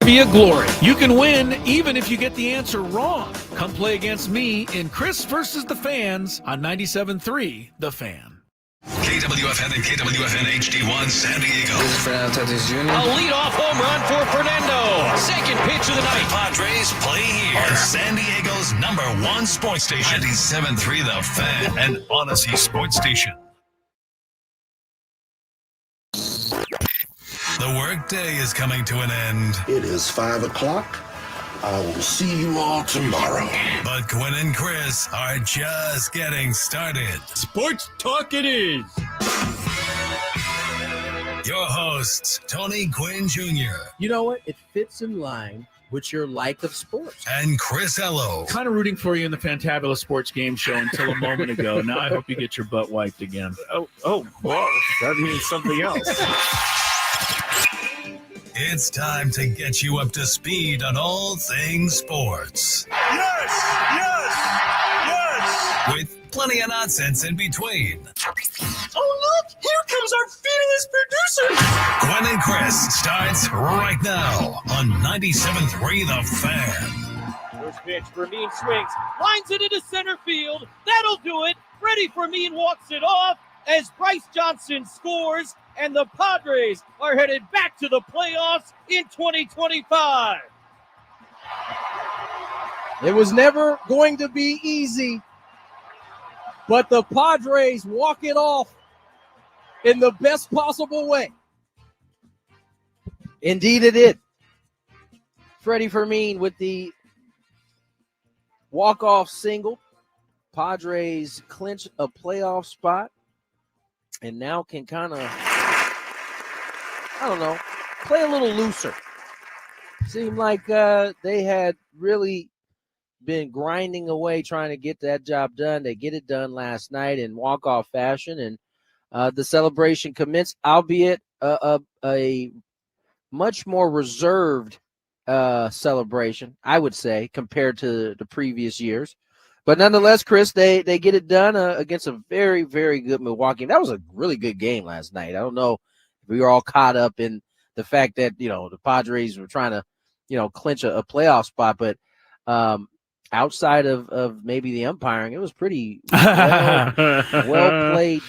Trivia Glory. You can win even if you get the answer wrong. Come play against me in Chris versus the Fans on 97.3 The Fan. KWFN and KWFN HD1 San Diego. This is Fernando Tatis Jr. A leadoff home run for Fernando. Second pitch of the night. The Padres play here on San Diego's #1 sports station. 97.3 The Fan and Odyssey Sports Station. The workday is coming to an end. It is 5 o'clock. I will see you all tomorrow. But Gwynn and Chris are just getting started. Sports talk it is. Your hosts, Tony Gwynn Jr. You know what? It fits in line with your like of sports. and Chris Ello. Kind of rooting for you in the Fantabulous Sports Game Show until a moment ago. Now I hope you get your butt wiped again. Oh, well, that means something else. It's time to get you up to speed on all things sports. Yes! With plenty of nonsense in between. Oh, look! Here comes our fearless producer! Gwynn and Chris starts right now on 97.3 The Fan. First pitch, Ramin swings, lines it into center field. That'll do it. Freddie Fermin walks it off as Bryce Johnson scores, and the Padres are headed back to the playoffs in 2025. It was never going to be easy, but the Padres walk it off in the best possible way. Indeed it did. Freddie Fermin with the walk-off single. Padres clinch a playoff spot and now can kind of, play a little looser. Seemed like they had really been grinding away trying to get that job done. They get it done last night in walk-off fashion, and the celebration commenced, albeit a much more reserved celebration, I would say, compared to the previous years. But nonetheless, Chris, they get it done against a very, very good Milwaukee. That was a really good game last night. I don't know if we were all caught up in the fact that, the Padres were trying to, clinch a playoff spot. But outside of maybe the umpiring, it was pretty well-played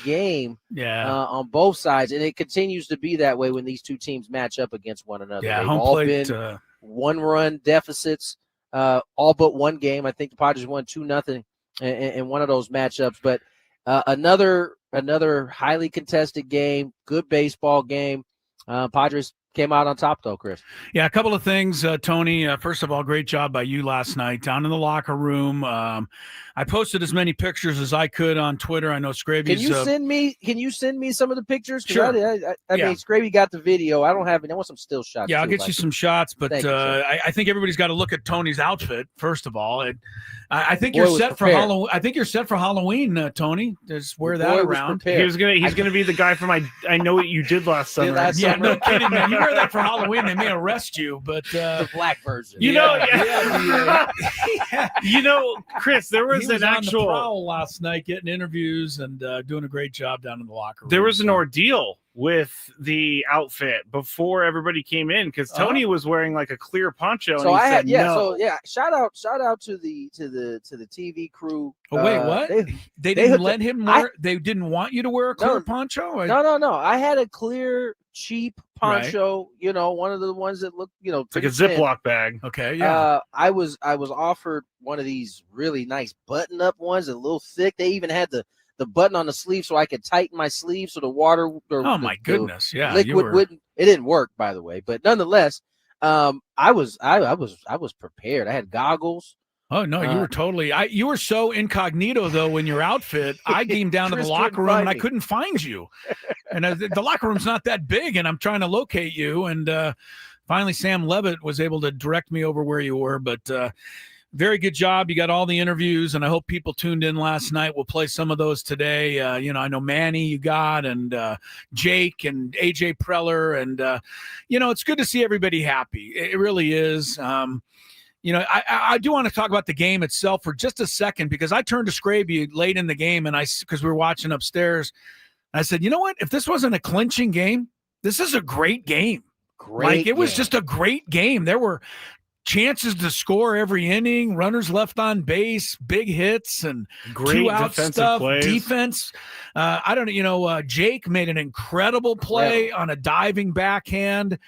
game on both sides. And it continues to be that way when these two teams match up against one another. Yeah, They've home all plate, been one-run deficits. All but one game. I think the Padres won 2-0 in one of those matchups. But another highly contested game, good baseball game. Padres came out on top, though, Chris. Yeah, a couple of things, Tony. First of all, great job by you last night down in the locker room. I posted as many pictures as I could on Twitter. I know Scraby's. Can you send me some of the pictures? Sure. I mean, Scraby got the video. I don't have it. I want some still shots. Yeah, I'll too, get you some shots, but Thank you, sir. I think everybody's got to look at Tony's outfit first of all. I think Boy you're was set for prepared. Halloween. I think you're set for Halloween, Tony. Just wear The that boy was around. prepared. He's gonna be the guy from I Know What You Did Last Summer. Yeah, no kidding, man. You wear that for Halloween, they may arrest you. But The black version. Chris, there was he was an on actual. the prowl last night, getting interviews and doing a great job down in the locker room. There was an ordeal with the outfit before everybody came in because Tony was wearing like a clear poncho. So and he said no. shout out to the TV crew. Oh wait, what? They didn't hooked let him wear. They didn't want you to wear a clear poncho. No. I had a clear, cheap poncho. One of the ones that look, It's like a pretty thin. Ziploc bag. Okay, yeah. I was offered one of these really nice button-up ones, a little thick. They even had the button on the sleeve so I could tighten my sleeve so the water. My goodness, yeah. Liquid wouldn't. It didn't work, by the way, but nonetheless, I was prepared. I had goggles. Oh no, you were totally. You were so incognito though in your outfit. I came down to the locker room and I couldn't find you. And the locker room's not that big, and I'm trying to locate you. And finally, Sam Levitt was able to direct me over where you were. But very good job. You got all the interviews, and I hope people tuned in last night. We'll play some of those today. I know Manny you got, and Jake and AJ Preller, and it's good to see everybody happy. It really is. I do want to talk about the game itself for just a second because I turned to Scraby late in the game because we were watching upstairs. I said, you know what? If this wasn't a clinching game, this is a great game. It was just a great game. There were chances to score every inning, runners left on base, big hits, and great two-out stuff, plays. defense. I don't know, Jake made an incredible play on a diving backhand.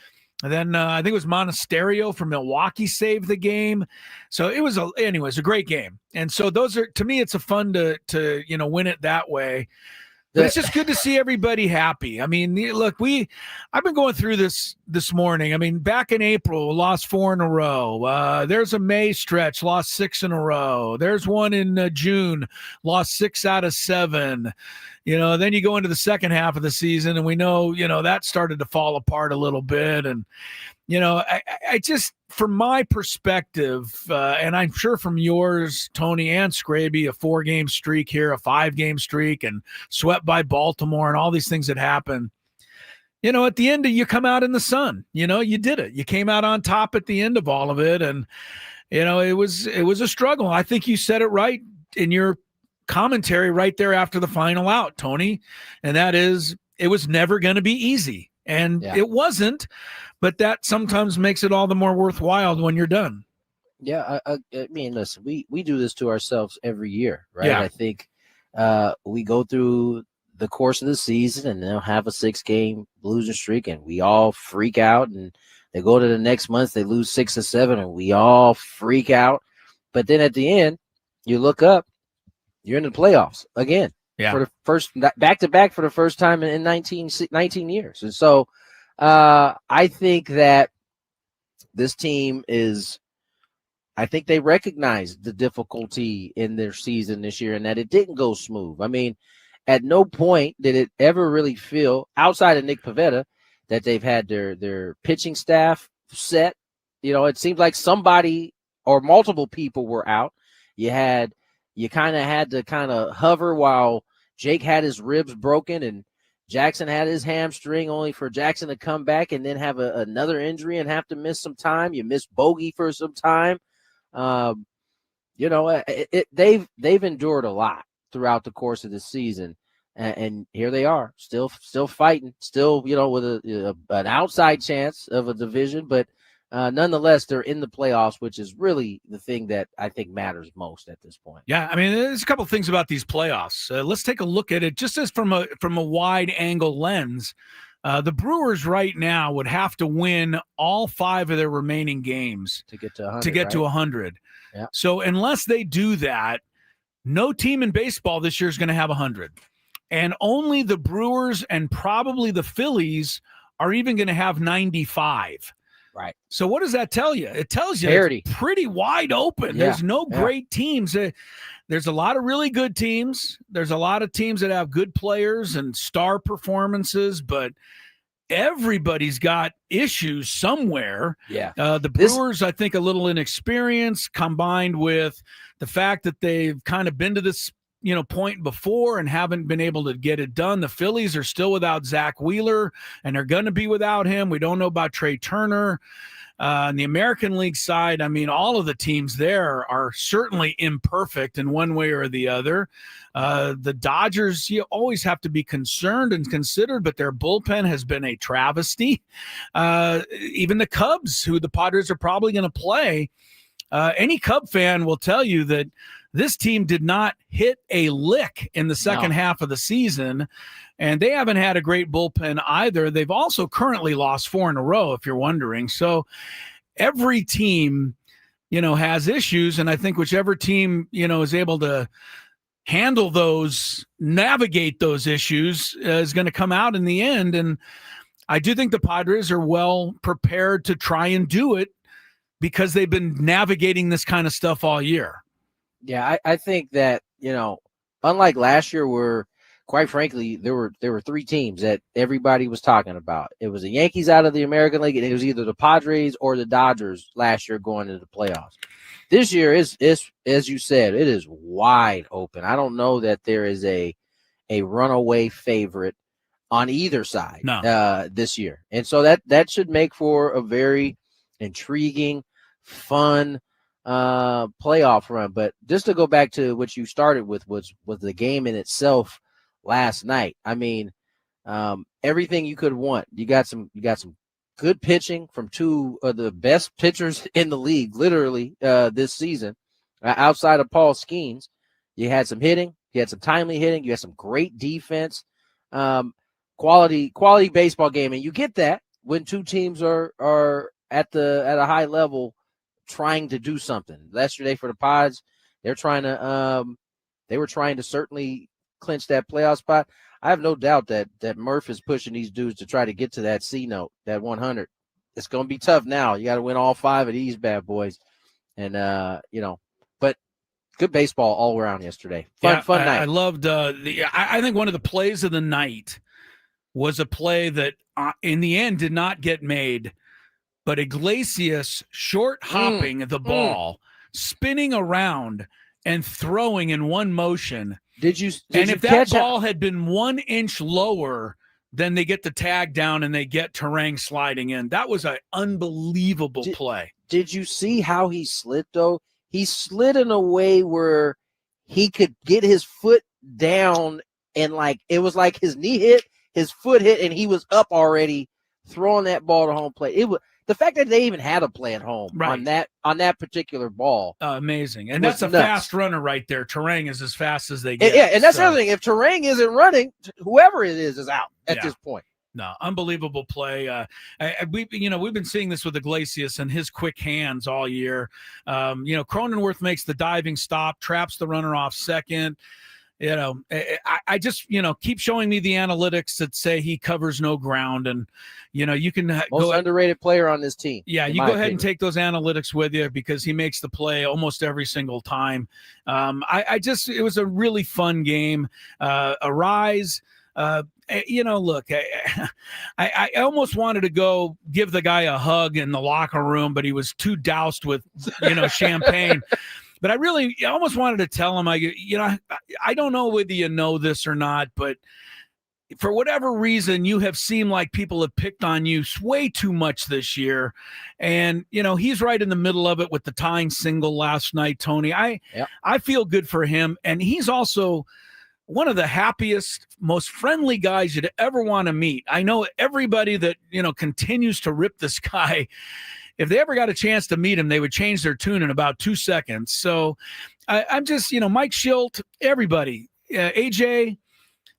And then I think it was Monasterio from Milwaukee saved the game. So it was a great game. And so those are, to me, it's a fun to win it that way. But it's just good to see everybody happy. I mean, look, I've been going through this morning. I mean, back in April, lost 4 in a row. There's a May stretch, lost 6 in a row. There's one in June, lost 6 out of 7. Then you go into the second half of the season, and we know, that started to fall apart a little bit. And, I just, from my perspective, and I'm sure from yours, Tony and Scraby, a 4-game streak here, a 5-game streak, and swept by Baltimore and all these things that happen. At the end, you come out in the sun. You did it. You came out on top at the end of all of it. And, it was a struggle. I think you said it right in your commentary right there after the final out, Tony. And that is, it was never going to be easy. And it wasn't. But that sometimes makes it all the more worthwhile when you're done. Yeah, I mean, listen, we do this to ourselves every year, right? Yeah. I think we go through the course of the season and they'll have a 6-game losing streak, and we all freak out. And they go to the next month, they lose 6 or 7, and we all freak out. But then at the end, you look up, you're in the playoffs again for the first back-to-back for the first time in 19 years. And so I think that this team I think they recognize the difficulty in their season this year and that it didn't go smooth. I mean, at no point did it ever really feel, outside of Nick Pivetta, that they've had their pitching staff set. It seemed like somebody or multiple people were out. You kind of had to hover while Jake had his ribs broken and Jackson had his hamstring, only for Jackson to come back and then have another injury and have to miss some time. You missed Bogey for some time. They've endured a lot throughout the course of the season, and here they are, still fighting, still with an outside chance of a division, but nonetheless, they're in the playoffs, which is really the thing that I think matters most at this point. Yeah, I mean, there's a couple of things about these playoffs. Let's take a look at it just as from a wide angle lens. The Brewers right now would have to win all 5 of their remaining games to get to 100. To 100. Yeah. So unless they do that, no team in baseball this year is going to have 100. And only the Brewers and probably the Phillies are even going to have 95. Right. So what does that tell you? It tells you it's pretty wide open. Yeah. There's no great teams. There's a lot of really good teams. There's a lot of teams that have good players and star performances, but everybody's got issues somewhere. Yeah. The Brewers, I think, a little inexperience combined with the fact that they've kind of been to this point before and haven't been able to get it done. The Phillies are still without Zach Wheeler, and they're going to be without him. We don't know about Trey Turner. On the American League side, I mean, all of the teams there are certainly imperfect in one way or the other. The Dodgers, you always have to be concerned and considered, but their bullpen has been a travesty. Even the Cubs, who the Padres are probably going to play, any Cub fan will tell you that this team did not hit a lick in the second half of the season, and they haven't had a great bullpen either. They've also currently lost 4 in a row, if you're wondering. So every team, has issues, and I think whichever team, is able to handle those, navigate those issues, is going to come out in the end. And I do think the Padres are well prepared to try and do it because they've been navigating this kind of stuff all year. Yeah, I think that, unlike last year where, quite frankly, there were 3 teams that everybody was talking about. It was the Yankees out of the American League, and it was either the Padres or the Dodgers last year going into the playoffs. This year is as you said, it is wide open. I don't know that there is a runaway favorite on either side this year. And so that should make for a very intriguing, fun playoff run. But just to go back to what you started with was the game in itself last night. I mean, everything you could want. You got some good pitching from two of the best pitchers in the league, literally, this season. Outside of Paul Skeens, you had some hitting, you had some timely hitting, you had some great defense, quality baseball game, and you get that when two teams are at a high level trying to do something. Yesterday for the Pods, they were trying to certainly clinch that playoff spot. I have no doubt that Murph is pushing these dudes to try to get to that C note, that 100. It's going to be tough now. You got to win all 5 of these bad boys. And, but good baseball all around yesterday. Fun night. I loved I think one of the plays of the night was a play that in the end did not get made, but Iglesias short hopping the ball, spinning around and throwing in one motion. If that ball had been 1 inch lower, then they get the tag down and they get Terang sliding in. That was an unbelievable play. Did you see how he slid, though? He slid in a way where he could get his foot down and it was like his knee hit, his foot hit, and he was up already throwing that ball to home plate. It was the fact that they even had a play at home on that particular ball. Amazing. And that's a fast runner right there. Terang is as fast as they get. Yeah, and that's the other thing. If Terang isn't running, whoever it is out at this point. No, unbelievable play. We've been seeing this with Iglesias and his quick hands all year. Cronenworth makes the diving stop, traps the runner off second. I just, keep showing me the analytics that say he covers no ground, and, you can most underrated player on this team. Yeah, you go ahead and take those analytics with you because he makes the play almost every single time. It was a really fun game. Look, I almost wanted to go give the guy a hug in the locker room, but he was too doused with, champagne. But I almost wanted to tell him, I don't know whether you know this or not, but for whatever reason, you have seemed like people have picked on you way too much this year. And, he's right in the middle of it with the tying single last night, Tony. I feel good for him. And he's also one of the happiest, most friendly guys you'd ever want to meet. I know everybody that, continues to rip this guy. If they ever got a chance to meet him, they would change their tune in about 2 seconds. So I'm just, Mike Schilt, everybody, AJ,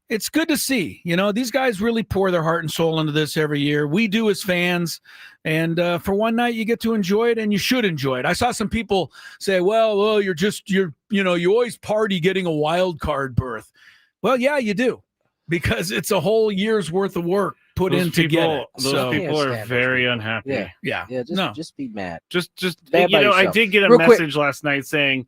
it's good to see. These guys really pour their heart and soul into this every year. We do as fans. And for one night, you get to enjoy it, and you should enjoy it. I saw some people say, well, you always party getting a wild card berth. Well, yeah, you do, because it's a whole year's worth of work put in to get it. Those people are very unhappy. Yeah. Just be mad. Just I did get a message last night saying,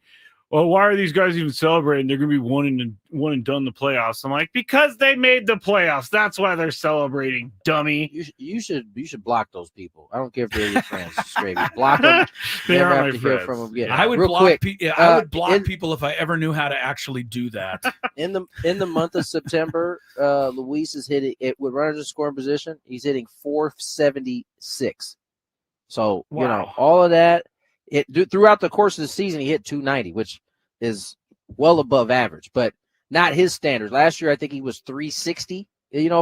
well, why are these guys even celebrating? They're going to be one and done in the playoffs. I'm like, because they made the playoffs. That's why they're celebrating, dummy. You should block those people. I don't care if they're your friends. Straight, block them. They never are have my to friends. hear from them again. I would block people. I would block people if I ever knew how to actually do that. In the month of September, Luis is hitting it with runners in scoring position. He's hitting 476. So all of that. Throughout the course of the season, he hit 290, which is well above average, but not his standards. Last year, I think he was 360,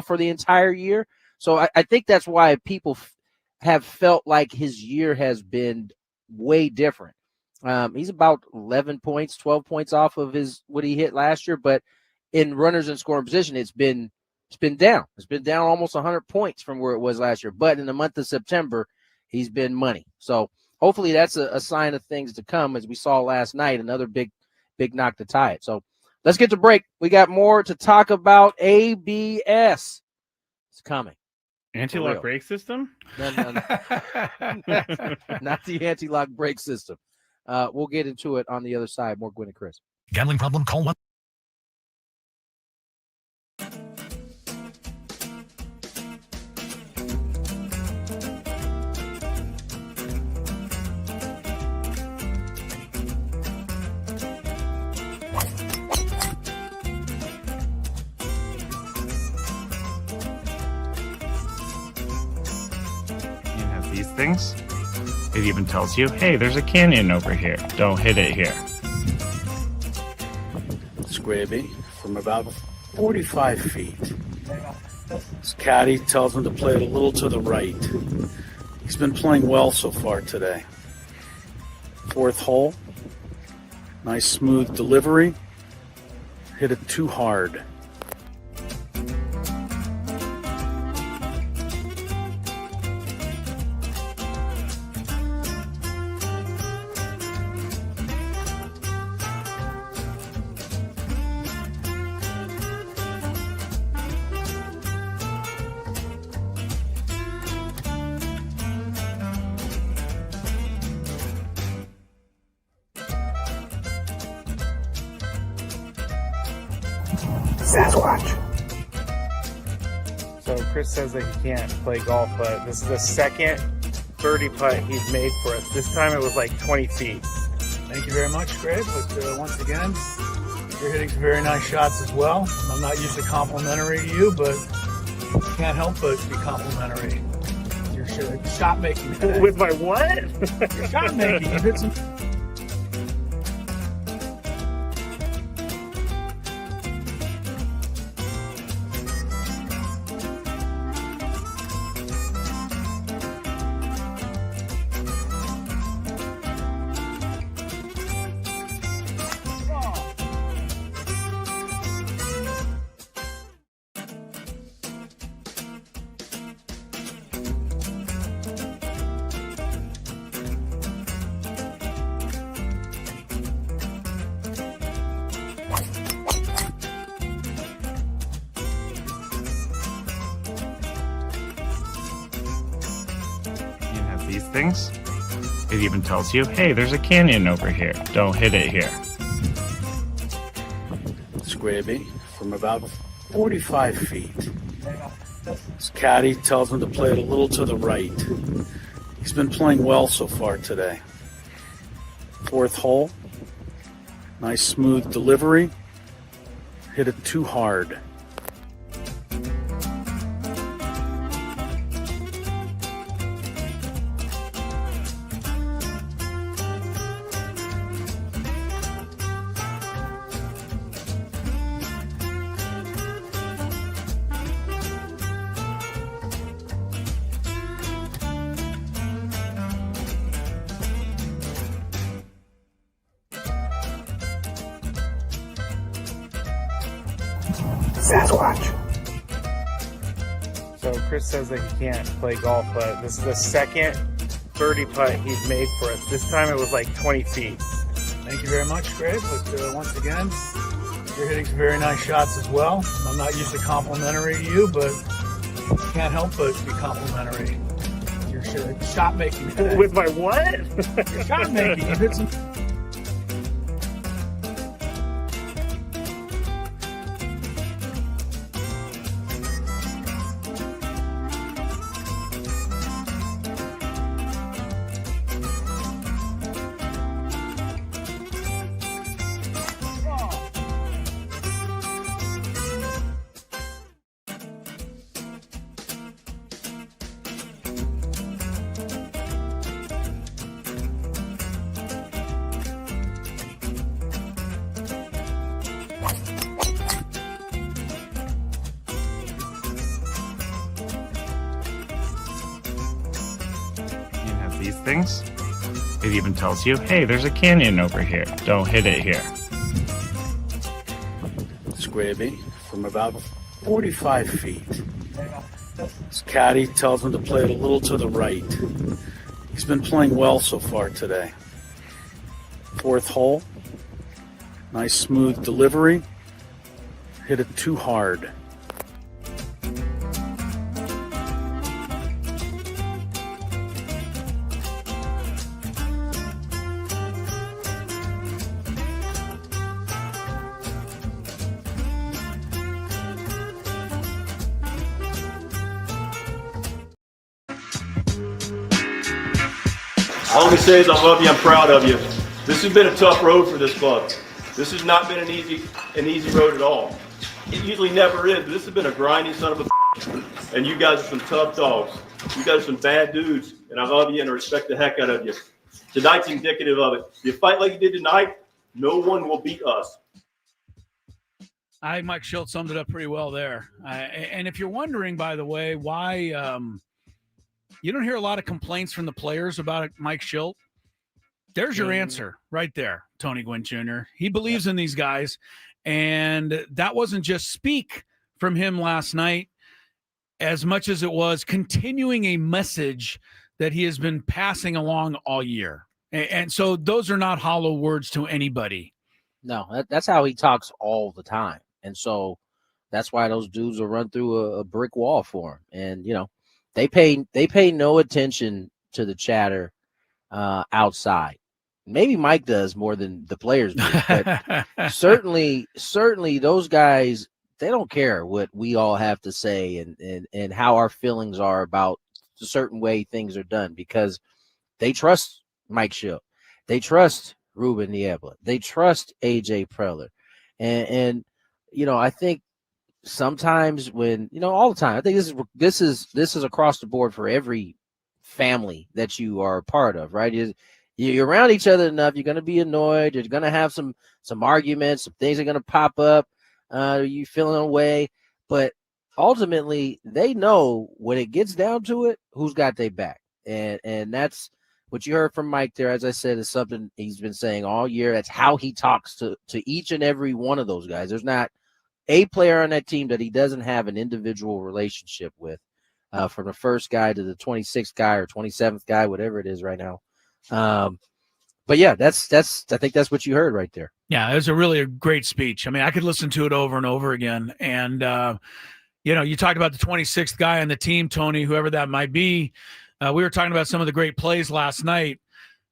for the entire year. So I think that's why people have felt like his year has been way different. He's about 11 points, 12 points off of what he hit last year, but in runners in scoring position, it's been down. It's been down almost 100 points from where it was last year. But in the month of September, he's been money. So hopefully that's a sign of things to come, as we saw last night, another big knock to tie it. So let's get to break. We got more to talk about. ABS. It's coming. Anti-lock brake system? No. Not the anti-lock brake system. We'll get into it on the other side. More Gwynn and Chris. Gambling problem? Call 1. These things, it even tells you, hey, there's a canyon over here, don't hit it here. Scraby from about 45 feet. His caddy tells him to play it a little to the right. He's been playing well so far today. Fourth hole. Nice smooth delivery. Hit it too hard. Sasquatch. So Chris says that he can't play golf, but this is the second birdie putt he's made for us. This time it was like 20 feet. Thank you very much, Greg. But once again, you're hitting some very nice shots as well. I'm not used to complimentary to you, but can't help but be complimentary. Your shot making. With my what? Your shot making. You hit some. These things. It even tells you, hey, there's a canyon over here. Don't hit it here. Scraby from about 45 feet. His caddy tells him to play it a little to the right. He's been playing well so far today. Fourth hole. Nice smooth delivery. Hit it too hard. Sasquatch. So Chris says that he can't play golf, but this is the second birdie putt he's made for us. This time it was like 20 feet. Thank you very much, Greg. But once again, you're hitting some very nice shots as well. I'm not used to complimentary to you, but can't help but be complimentary. Your shot making. With my what? Your shot making. You hit some. These things. It even tells you, hey, there's a canyon over here. Don't hit it here. Scraby from about 45 feet. His caddy tells him to play it a little to the right. He's been playing well so far today. Fourth hole. Nice smooth delivery. Hit it too hard. All I can say is I love you, I'm proud of you. This has been a tough road for this club. This has not been an easy road at all. It usually never is, but this has been a grinding son of a and you guys are some tough dogs. You guys are some bad dudes, and I love you and I respect the heck out of you. Tonight's indicative of it. If you fight like you did tonight, no one will beat us. Mike Schilt summed it up pretty well there. And if you're wondering, by the way, why you don't hear a lot of complaints from the players about Mike Schilt, there's your answer right there, Tony Gwynn Jr. He believes in these guys, and that wasn't just speak from him last night as much as it was continuing a message that he has been passing along all year. And so those are not hollow words to anybody. No, that's how he talks all the time. And so that's why those dudes will run through a brick wall for him. And, you know, they pay no attention to the chatter outside. Maybe Mike does more than the players do. But certainly those guys, they don't care what we all have to say and how our feelings are about a certain way things are done, because they trust Mike Schilt. They trust Ruben Niebla. They trust AJ Preller. And you know, I think sometimes when, you know, all the time, I think this is across the board for every family that you are a part of, right? You're around each other enough, you're going to be annoyed, you're going to have some arguments, some things are going to pop up, you feeling away, but ultimately they know when it gets down to it, who's got their back. And that's what you heard from Mike there, as I said, is something he's been saying all year. That's how he talks to each and every one of those guys. There's not a player on that team that he doesn't have an individual relationship with, from the first guy to the 26th guy or 27th guy, whatever it is right now. But yeah, I think that's what you heard right there. Yeah, it was a great speech. I mean, I could listen to it over and over again. And, you know, you talked about the 26th guy on the team, Tony, whoever that might be. We were talking about some of the great plays last night.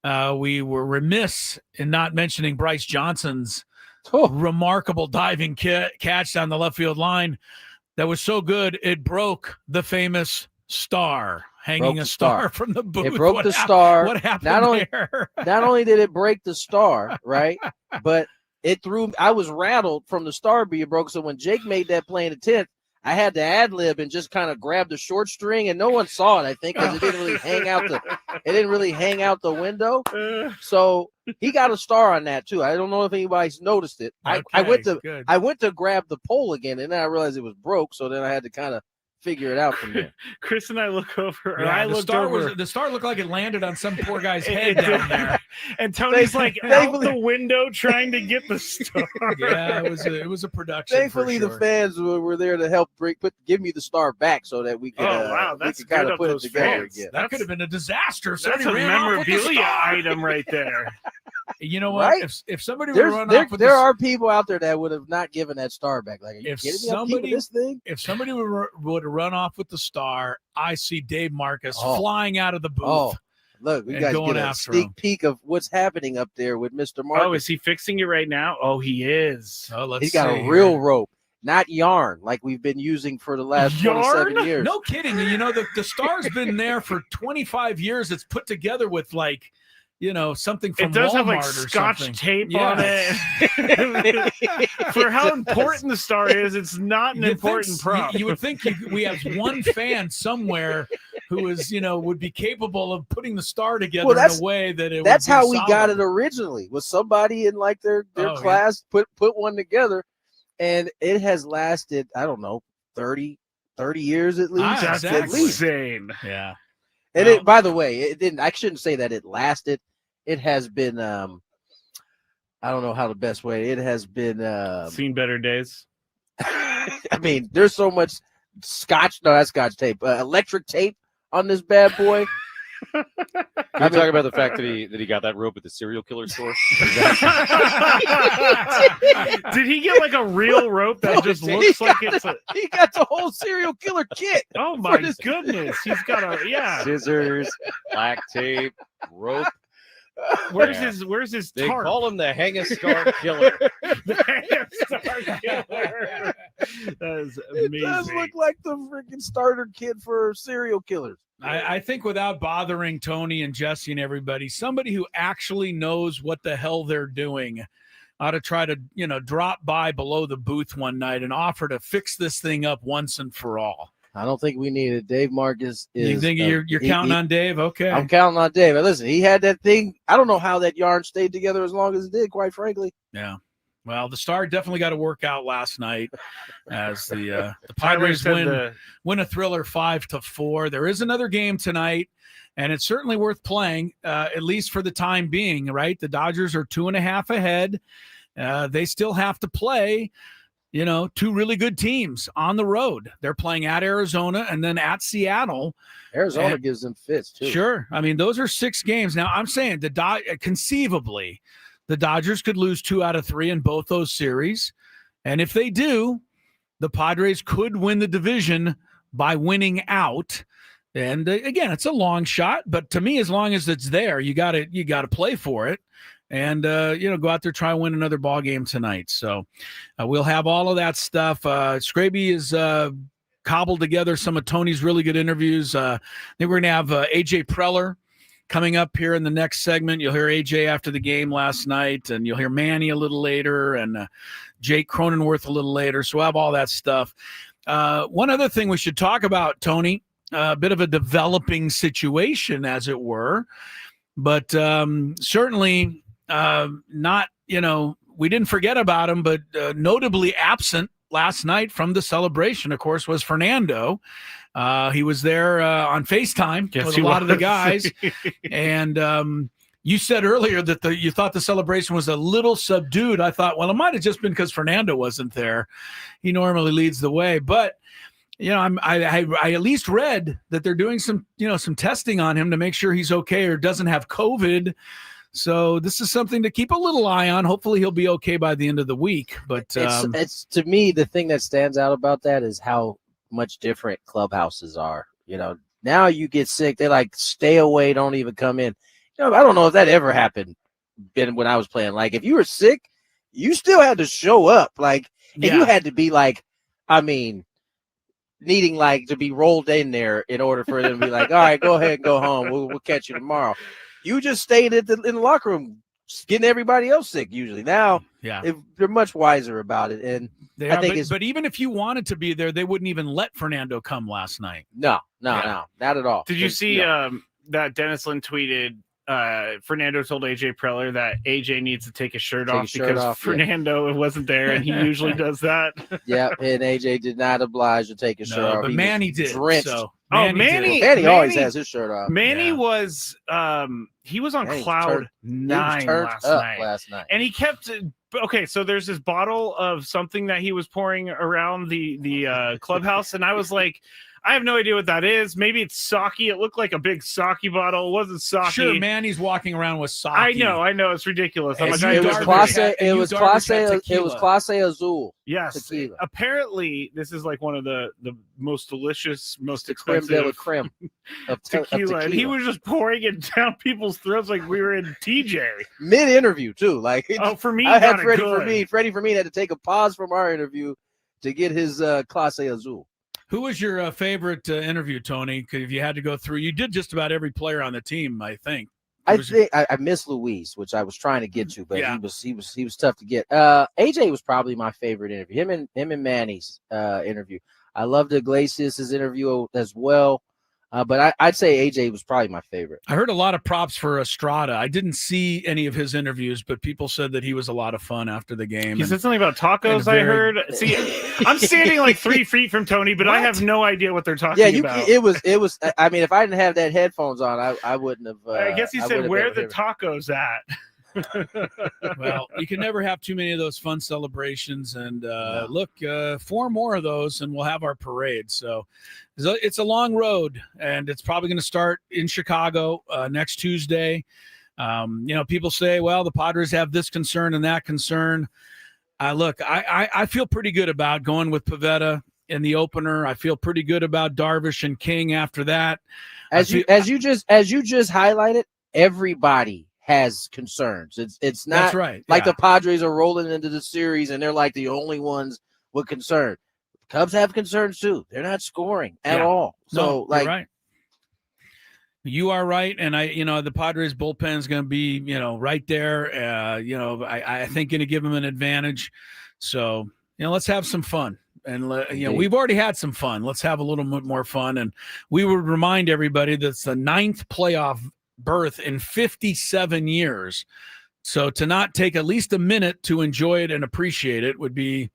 We were remiss in not mentioning Bryce Johnson's remarkable diving catch down the left field line. That was so good, it broke the famous star. Hanging a star from the booth. It broke the star. What happened there? Not only did it break the star, right, but it threw. I was rattled from the star being broke. So when Jake made that play in the 10th, I had to ad-lib and just kind of grab the short string, and no one saw it, I think, because it didn't really hang out the window. So he got a star on that too. I don't know if anybody's noticed it. Okay, I went to grab the pole again, and then I realized it was broke. So then I had to kind of figure it out from there. Chris and I look over. Yeah, the star looked like it landed on some poor guy's head down there. And Tony's like out the window trying to get the star. Yeah, it was a production. Thankfully, the fans were there to help give me the star back so that we could. That's kind of put it together again. That could have been a disaster. That's a memorabilia item right there. You know what? Right? If somebody would run off with there are people out there that would have not given that star back. Like, are you kidding me? I'm keeping this thing? If somebody would run off with the star, I see Dave Marcus flying out of the booth. Oh, look, we got to get a sneak peek of what's happening up there with Mr. Marcus. Oh, is he fixing it right now? Oh, he is. Oh, let's He's got a real rope, not yarn like we've been using for the last 27 years. No kidding. You know, the star's been there for 25 years. It's put together with like, you know, something from it does Walmart have like or Scotch something. tape on it. For how important the star is, it's not an important prop. You would think we have one fan somewhere who is, you know, would be capable of putting the star together in a way that it. That's would be how we solid. got it originally. Was somebody in like their class put one together, and it has lasted, I don't know, 30 years at least. That's at least. insane. Yeah. And it, by the way, it didn't. I shouldn't say that it lasted. It has been, I don't know how the best way. It has been seen better days. I mean, there's so much that's Scotch tape, electric tape on this bad boy. Can we talk about the fact that he got that rope at the serial killer store? Did he get like a real rope that just looks like it's he got the whole serial killer kit. Oh my goodness. He's got scissors, black tape, rope. Where's his They tarp? call him the Hang-a-Star Killer. The Hang-a-Star Killer. That is amazing. It does look like the freaking starter kit for serial killers. I think without bothering Tony and Jesse and everybody, somebody who actually knows what the hell they're doing ought to try to, you know, drop by below the booth one night and offer to fix this thing up once and for all. I don't think we need it. Dave Marcus is. You think you're counting on Dave? Okay. I'm counting on Dave. Listen, he had that thing. I don't know how that yarn stayed together as long as it did, quite frankly. Yeah. Well, the Star definitely got to work out last night as the Padres win a thriller 5-4. There is another game tonight, and it's certainly worth playing, at least for the time being, right? The Dodgers are 2.5 ahead. They still have to play, two really good teams on the road. They're playing at Arizona and then at Seattle. Arizona gives them fits, too. Sure. I mean, those are 6 games. Now, I'm saying conceivably, the Dodgers could lose 2 out of 3 in both those series. And if they do, the Padres could win the division by winning out. And again, it's a long shot, but to me, as long as it's there, you got to play for it. And, go out there, try and win another ball game tonight. So we'll have all of that stuff. Scraby is cobbled together some of Tony's really good interviews. Then we're going to have AJ Preller coming up here in the next segment. You'll hear AJ after the game last night, and you'll hear Manny a little later, and Jake Cronenworth a little later. So we'll have all that stuff. One other thing we should talk about, Tony, a bit of a developing situation, as it were, but certainly not, we didn't forget about him, but notably absent last night from the celebration, of course, was Fernando. He was there on FaceTime with a lot of the guys. And you said earlier that you thought the celebration was a little subdued. I thought, well, it might have just been because Fernando wasn't there. He normally leads the way. But, I at least read that they're doing some testing on him to make sure he's okay or doesn't have COVID. So this is something to keep a little eye on. Hopefully he'll be okay by the end of the week. But it's to me, the thing that stands out about that is how much different clubhouses are. Now you get sick, they like stay away, don't even come in. I don't know if that ever happened when I was playing. Like if you were sick, you still had to show up. Like and you had to be like, needing like to be rolled in there in order for them to be like, all right, go ahead and go home. We'll catch you tomorrow. You just stayed in the locker room getting everybody else sick usually. Now they're much wiser about it. And I think but even if you wanted to be there, they wouldn't even let Fernando come last night. No, not at all. Did you see that Dennis Lynn tweeted Fernando told AJ Preller that AJ needs to take his shirt off because Fernando wasn't there, and he usually does that. Yeah, and AJ did not oblige to take his shirt off. But Manny did. Drenched. So. Manny always has his shirt off. Manny was he was on cloud 9 last night, and he kept. Okay, so there's this bottle of something that he was pouring around the clubhouse, and I was like, I have no idea what that is. Maybe it's sake. It looked like a big sake bottle. It wasn't sake. Sure, Manny's walking around with sake. I know. It's ridiculous. It was Clase Azul. Yes. Tequila. Apparently, this is like one of the most delicious, most expensive creme of tequila. And he was just pouring it down people's throats like we were in TJ. Mid-interview, too. Like, for me, I had Freddie Fermin had to take a pause from our interview to get his Clase Azul. Who was your favorite interview, Tony? If you had to go through, you did just about every player on the team, I think. I miss Luis, which I was trying to get to, but he was tough to get. AJ was probably my favorite interview. Him and Manny's interview. I loved Iglesias' interview as well. But I'd say AJ was probably my favorite. I heard a lot of props for Estrada. I didn't see any of his interviews, but people said that he was a lot of fun after the game. He said something about tacos, I heard. See, I'm standing like 3 feet from Tony, but I have no idea what they're talking about. It was. I mean, if I didn't have that headphones on, I wouldn't have. I guess he said, where are the tacos at? Well, you can never have too many of those fun celebrations. And look, 4 more of those, and we'll have our parade. So it's a long road, and it's probably going to start in Chicago next Tuesday. People say, well, the Padres have this concern and that concern. I feel pretty good about going with Pivetta in the opener. I feel pretty good about Darvish and King after that. As you just highlighted, everybody has concerns. It's not that's right. Like the Padres are rolling into the series and they're like the only ones with concern. Cubs have concerns too. They're not scoring at all. So you're right. You are right, and the Padres bullpen is going to be right there. I think going to give them an advantage. So let's have some fun. And we've already had some fun. Let's have a little bit more fun. And we would remind everybody that's the 9th playoff berth in 57 years So to not take at least a minute to enjoy it and appreciate it would be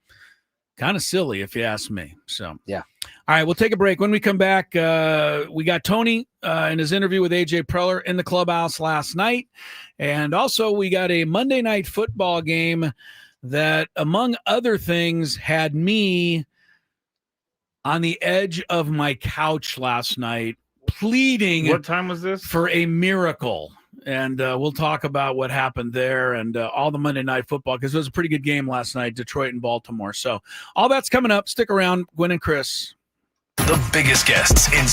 kind of silly, if you ask me. So, yeah. All right, we'll take a break. When we come back, we got Tony in his interview with AJ Preller in the clubhouse last night. And also we got a Monday night football game that, among other things, had me on the edge of my couch last night, pleading. What time was this? For a miracle. And we'll talk about what happened there and all the Monday night football, because it was a pretty good game last night, Detroit and Baltimore. So all that's coming up. Stick around, Gwynn and Chris. The biggest guests in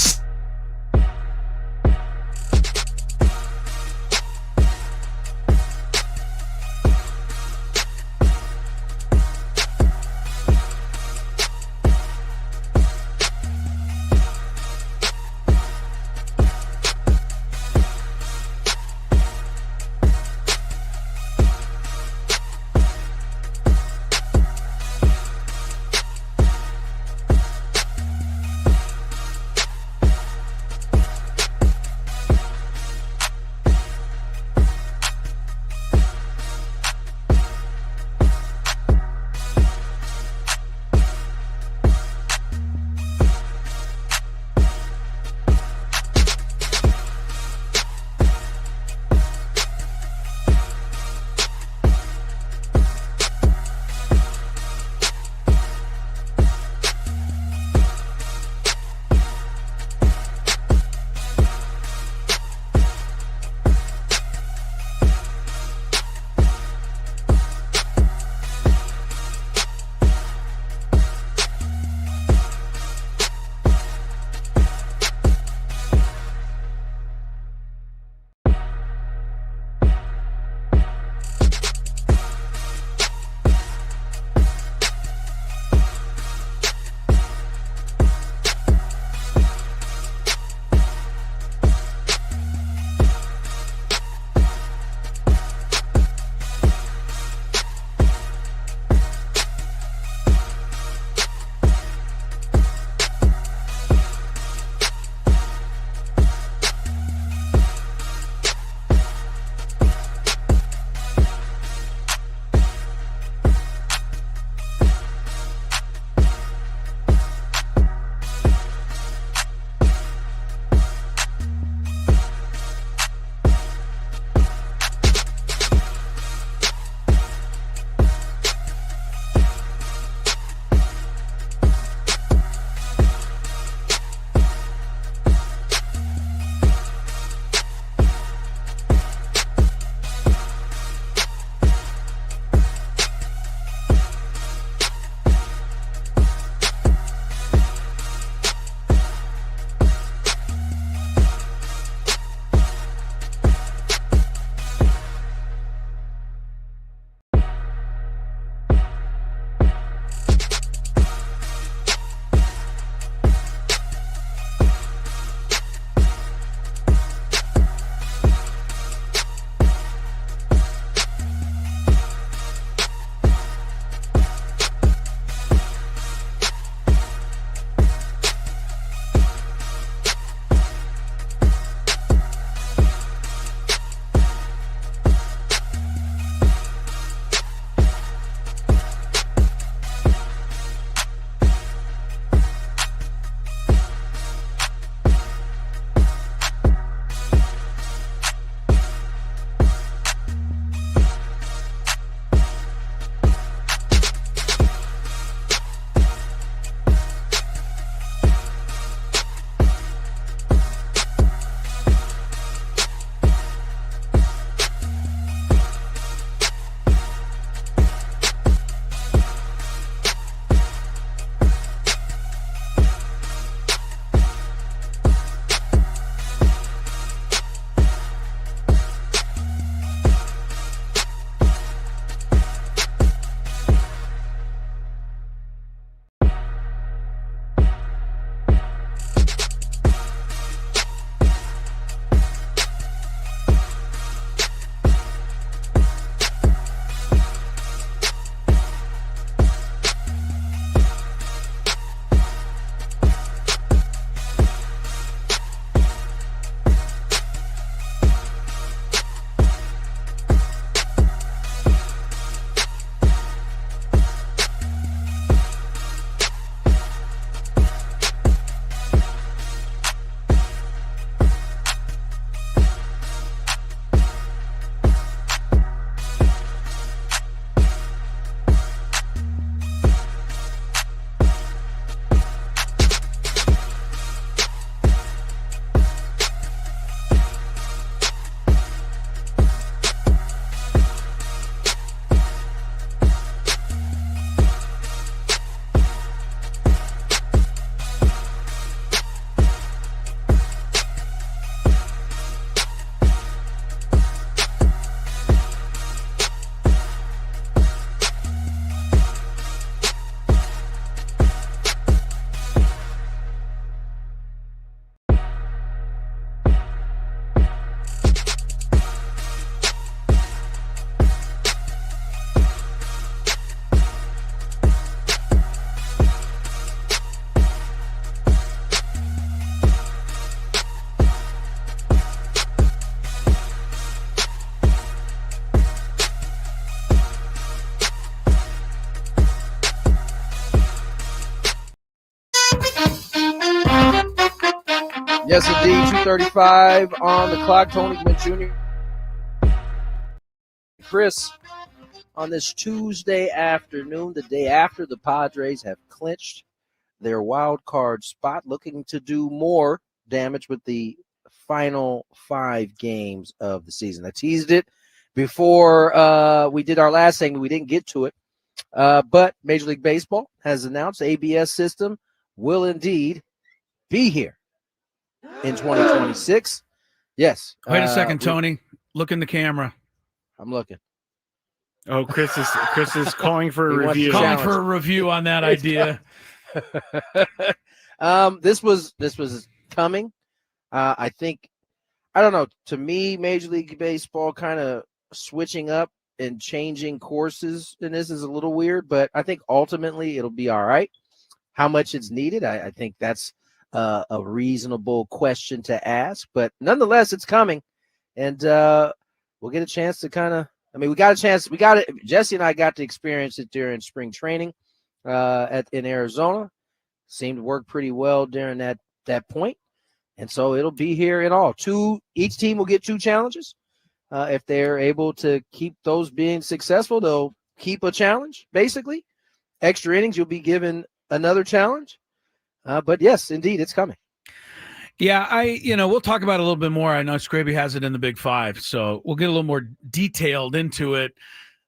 Yes, indeed. 2:35 on the clock. Tony Gwynn Jr. Chris, on this Tuesday afternoon, the day after the Padres have clinched their wild card spot, looking to do more damage with the final 5 games of the season. I teased it before we did our last segment. We didn't get to it, but Major League Baseball has announced the ABS system will indeed be here in 2026. Yes. Wait a second, Tony. Look in the camera. I'm looking. Oh, Chris is calling for a review. Calling for a review on that idea. This was coming. I think, I don't know. To me, Major League Baseball kind of switching up and changing courses in this is a little weird, but I think ultimately it'll be all right. How much it's needed, I think that's a reasonable question to ask, but nonetheless, it's coming, and we'll get a chance to Jesse and I got to experience it during spring training in Arizona. Seemed to work pretty well during that point. And so it'll be here in all. Each team will get 2 challenges. If they're able to keep those being successful, they'll keep a challenge, basically. Extra innings, you'll be given another challenge. But yes, indeed, it's coming. Yeah, we'll talk about it a little bit more. I know Scraby has it in the Big 5, so we'll get a little more detailed into it.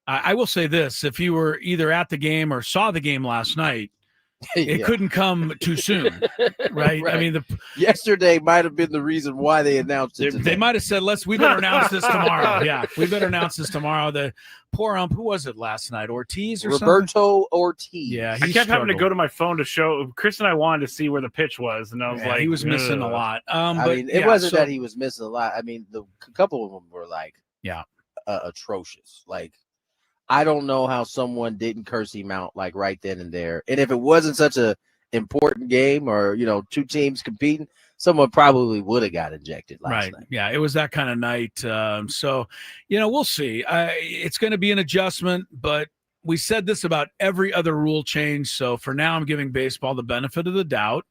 I will say this. If you were either at the game or saw the game last night, it couldn't come too soon, right? I mean, yesterday might have been the reason why they announced it today. They might have said, we better announce this tomorrow. Yeah, we better announce this tomorrow. The poor who was it last night? Ortiz or Roberto something? Ortiz. Yeah, I kept having to go to my phone to show. Chris and I wanted to see where the pitch was, and I was like, he was missing a lot. It wasn't that he was missing a lot. I mean, a couple of them were atrocious. Like, I don't know how someone didn't curse him out right then and there. And if it wasn't such a important game or, 2 teams competing, someone probably would have got ejected last night. Yeah, it was that kind of night. So, we'll see. It's going to be an adjustment, but we said this about every other rule change. So for now, I'm giving baseball the benefit of the doubt,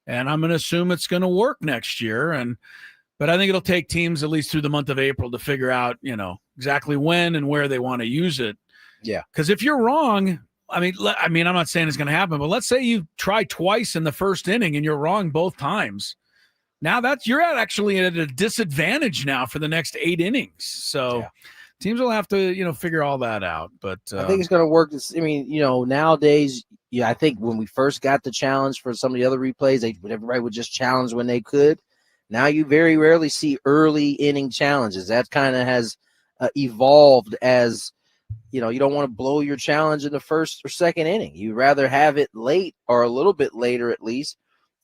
and I'm going to assume it's going to work next year. But I think it'll take teams at least through the month of April to figure out, exactly when and where they want to use it. Yeah. Because if you're wrong, I'm not saying it's going to happen, but let's say you try twice in the first inning and you're wrong both times. Now you're actually at a disadvantage now for the next 8 innings. So teams will have to, figure all that out. But I think it's going to work. Nowadays, I think when we first got the challenge for some of the other replays, everybody would just challenge when they could. Now you very rarely see early inning challenges. That kind of has evolved as, you don't want to blow your challenge in the first or second inning. You'd rather have it late or a little bit later at least.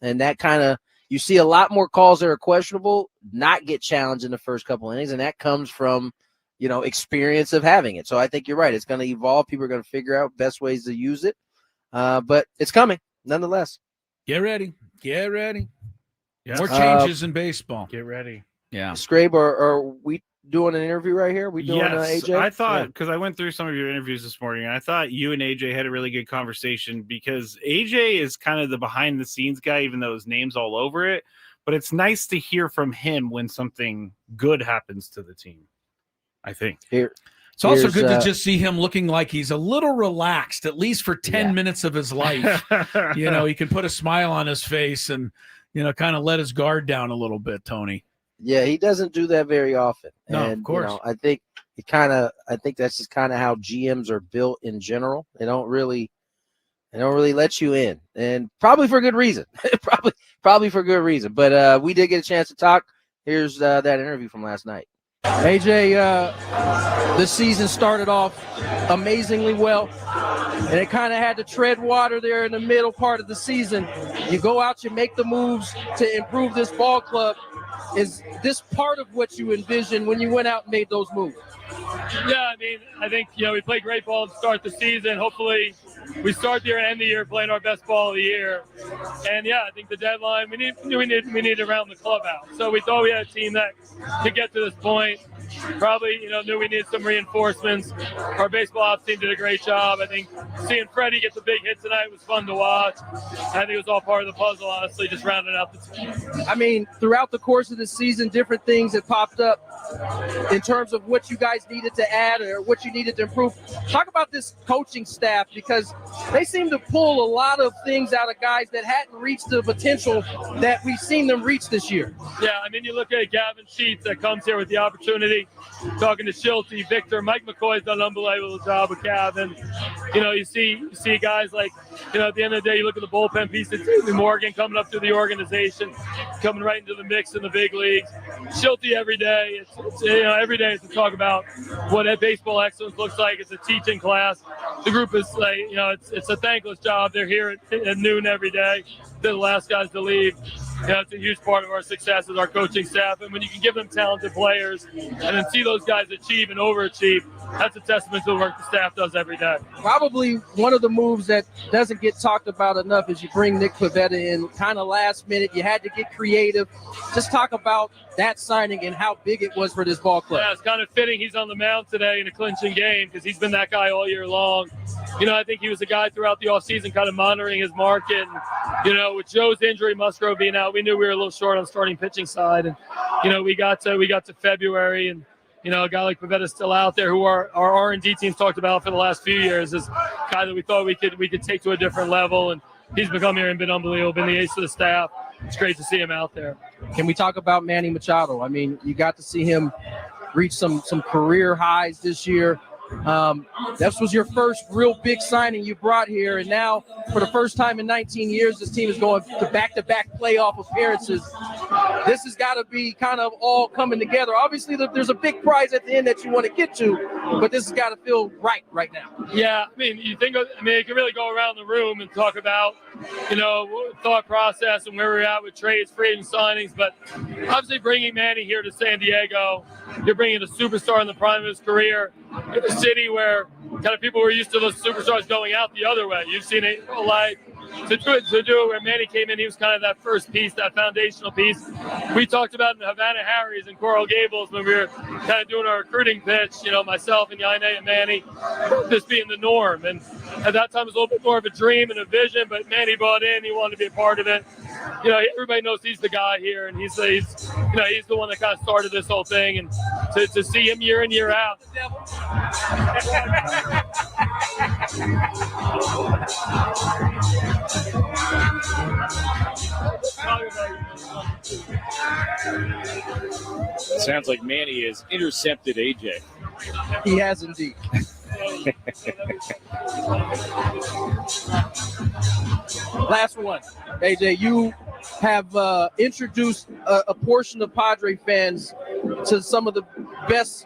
And that kind of, you see a lot more calls that are questionable not get challenged in the first couple innings. And that comes from, experience of having it. So I think you're right. It's going to evolve. People are going to figure out best ways to use it. But it's coming nonetheless. Get ready. Yeah. More changes in baseball. Get ready. Yeah. Scrabe, are we doing an interview right here? We doing AJ? I thought, because I went through some of your interviews this morning, and I thought you and AJ had a really good conversation because AJ is kind of the behind the scenes guy, even though his name's all over it. But it's nice to hear from him when something good happens to the team, I think. It's also good to just see him looking like he's a little relaxed, at least for 10 minutes of his life. He can put a smile on his face and, kind of let his guard down a little bit, Tony. Yeah, he doesn't do that very often. No, and, of course. I think that's just kind of how GMs are built in general. They don't really let you in, and probably for good reason. probably for good reason. But we did get a chance to talk. Here's that interview from last night. AJ, this season started off amazingly well, and it kind of had to tread water there in the middle part of the season. You go out, you make the moves to improve this ball club. Is this part of what you envisioned when you went out and made those moves? Yeah, I think, we played great ball to start the season. Hopefully we start the year and end the year playing our best ball of the year. And, I think the deadline, we need to round the club out. So we thought we had a team that could get to this point. probably, knew we needed some reinforcements. Our baseball ops team did a great job. I think seeing Freddie get the big hit tonight was fun to watch. I think it was all part of the puzzle, honestly, just rounding out the team. I mean, throughout the course of the season, different things that popped up in terms of what you guys needed to add or what you needed to improve. Talk about this coaching staff, because they seem to pull a lot of things out of guys that hadn't reached the potential that we've seen them reach this year. Yeah, I mean, you look at Gavin Sheets that comes here with the opportunity, talking to Schulte, Victor, Mike McCoy's done an unbelievable job with Gavin. You see guys like, at the end of the day, you look at the bullpen piece of Davey Morgan coming up through the organization, coming right into the mix in the big leagues. Schulte every day. It's every day to talk about what that baseball excellence looks like. It's a teaching class. The group is like, it's a thankless job. They're here at noon every day. They're the last guys to leave. It's a huge part of our success is our coaching staff. And when you can give them talented players and then see those guys achieve and overachieve, that's a testament to the work the staff does every day. Probably one of the moves that doesn't get talked about enough is you bring Nick Pivetta in kind of last minute. You had to get creative. Just talk about that signing and how big it was for this ball club. Yeah, it's kind of fitting he's on the mound today in a clinching game because he's been that guy all year long. I think he was a guy throughout the offseason kind of monitoring his market. And, with Joe's injury, Musgrove being out, we knew we were a little short on starting pitching side. And, we got to February and, a guy like Pavetta still out there who our R&D teams talked about for the last few years is a guy that we thought we could take to a different level. And he's become here and been unbelievable, been the ace of the staff. It's great to see him out there. Can we talk about Manny Machado? I mean, you got to see him reach some career highs this year. This was your first real big signing you brought here, and now for the first time in 19 years, this team is going to back-to-back playoff appearances. This has got to be kind of all coming together. Obviously, there's a big prize at the end that you want to get to, but this has got to feel right now. Yeah, it can really go around the room and talk about, thought process and where we're at with trades, free agent signings. But obviously, bringing Manny here to San Diego, you're bringing a superstar in the prime of his career. In a city where kind of people were used to those superstars going out the other way. You've seen it all life. To do it where Manny came in, he was kind of that first piece, that foundational piece. We talked about in Havana Harry's and Coral Gables when we were kind of doing our recruiting pitch, myself and Yaine and Manny, this being the norm. And at that time, it was a little bit more of a dream and a vision, but Manny bought in. He wanted to be a part of it. Everybody knows he's the guy here, and he's the one that kind of started this whole thing. And to see him year in, year out. Sounds like Manny has intercepted AJ. He has indeed. Last one. AJ, you have introduced a portion of Padre fans to some of the best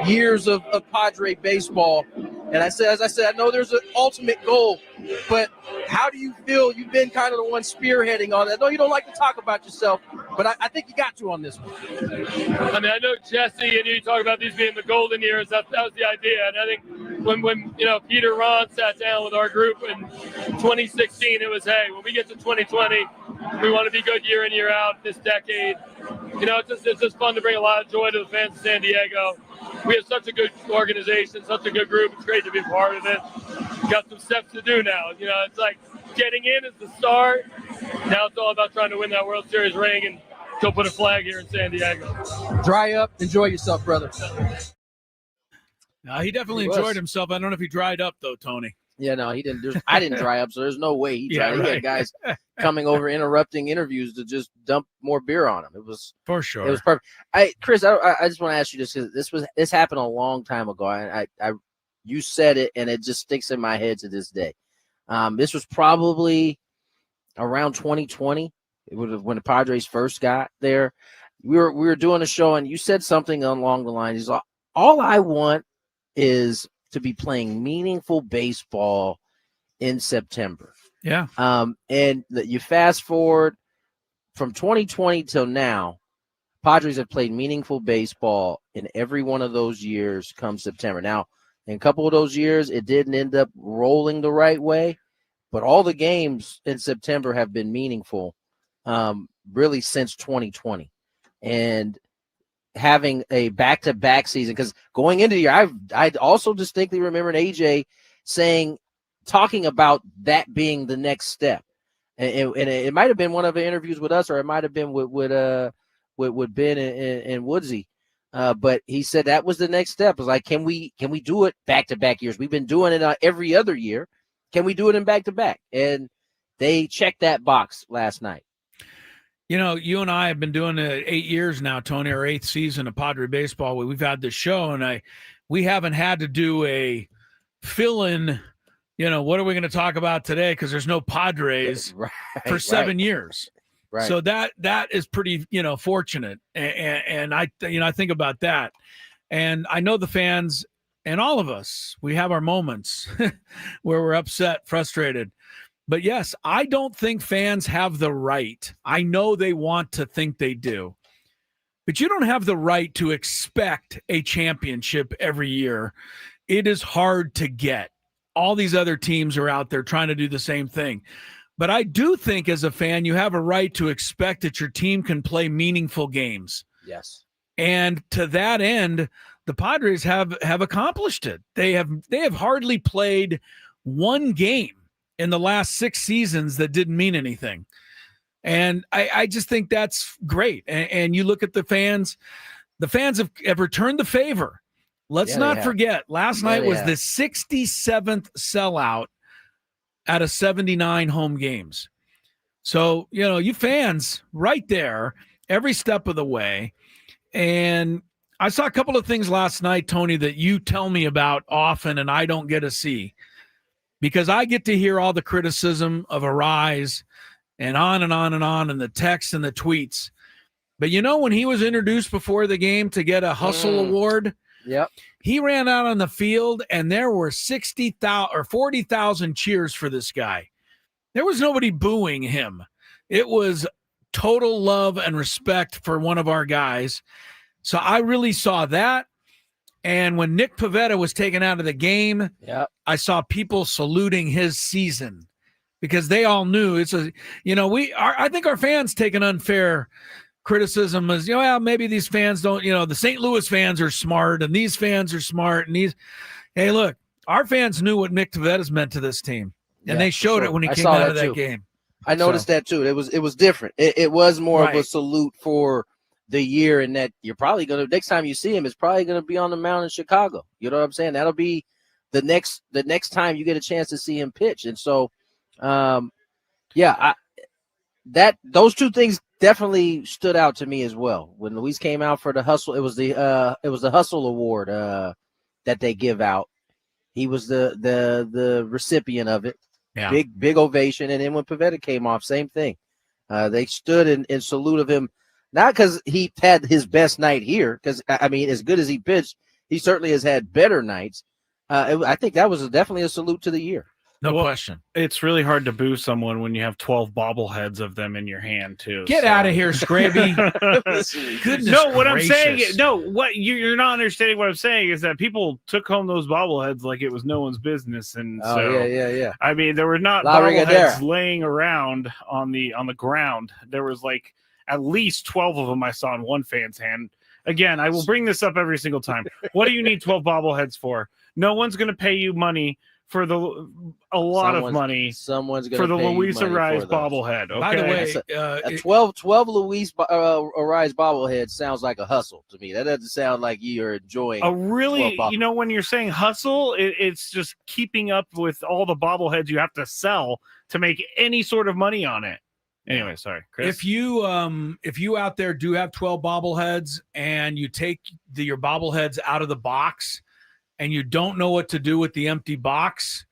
years of Padre baseball. And as I said, I know there's an ultimate goal, but how do you feel? You've been kind of the one spearheading on that. I know you don't like to talk about yourself, but I think you got to on this one. I know Jesse and you talk about these being the golden years. That was the idea. And I think when Peter Ron sat down with our group in 2016, it was, hey, when we get to 2020, we want to be good year in, year out this decade. It's just fun to bring a lot of joy to the fans of San Diego. We have such a good organization, such a good group. It's great to be a part of it. Got some steps to do now. It's like getting in is the start. Now it's all about trying to win that World Series ring and go put a flag here in San Diego. Dry up. Enjoy yourself, brother. He definitely enjoyed himself. I don't know if he dried up, though, Tony. Yeah, no, he didn't. I didn't dry up, so there's no way he dried. Right. He had guys coming over, interrupting interviews to just dump more beer on him. It was for sure. It was perfect. Chris, I just want to ask you this because this happened a long time ago. You said it, and it just sticks in my head to this day. This was probably around 2020. It would have when the Padres first got there. We were doing a show, and you said something along the lines: "All I want is to be playing meaningful baseball in September." Yeah. And you fast forward from 2020 till now, Padres have played meaningful baseball in every one of those years come September. Now, in a couple of those years, it didn't end up rolling the right way, but all the games in September have been meaningful really since 2020. And having a back-to-back season, because going into the year, I also distinctly remember AJ talking about that being the next step, and it might have been one of the interviews with us, or it might have been with Ben and Woodsy, but he said that was the next step. It was like, can we do it back-to-back years? We've been doing it every other year. Can we do it in back-to-back? And they checked that box last night. You know, you and I have been doing it 8 years now, Tony, our 8th season of Padre baseball. We've had this show, and we haven't had to do a fill-in. You know, what are we going to talk about today? Because there's no Padres for 7 years. Right. So that is pretty, fortunate. And I think about that. And I know the fans and all of us, we have our moments where we're upset, frustrated. But yes, I don't think fans have the right. I know they want to think they do. But you don't have the right to expect a championship every year. It is hard to get. All these other teams are out there trying to do the same thing. But I do think as a fan, you have a right to expect that your team can play meaningful games. Yes. And to that end, the Padres have accomplished it. They have hardly played one game in the last 6 seasons that didn't mean anything. And I just think that's great. And you look at the fans have returned the favor. Let's not forget, last night was the 67th sellout out of 79 home games. So, you fans right there every step of the way. And I saw a couple of things last night, Tony, that you tell me about often and I don't get to see, because I get to hear all the criticism of Arise and on and on and on, and the texts and the tweets. But when he was introduced before the game to get a Hustle Award, yep, he ran out on the field and there were 60,000 or 40,000 cheers for this guy. There was nobody booing him. It was total love and respect for one of our guys. So I really saw that. And when Nick Pivetta was taken out of the game, I saw people saluting his season, because they all knew I think our fans take an unfair criticism as, maybe these fans don't, the St. Louis fans are smart and these fans are smart. And hey, look, our fans knew what Nick Pivetta's meant to this team. And they showed it when he came out of that game. I noticed that too. It was different. It was more of a salute for the year, and that you're probably going to, next time you see him, is probably going to be on the mound in Chicago. You know what I'm saying? That'll be the next time you get a chance to see him pitch. And so, those two things definitely stood out to me as well. When Luis came out for the Hustle, it was the Hustle Award that they give out. He was the recipient of it. Yeah. Big ovation. And then when Pivetta came off, same thing. They stood in salute of him. Not because he had his best night here, because, as good as he pitched, he certainly has had better nights. I think that was definitely a salute to the year. No question. It's really hard to boo someone when you have 12 bobbleheads of them in your hand, too. Get out of here, Scraby. Goodness what gracious. I'm saying, what you're not understanding what I'm saying is that people took home those bobbleheads like it was no one's business. And yeah. There were not bobbleheads laying around on the ground. There was like at least 12 of them I saw in one fan's hand. Again, I will bring this up every single time. What do you need 12 bobbleheads for? No one's going to pay you money for a lot of money. Someone's going for the Luis Arise bobblehead. Okay? By the way, a 12 Luis Arise bobblehead sounds like a hustle to me. That doesn't sound like you're enjoying a really, when you're saying hustle, it's just keeping up with all the bobbleheads you have to sell to make any sort of money on it. Anyway, sorry, Chris. If you out there do have 12 bobbleheads and you take your bobbleheads out of the box and you don't know what to do with the empty box,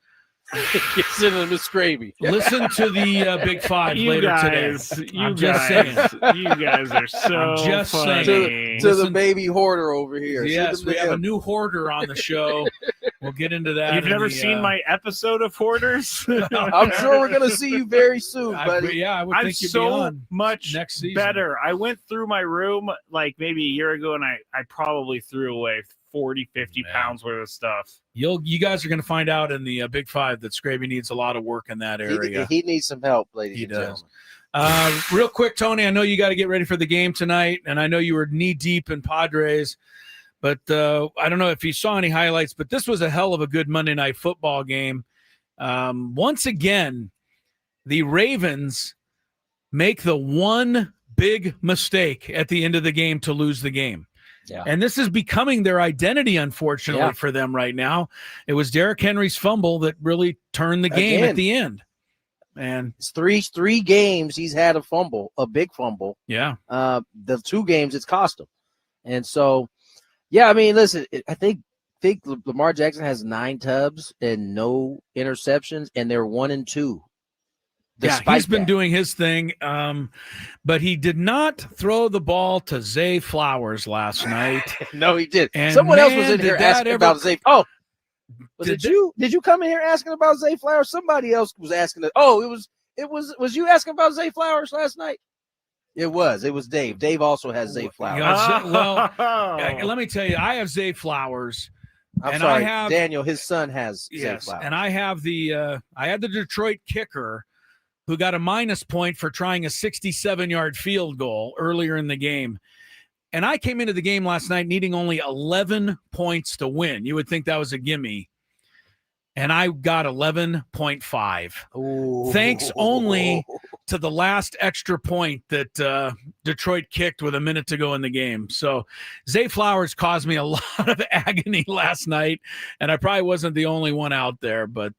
Send them to Scraby. Listen to the Big Five later today. I'm just saying. You guys are so I'm just funny. saying. To the baby hoarder over here. Yes, we have a new hoarder on the show. We'll get into that. You've never seen my episode of Hoarders? I'm sure we're going to see you very soon, buddy. I would think you'd be on much next season. Better. I went through my room like maybe a year ago, and I probably threw away 40, 50 pounds worth of stuff. You guys are going to find out in the Big Five that Scraby needs a lot of work in that area. He needs some help, ladies and gentlemen. Real quick, Tony, I know you got to get ready for the game tonight, and I know you were knee-deep in Padres, but I don't know if you saw any highlights, but this was a hell of a good Monday Night Football game. Once again, the Ravens make the one big mistake at the end of the game to lose the game. Yeah. And this is becoming their identity, unfortunately, for them right now. It was Derrick Henry's fumble that really turned the game at the end. And it's three games he's had a fumble, a big fumble. Yeah. The 2 games it's cost him. And so, yeah, I mean, listen, I think Lamar Jackson has 9 tubs and no interceptions, and they're 1-2. Yeah, he's been doing his thing, but he did not throw the ball to Zay Flowers last night. No, he did. And Someone else was in here asking about Zay. Oh, did you come in here asking about Zay Flowers? Somebody else was asking it. Oh, was you asking about Zay Flowers last night? It was Dave. Dave also has Zay Flowers. Well, let me tell you, I have Zay Flowers. I'm sorry, Daniel. His son has Zay Flowers. And I have the Detroit kicker, who got a minus point for trying a 67-yard field goal earlier in the game. And I came into the game last night needing only 11 points to win. You would think that was a gimme. And I got 11.5. Thanks only to the last extra point that Detroit kicked with a minute to go in the game. So Zay Flowers caused me a lot of agony last night, and I probably wasn't the only one out there. But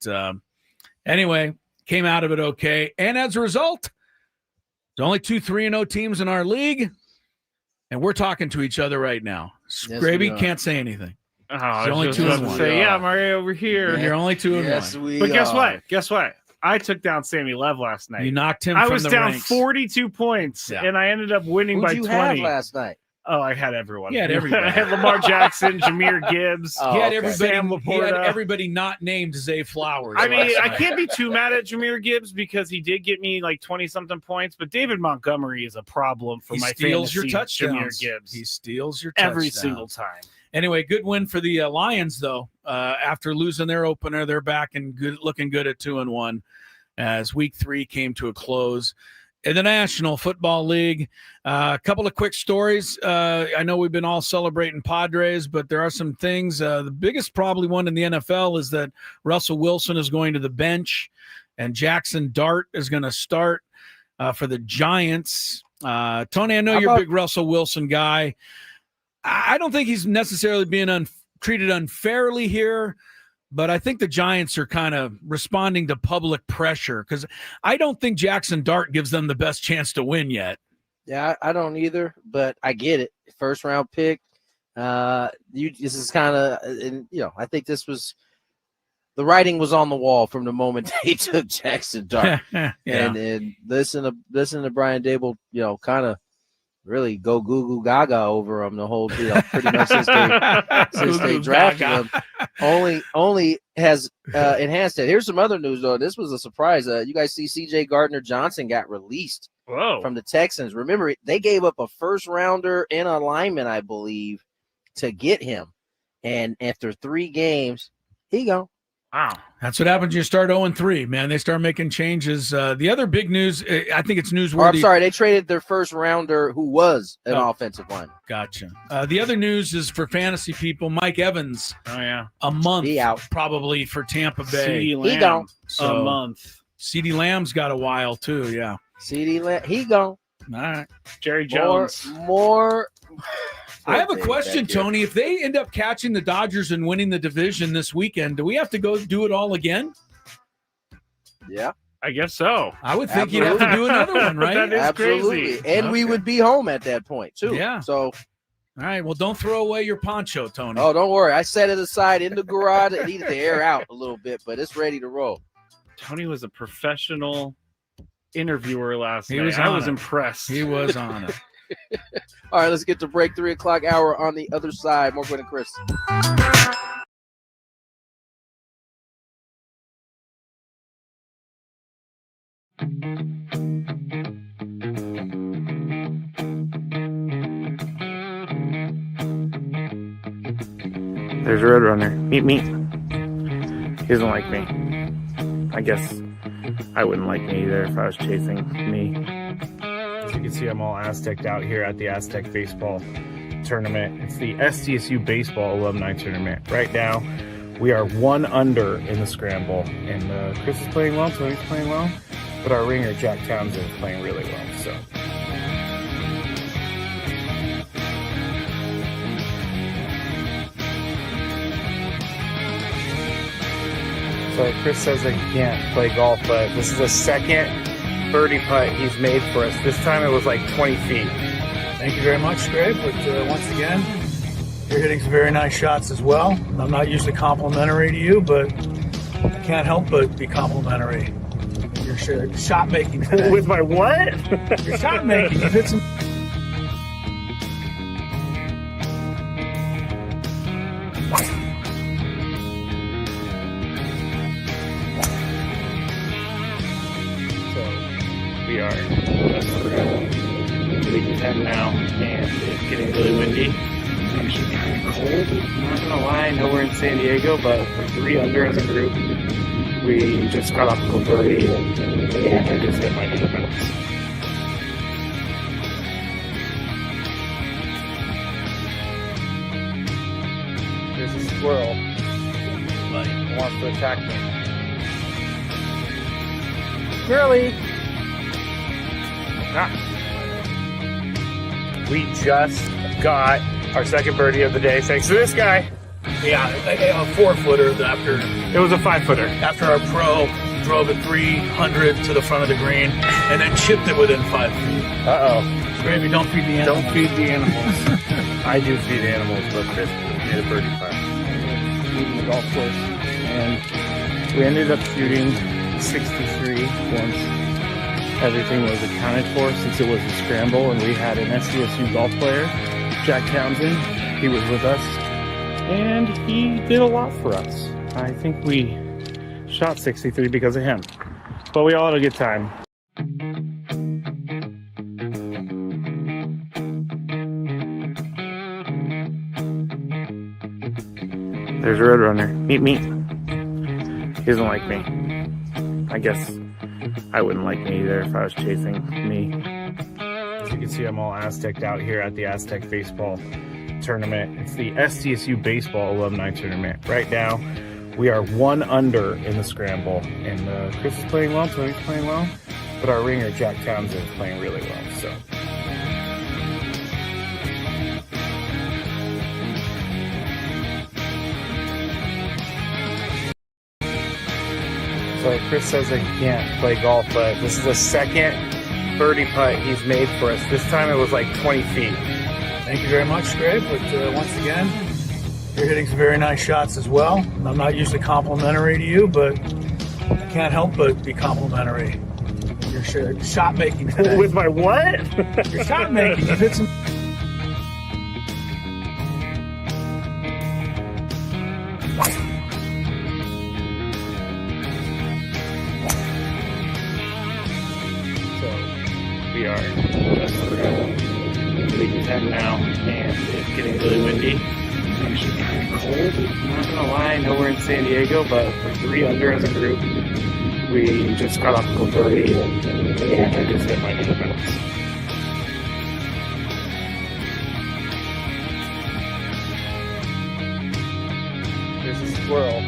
anyway, came out of it okay. And as a result, there's only 2 3-0 teams in our league, and we're talking to each other right now. Gravy can't say anything. Oh, only 2-1. Yeah, I'm right over here. You're only 2-1. But guess what? Guess what? I took down Sammy Lev last night. You knocked him. I from was the down ranks. 42 points, and I ended up winning by 20. Who'd you have last night? Oh, I had everyone. He had everybody. I had Lamar Jackson, Jameer Gibbs. He had everybody. Sam He Laporta. had everybody not named Zay Flowers. I mean, I can't be too mad at Jameer Gibbs because he did get me like 20-something points, but David Montgomery is a problem for my fantasy. He steals your touchdowns. Jameer Gibbs. He steals your touchdowns. Every single time. Anyway, good win for the Lions, though. After losing their opener, they're back and looking good at 2-1 as Week 3 came to a close. In the National Football League, a couple of quick stories. I know we've been all celebrating Padres, but there are some things. The biggest probably one in the NFL is that Russell Wilson is going to the bench, and Jackson Dart is going to start for the Giants. Tony, I know you're a big Russell Wilson guy. I don't think he's necessarily being treated unfairly here, but I think the Giants are kind of responding to public pressure because I don't think Jackson Dart gives them the best chance to win yet. Yeah, I don't either, but I get it. First round pick. This is kind of, I think this was the writing was on the wall from the moment they took Jackson Dart. And listen to Brian Dable, kind of really go goo goo gaga over him the whole deal. Pretty much since they drafted him, only has enhanced it. Here's some other news though. This was a surprise. You guys see C.J. Gardner-Johnson got released from the Texans. Remember, they gave up a first rounder and a lineman, I believe, to get him. And after 3 games, he gone. Wow. That's what happens. You start 0-3, man. They start making changes. The other big news, I think it's newsworthy. I'm sorry, they traded their first rounder who was an offensive lineman. Gotcha. The other news is for fantasy people, Mike Evans. Oh, yeah. A month probably for Tampa Bay. CeeDee Lamb. He gone. A month. CeeDee Lamb's got a while too, yeah. CeeDee Lamb, he gone. All right. Jerry Jones. More. I have a question, Tony. If they end up catching the Dodgers and winning the division this weekend, do we have to go do it all again? Yeah. I guess so. I would think you'd have to do another one, right? That is crazy. And we would be home at that point, too. Yeah. So, all right. Well, don't throw away your poncho, Tony. Oh, don't worry. I set it aside in the garage. It needed to air out a little bit, but it's ready to roll. Tony was a professional interviewer last night. I was impressed. He was on it. All right, let's get to break. 3 o'clock hour on the other side. More Gwynn and Chris. There's Roadrunner. Meet me. He doesn't like me. I guess I wouldn't like me either if I was chasing me. you can see, I'm all Aztec out here at the Aztec Baseball Tournament. It's the SDSU Baseball Alumni Tournament. Right now, we are 1 under in the scramble, and Chris is playing well, Tony's playing well, but our ringer, Jack Townsend, is playing really well, so. So Chris says that he can't play golf, but this is the second birdie putt he's made for us. This time it was like 20 feet. Thank you very much, Greg. But once again, you're hitting some very nice shots as well. I'm not usually complimentary to you, but I can't help but be complimentary. Your shot making today. With my what? Your shot making. You've hit some. We are just through week 10 now, and it's getting really windy. Actually kind of cold. I'm not gonna lie, I know we're in San Diego, but we're 3 under as a group. We just got off of a birdie, and I just hit my defense. There's a squirrel. He wants to attack me. Squirrely! We just got our second birdie of the day thanks to this guy. Yeah, a 4-footer after. It was a 5-footer. After our pro drove it 300 to the front of the green and then chipped it within 5 feet. Uh-oh. Gravy, don't feed the animals. Don't feed the animals. I do feed animals, but Chris made a birdie putt. Leaving the golf course. And we ended up shooting 63 once. Everything was accounted for since it was a scramble, and we had an SDSU golf player, Jack Townsend. He was with us, and he did a lot for us. I think we shot 63 because of him, but we all had a good time. There's a Roadrunner. Meet me. He doesn't like me. I guess I wouldn't like me either if I was chasing me. As you can see, I'm all Aztec out here at the Aztec Baseball Tournament. It's the SDSU Baseball Alumni Tournament. Right now, we are 1 under in the scramble, and Chris is playing well, Tony's playing well, but our ringer, Jack Townsend, is playing really well, so. So Chris says that he can't play golf, but this is the second birdie putt he's made for us. This time it was like 20 feet. Thank you very much, Greg. But once again, you're hitting some very nice shots as well. I'm not usually complimentary to you, but I can't help but be complimentary. Your shot making today. With my what? Your shot making. You've hit some. We are just through week 10 now, and it's getting really windy. It's actually kind of cold. I'm not gonna lie, I know we're in San Diego, but we're 3 under as a group. We just got off of a birdie, and I just hit my defense. There's a squirrel.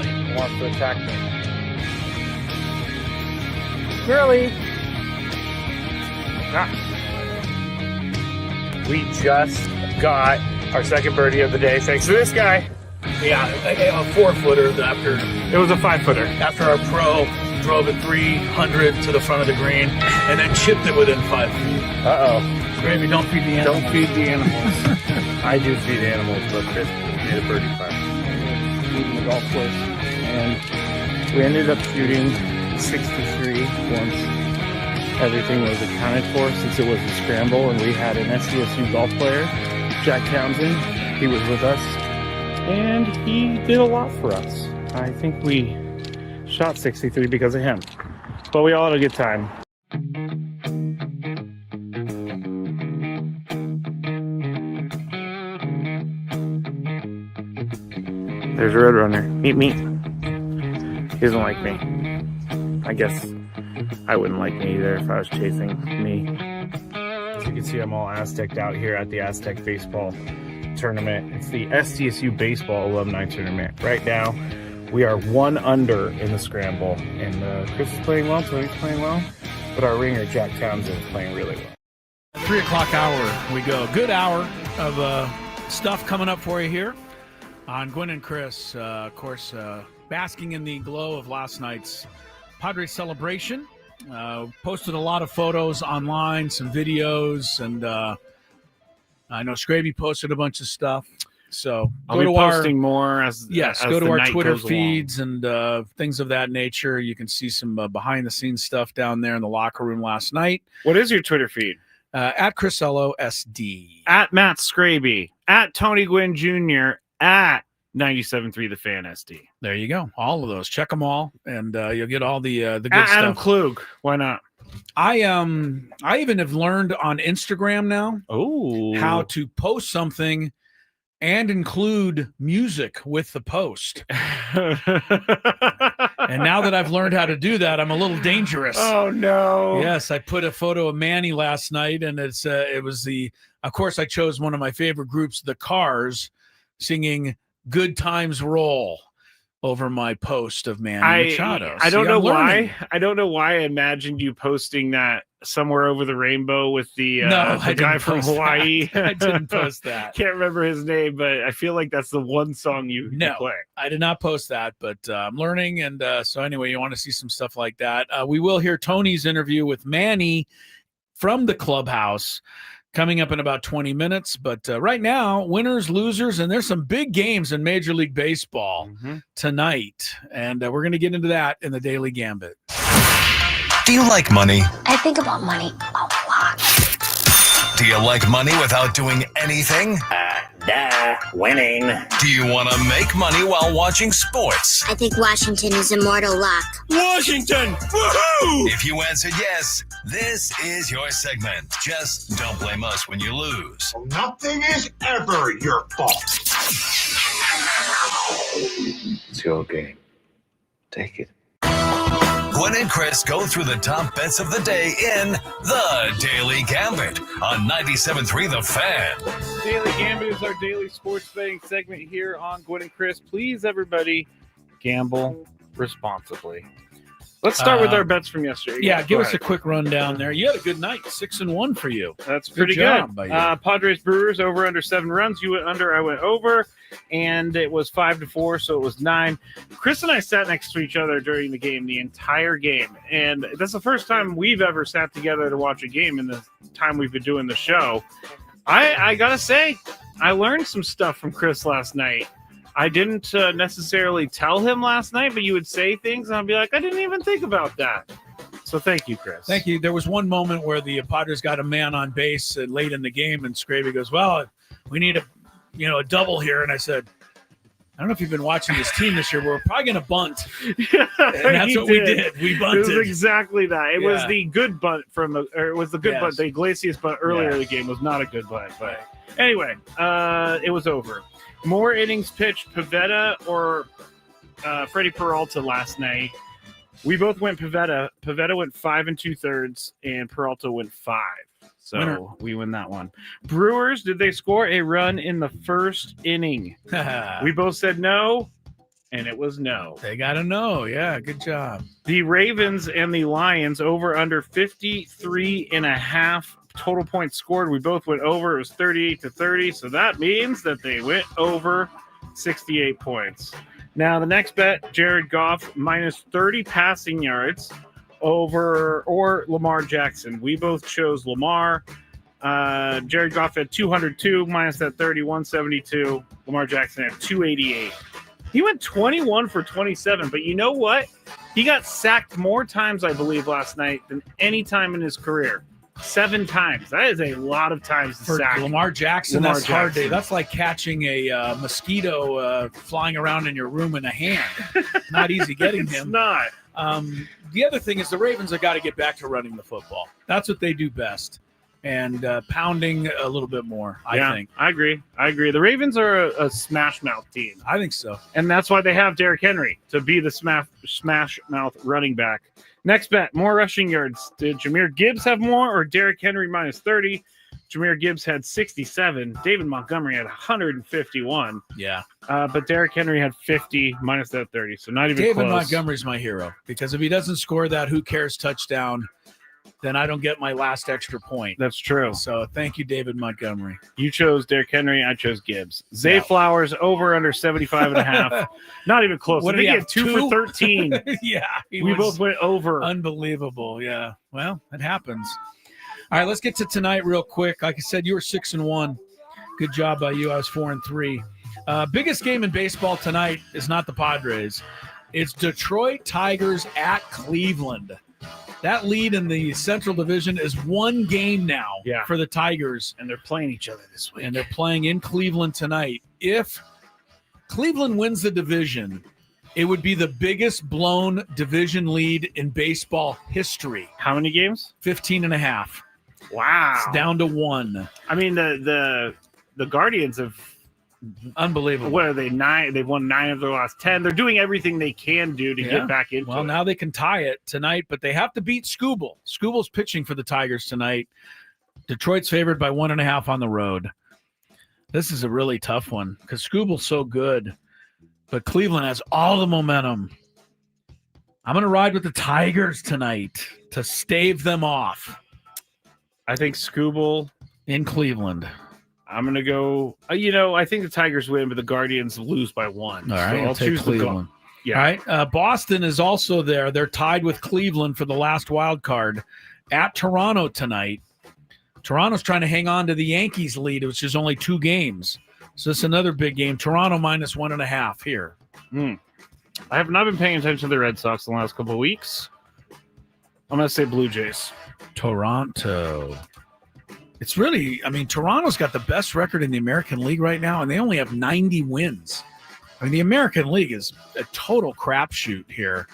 He wants to attack me. Squirrely! We just got our second birdie of the day thanks to this guy. Yeah, a 4-footer after. It was a 5-footer. After our pro drove it 300 to the front of the green and then chipped it within 5 feet. Uh-oh. Gravy, don't feed the animals. Don't feed the animals. I do feed animals, but Chris made a birdie putt. Leaving the golf course, and we ended up shooting 63 once. Everything was accounted for since it was a scramble, and we had an SDSU golf player, Jack Townsend. He was with us, and he did a lot for us. I think we shot 63 because of him, but we all had a good time. There's a Roadrunner. Meet me. He doesn't like me. I guess I wouldn't like me either if I was chasing me. As you can see, I'm all Aztec'd out here at the Aztec Baseball Tournament. It's the SDSU Baseball Alumni Tournament. Right now, we are 1 under in the scramble, and Chris is playing well, Tony's playing well, but our ringer, Jack Townsend, is playing really well. 3 o'clock hour, we go. Good hour of stuff coming up for you here on Gwynn and Chris. Of course, basking in the glow of last night's Padres celebration. Posted a lot of photos online, some videos, and I know Scraby posted a bunch of stuff. So I'll be posting more as go to our Twitter feeds and things of that nature. You can see some behind the scenes stuff down there in the locker room last night. What is your Twitter feed? At Crisello SD, at Matt Scraby, at Tony Gwynn Jr., at 97.3 The Fan SD. There you go. All of those. Check them all, and you'll get all the good at stuff. Adam Klug. Why not? I even have learned on Instagram now how to post something and include music with the post. And now that I've learned how to do that, I'm a little dangerous. Oh no. Yes, I put a photo of Manny last night, and of course I chose one of my favorite groups, The Cars, singing Good Times Roll over my post of Manny Machado. I don't know why. I don't know why I imagined you posting that somewhere over the rainbow with the guy from Hawaii. I didn't post that. Can't remember his name, but I feel like that's the one song you play. I did not post that, but I'm learning. And so anyway, you want to see some stuff like that. We will hear Tony's interview with Manny from the clubhouse coming up in about 20 minutes. But right now, winners, losers, and there's some big games in Major League Baseball tonight. And we're going to get into that in the Daily Gambit. Do you like money? I think about money a lot. Do you like money without doing anything? Winning. Do you want to make money while watching sports? I think Washington is immortal luck. Washington! Woohoo! If you answered yes, this is your segment. Just don't blame us when you lose. Nothing is ever your fault. It's your game. Take it. Gwynn and Chris go through the top bets of the day in the Daily Gambit on 97.3 The Fan. Daily Gambit is our daily sports betting segment here on Gwynn and Chris. Please, everybody, gamble responsibly. Let's start with our bets from yesterday. Yeah, give us a quick rundown there. You had a good night, 6-1 for you. That's pretty good. Padres Brewers over under 7 runs. You went under, I went over, and it was 5-4, so it was 9. Chris and I sat next to each other during the game, the entire game, and that's the first time we've ever sat together to watch a game in the time we've been doing the show. I gotta say, I learned some stuff from Chris last night. I didn't necessarily tell him last night, but you would say things, and I'd be like, I didn't even think about that. So thank you, Chris. Thank you. There was one moment where the Padres got a man on base late in the game, and Scraby goes, well, we need a double here. And I said, I don't know if you've been watching this team this year, but we're probably going to bunt. And that's what we did. We bunted. It was exactly that. It was the good bunt bunt. The Iglesias bunt earlier in the game was not a good bunt. But anyway, it was over. More innings pitched, Pivetta or Freddie Peralta last night. We both went Pivetta. Pivetta went 5 2/3, and Peralta went 5. So we win that one. Brewers, did they score a run in the first inning? We both said no, and it was no. They got to know. Yeah, good job. The Ravens and the Lions over under 53.5 total points scored. We both went over. It was 38-30, so that means that they went over 68 points. Now, the next bet, Jared Goff minus 30 passing yards over or Lamar Jackson. We both chose Lamar. Jared Goff had 202 minus that 30, 172. Lamar Jackson had 288. He went 21 for 27, but you know what? He got sacked more times, I believe, last night than any time in his career. 7 times. That is a lot of times to sack. Lamar Jackson, that's hard. That's like catching a mosquito flying around in your room in a hand. Not easy getting him. It's not. The other thing is the Ravens have got to get back to running the football. That's what they do best. And pounding a little bit more, I think. I agree. The Ravens are a smash mouth team. I think so. And that's why they have Derrick Henry to be the smash mouth running back. Next bet, more rushing yards. Did Jahmyr Gibbs have more or Derrick Henry minus 30? Jahmyr Gibbs had 67. David Montgomery had 151. Yeah. But Derrick Henry had 50 minus that 30. So not even David close. Montgomery's my hero because if he doesn't score that who cares touchdown, then I don't get my last extra point. That's true. So thank you, David Montgomery. You chose Derrick Henry. I chose Gibbs. Zay Flowers over under 75.5. Not even close. What I did think he he have, had 2 for 13. Yeah. We both went over. Unbelievable. Yeah. Well, it happens. All right, let's get to tonight real quick. Like I said, you were 6-1. Good job by you. I was 4-3. Biggest game in baseball tonight is not the Padres. It's Detroit Tigers at Cleveland. That lead in the Central Division is 1 game now for the Tigers. And they're playing each other this week. And they're playing in Cleveland tonight. If Cleveland wins the division, it would be the biggest blown division lead in baseball history. How many games? 15.5. Wow. It's down to 1. I mean, the Guardians have unbelievable. What are they? 9? They've won 9 of their last 10. They're doing everything they can do to get back into it. Well, now they can tie it tonight, but they have to beat Skubal. Skubal's pitching for the Tigers tonight. Detroit's favored by 1.5 on the road. This is a really tough one because Skubal's so good, but Cleveland has all the momentum. I'm going to ride with the Tigers tonight to stave them off. I think Skubal in Cleveland. I'm going to go, I think the Tigers win, but the Guardians lose by 1. All right, so I'll take choose Cleveland. Yeah. All right, Boston is also there. They're tied with Cleveland for the last wild card at Toronto tonight. Toronto's trying to hang on to the Yankees lead, which is only 2 games. So it's another big game. Toronto minus 1.5 here. I have not been paying attention to the Red Sox the last couple of weeks. I'm going to say Blue Jays. Toronto. It's really, Toronto's got the best record in the American League right now, and they only have 90 wins. The American League is a total crapshoot here.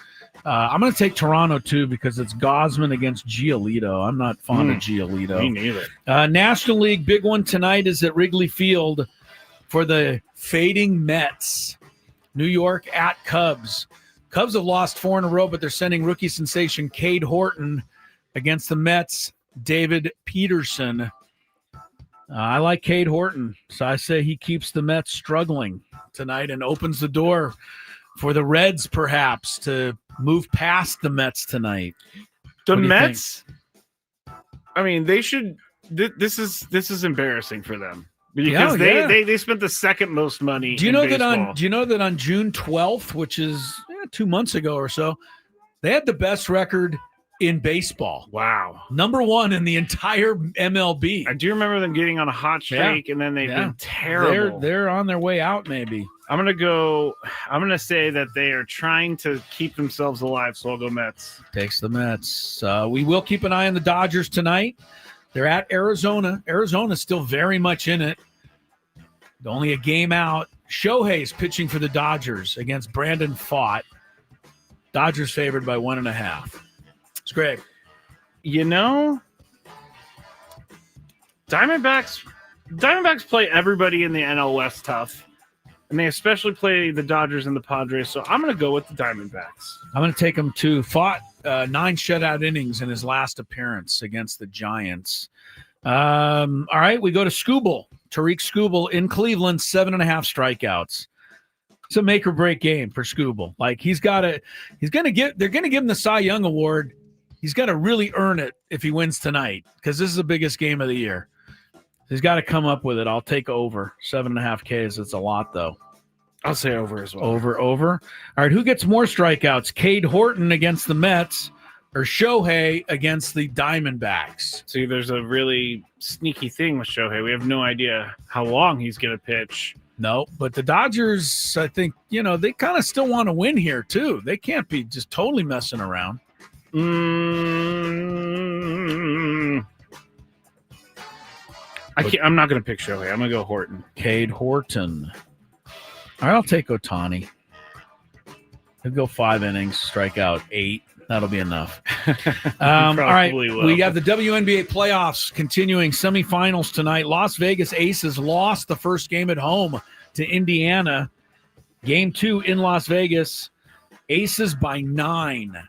I'm going to take Toronto, too, because it's Gosman against Giolito. I'm not fond of Giolito. Me neither. National League, big one tonight is at Wrigley Field for the fading Mets. New York at Cubs. Cubs have lost 4 in a row, but they're sending rookie sensation Cade Horton against the Mets, David Peterson. I like Cade Horton, so I say he keeps the Mets struggling tonight and opens the door for the Reds perhaps to move past the Mets tonight. The Mets, they should. This is embarrassing for them because they spent the second most money. Do you know that on June 12th, which is 2 months ago or so, they had the best record in baseball. Wow. Number 1 in the entire MLB. I do remember them getting on a hot streak, and then they've been terrible. They're on their way out, maybe. I'm going to say that they are trying to keep themselves alive, so I'll go Mets. Takes the Mets. We will keep an eye on the Dodgers tonight. They're at Arizona. Arizona's still very much in it. Only a game out. Shohei's pitching for the Dodgers against Brandon Pfaadt. Dodgers favored by 1.5. It's great. Diamondbacks play everybody in the NL West tough, and they especially play the Dodgers and the Padres, so I'm going to go with the Diamondbacks. I'm going to take him to Pfaadt, 9 shutout innings in his last appearance against the Giants. All right, we go to Skubal. Tariq Skubal in Cleveland, 7.5 strikeouts. It's a make or break game for Skubal. They're going to give him the Cy Young Award. He's got to really earn it if he wins tonight because this is the biggest game of the year. He's got to come up with it. I'll take over. 7.5 Ks. It's a lot, though. I'll say over as well. Over. All right, who gets more strikeouts? Cade Horton against the Mets or Shohei against the Diamondbacks? See, there's a really sneaky thing with Shohei. We have no idea how long he's going to pitch. No, but the Dodgers, I think, they kind of still want to win here, too. They can't be just totally messing around. I'm not going to pick Shohei. I'm going to go Horton. Cade Horton. All right, I'll take Ohtani. He'll go 5 innings, strike out 8. That'll be enough. All right, we have the WNBA playoffs continuing, semifinals tonight. Las Vegas Aces lost the first game at home to Indiana. Game 2 in Las Vegas. Aces by 9.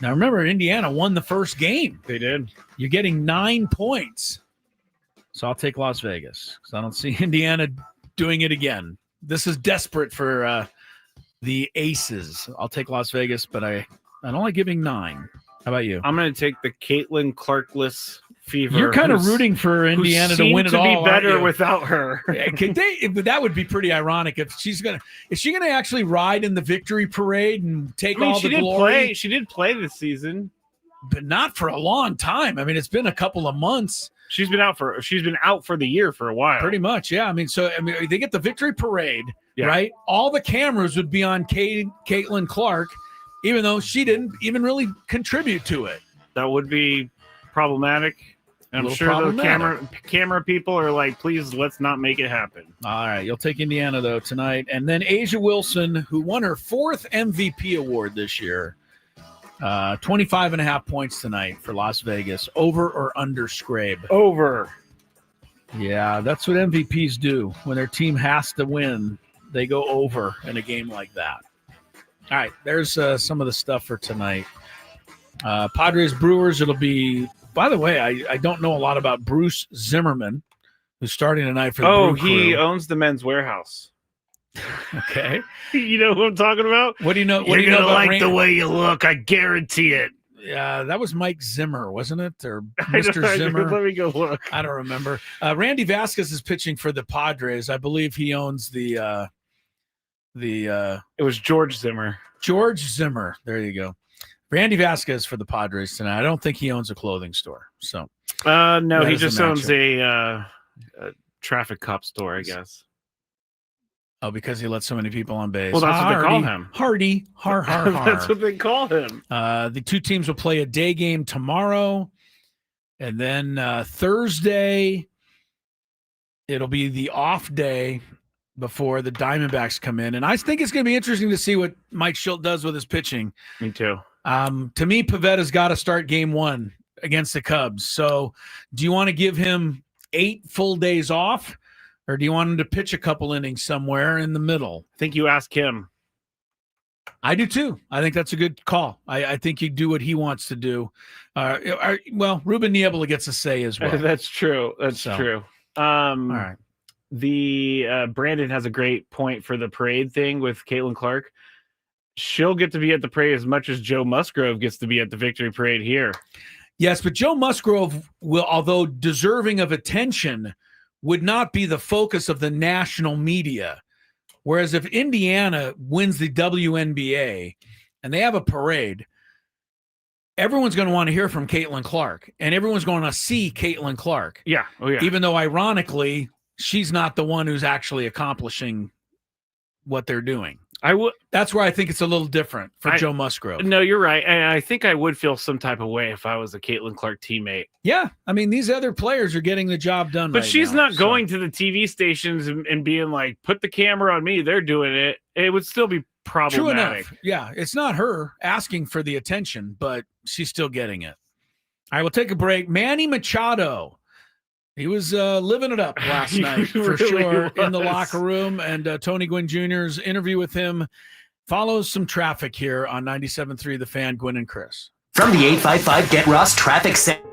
Now, remember, Indiana won the first game. They did. You're getting 9 points. So I'll take Las Vegas because I don't see Indiana doing it again. This is desperate for the Aces. I'll take Las Vegas, but I don't like giving 9. How about you? I'm going to take the Caitlin Clarkless fever. You're kind of rooting for Indiana to win it all. To be better without her. But that would be pretty ironic if she's gonna. Is she gonna actually ride in the victory parade and take all the glory? She did play this season, but not for a long time. I mean, it's been a couple of months. She's been out for the year for a while. Pretty much, yeah. I mean, they get the victory parade, right? All the cameras would be on Caitlin Clark, even though she didn't even really contribute to it. That would be problematic. And I'm sure the camera people are like, please, let's not make it happen. All right. You'll take Indiana, though, tonight. And then Asia Wilson, who won her 4th MVP award this year, 25.5 points tonight for Las Vegas. Over or under Scrabe? Over. Yeah, that's what MVPs do. When their team has to win, they go over in a game like that. All right. There's some of the stuff for tonight. Padres Brewers, it'll be... By the way, I don't know a lot about Bruce Zimmerman, who's starting tonight for the Brew Crew. He owns the Men's Warehouse. Okay. You know who I'm talking about? What do you know? You're going to like the way you look. I guarantee it. Yeah, that was Mike Zimmer, wasn't it? Or Mr. Zimmer? Let me go look. I don't remember. Randy Vasquez is pitching for the Padres. I believe he owns the it was George Zimmer. George Zimmer. There you go. Randy Vasquez for the Padres tonight. I don't think he owns a clothing store. So, no, he just owns a traffic cop store, I guess. Oh, because he let so many people on base. Well, that's what they call him. Hardy. Har. That's what they call him. The two teams will play a day game tomorrow. And then Thursday, it'll be the off day before the Diamondbacks come in. And I think it's going to be interesting to see what Mike Schilt does with his pitching. Me too. To me, Pavetta's got to start game 1 against the Cubs. So do you want to give him 8 full days off, or do you want him to pitch a couple innings somewhere in the middle? I think you ask him. I do too. I think that's a good call. I think you do what he wants to do. Well, Ruben Niebla gets a say as well. That's true. That's true. All right. The Brandon has a great point for the parade thing with Caitlin Clark. She'll get to be at the parade as much as Joe Musgrove gets to be at the victory parade here. Yes, but Joe Musgrove will, although deserving of attention, would not be the focus of the national media. Whereas if Indiana wins the WNBA and they have a parade, everyone's going to want to hear from Caitlin Clark, and everyone's going to see Caitlin Clark. Yeah. Oh, yeah. Even though, ironically, she's not the one who's actually accomplishing what they're doing. That's where I think it's a little different for Joe Musgrove. No, you're right. And I think I would feel some type of way if I was a Caitlin Clark teammate. Yeah. I mean, these other players are getting the job done. But she's not going to the TV stations and being like, put the camera on me. They're doing it. It would still be problematic. True enough. Yeah. It's not her asking for the attention, but she's still getting it. All right, we'll take a break. Manny Machado. He was living it up last night for sure in the locker room. And Tony Gwynn Jr.'s interview with him follows some traffic here on 97.3 The Fan. Gwynn and Chris. From the 855 Get Ross Traffic Center.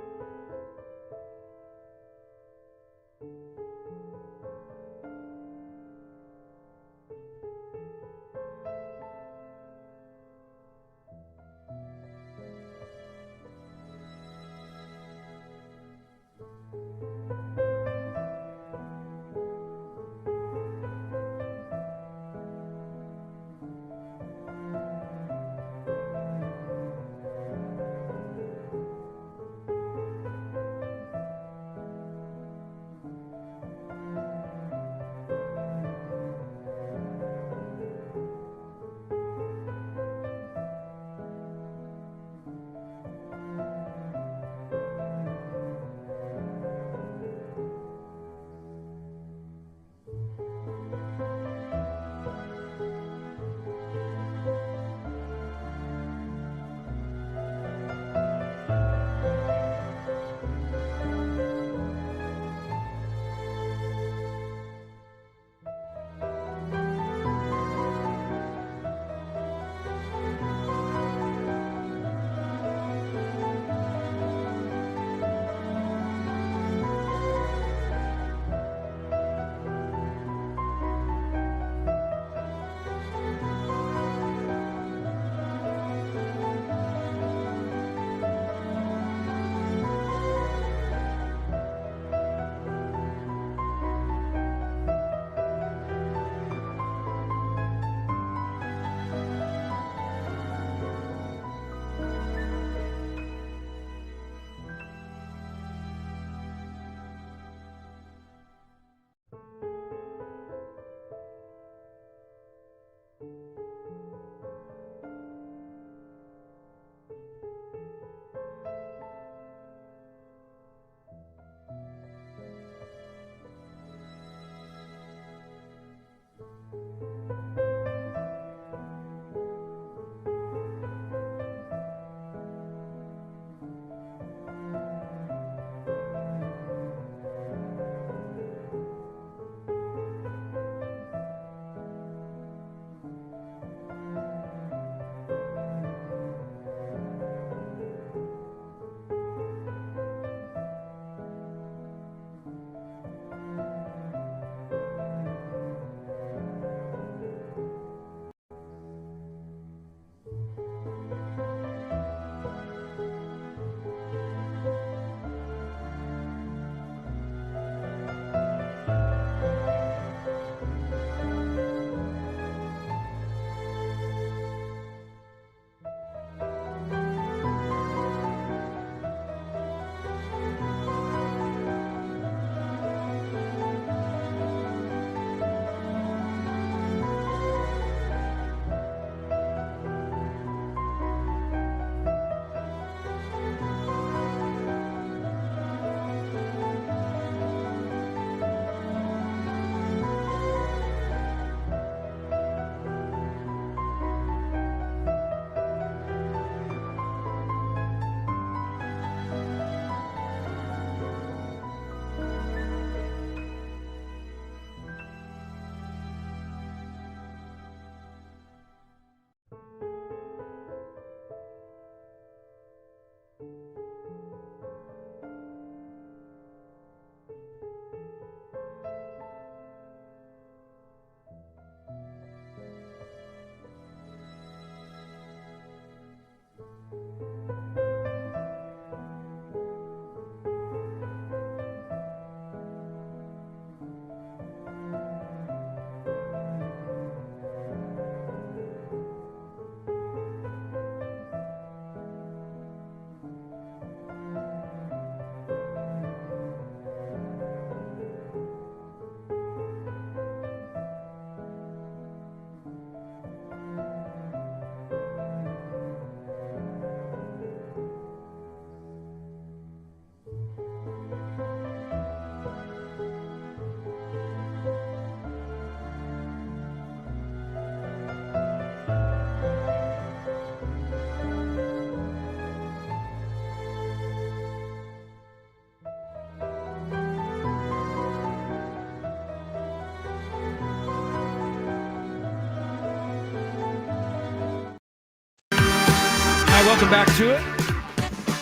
Welcome back to it.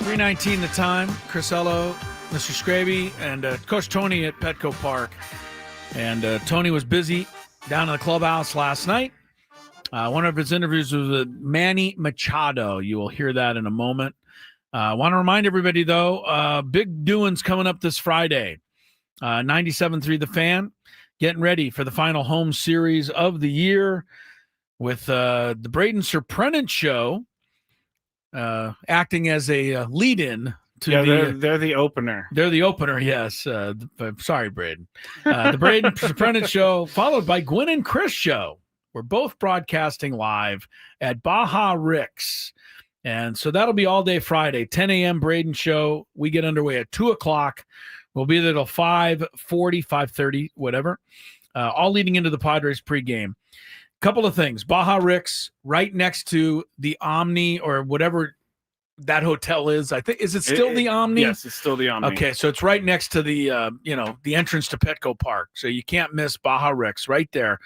3:19 the time. Crisello, Mr. Scraby, and Coach Tony at Petco Park. And Tony was busy down in the clubhouse last night. One of his interviews was with Manny Machado. You will hear that in a moment. I want to remind everybody, though, big doings coming up this Friday. 97.3 The Fan, getting ready for the final home series of the year with the Braden Surprenant Show acting as a lead-in to they're the opener. They're the opener, yes. Sorry, Braden. The Braden Surprenant Show, followed by Gwynn and Chris Show. We're both broadcasting live at Baja Rick's. And so that'll be all day Friday, 10 a.m. Braden Show. We get underway at 2 o'clock. We'll be there till 5:40, 5:30, whatever, all leading into the Padres pregame. Couple of things. Baja Rick's, right next to the Omni or whatever that hotel is. I think, is it still the Omni? Yes, it's still the Omni. Okay, so it's right next to the, the entrance to Petco Park. So you can't miss Baja Rick's right there.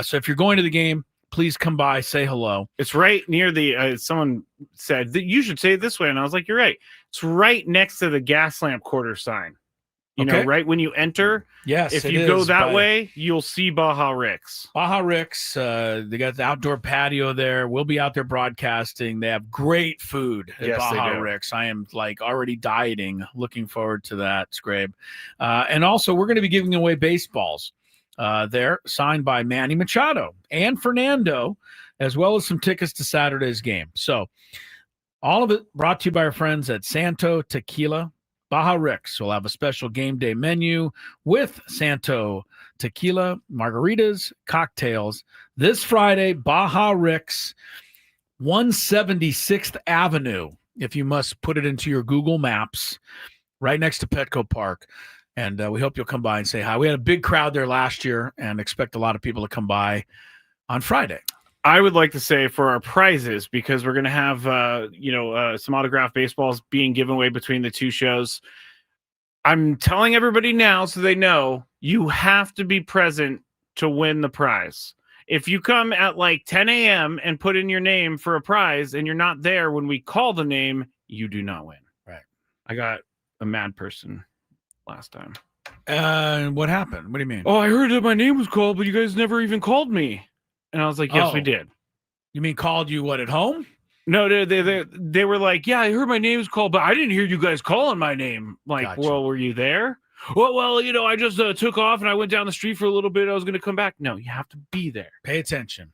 So if you're going to the game, please come by, say hello. It's right near the, someone said that you should say it this way. And I was like, you're right. It's right next to the gas lamp quarter sign. You know, right when you enter. Yes. If you go that way, you'll see Baja Rick's. Baja Rick's, they got the outdoor patio there. We'll be out there broadcasting. They have great food at Baja Rick's. I am already dieting. Looking forward to that, Scrabe. And also, we're going to be giving away baseballs. There, signed by Manny Machado and Fernando, as well as some tickets to Saturday's game. So all of it brought to you by our friends at Santo Tequila. Baja Rick's will have a special game day menu with Santo Tequila, margaritas, cocktails. This Friday, Baja Rick's, 176th Avenue, if you must put it into your Google Maps, right next to Petco Park. And we hope you'll come by and say hi. We had a big crowd there last year and expect a lot of people to come by on Friday. I would like to say for our prizes, because we're going to have, some autographed baseballs being given away between the two shows. I'm telling everybody now so they know you have to be present to win the prize. If you come at 10 a.m. and put in your name for a prize and you're not there when we call the name, you do not win. Right. I got a mad person last time. What happened? What do you mean? Oh, I heard that my name was called, but you guys never even called me. And I was like, yes, we did. You mean called you at home? No, they were like, yeah, I heard my name was called, but I didn't hear you guys calling my name. Gotcha. Well, were you there? Well, I just took off and I went down the street for a little bit. I was going to come back. No, you have to be there. Pay attention.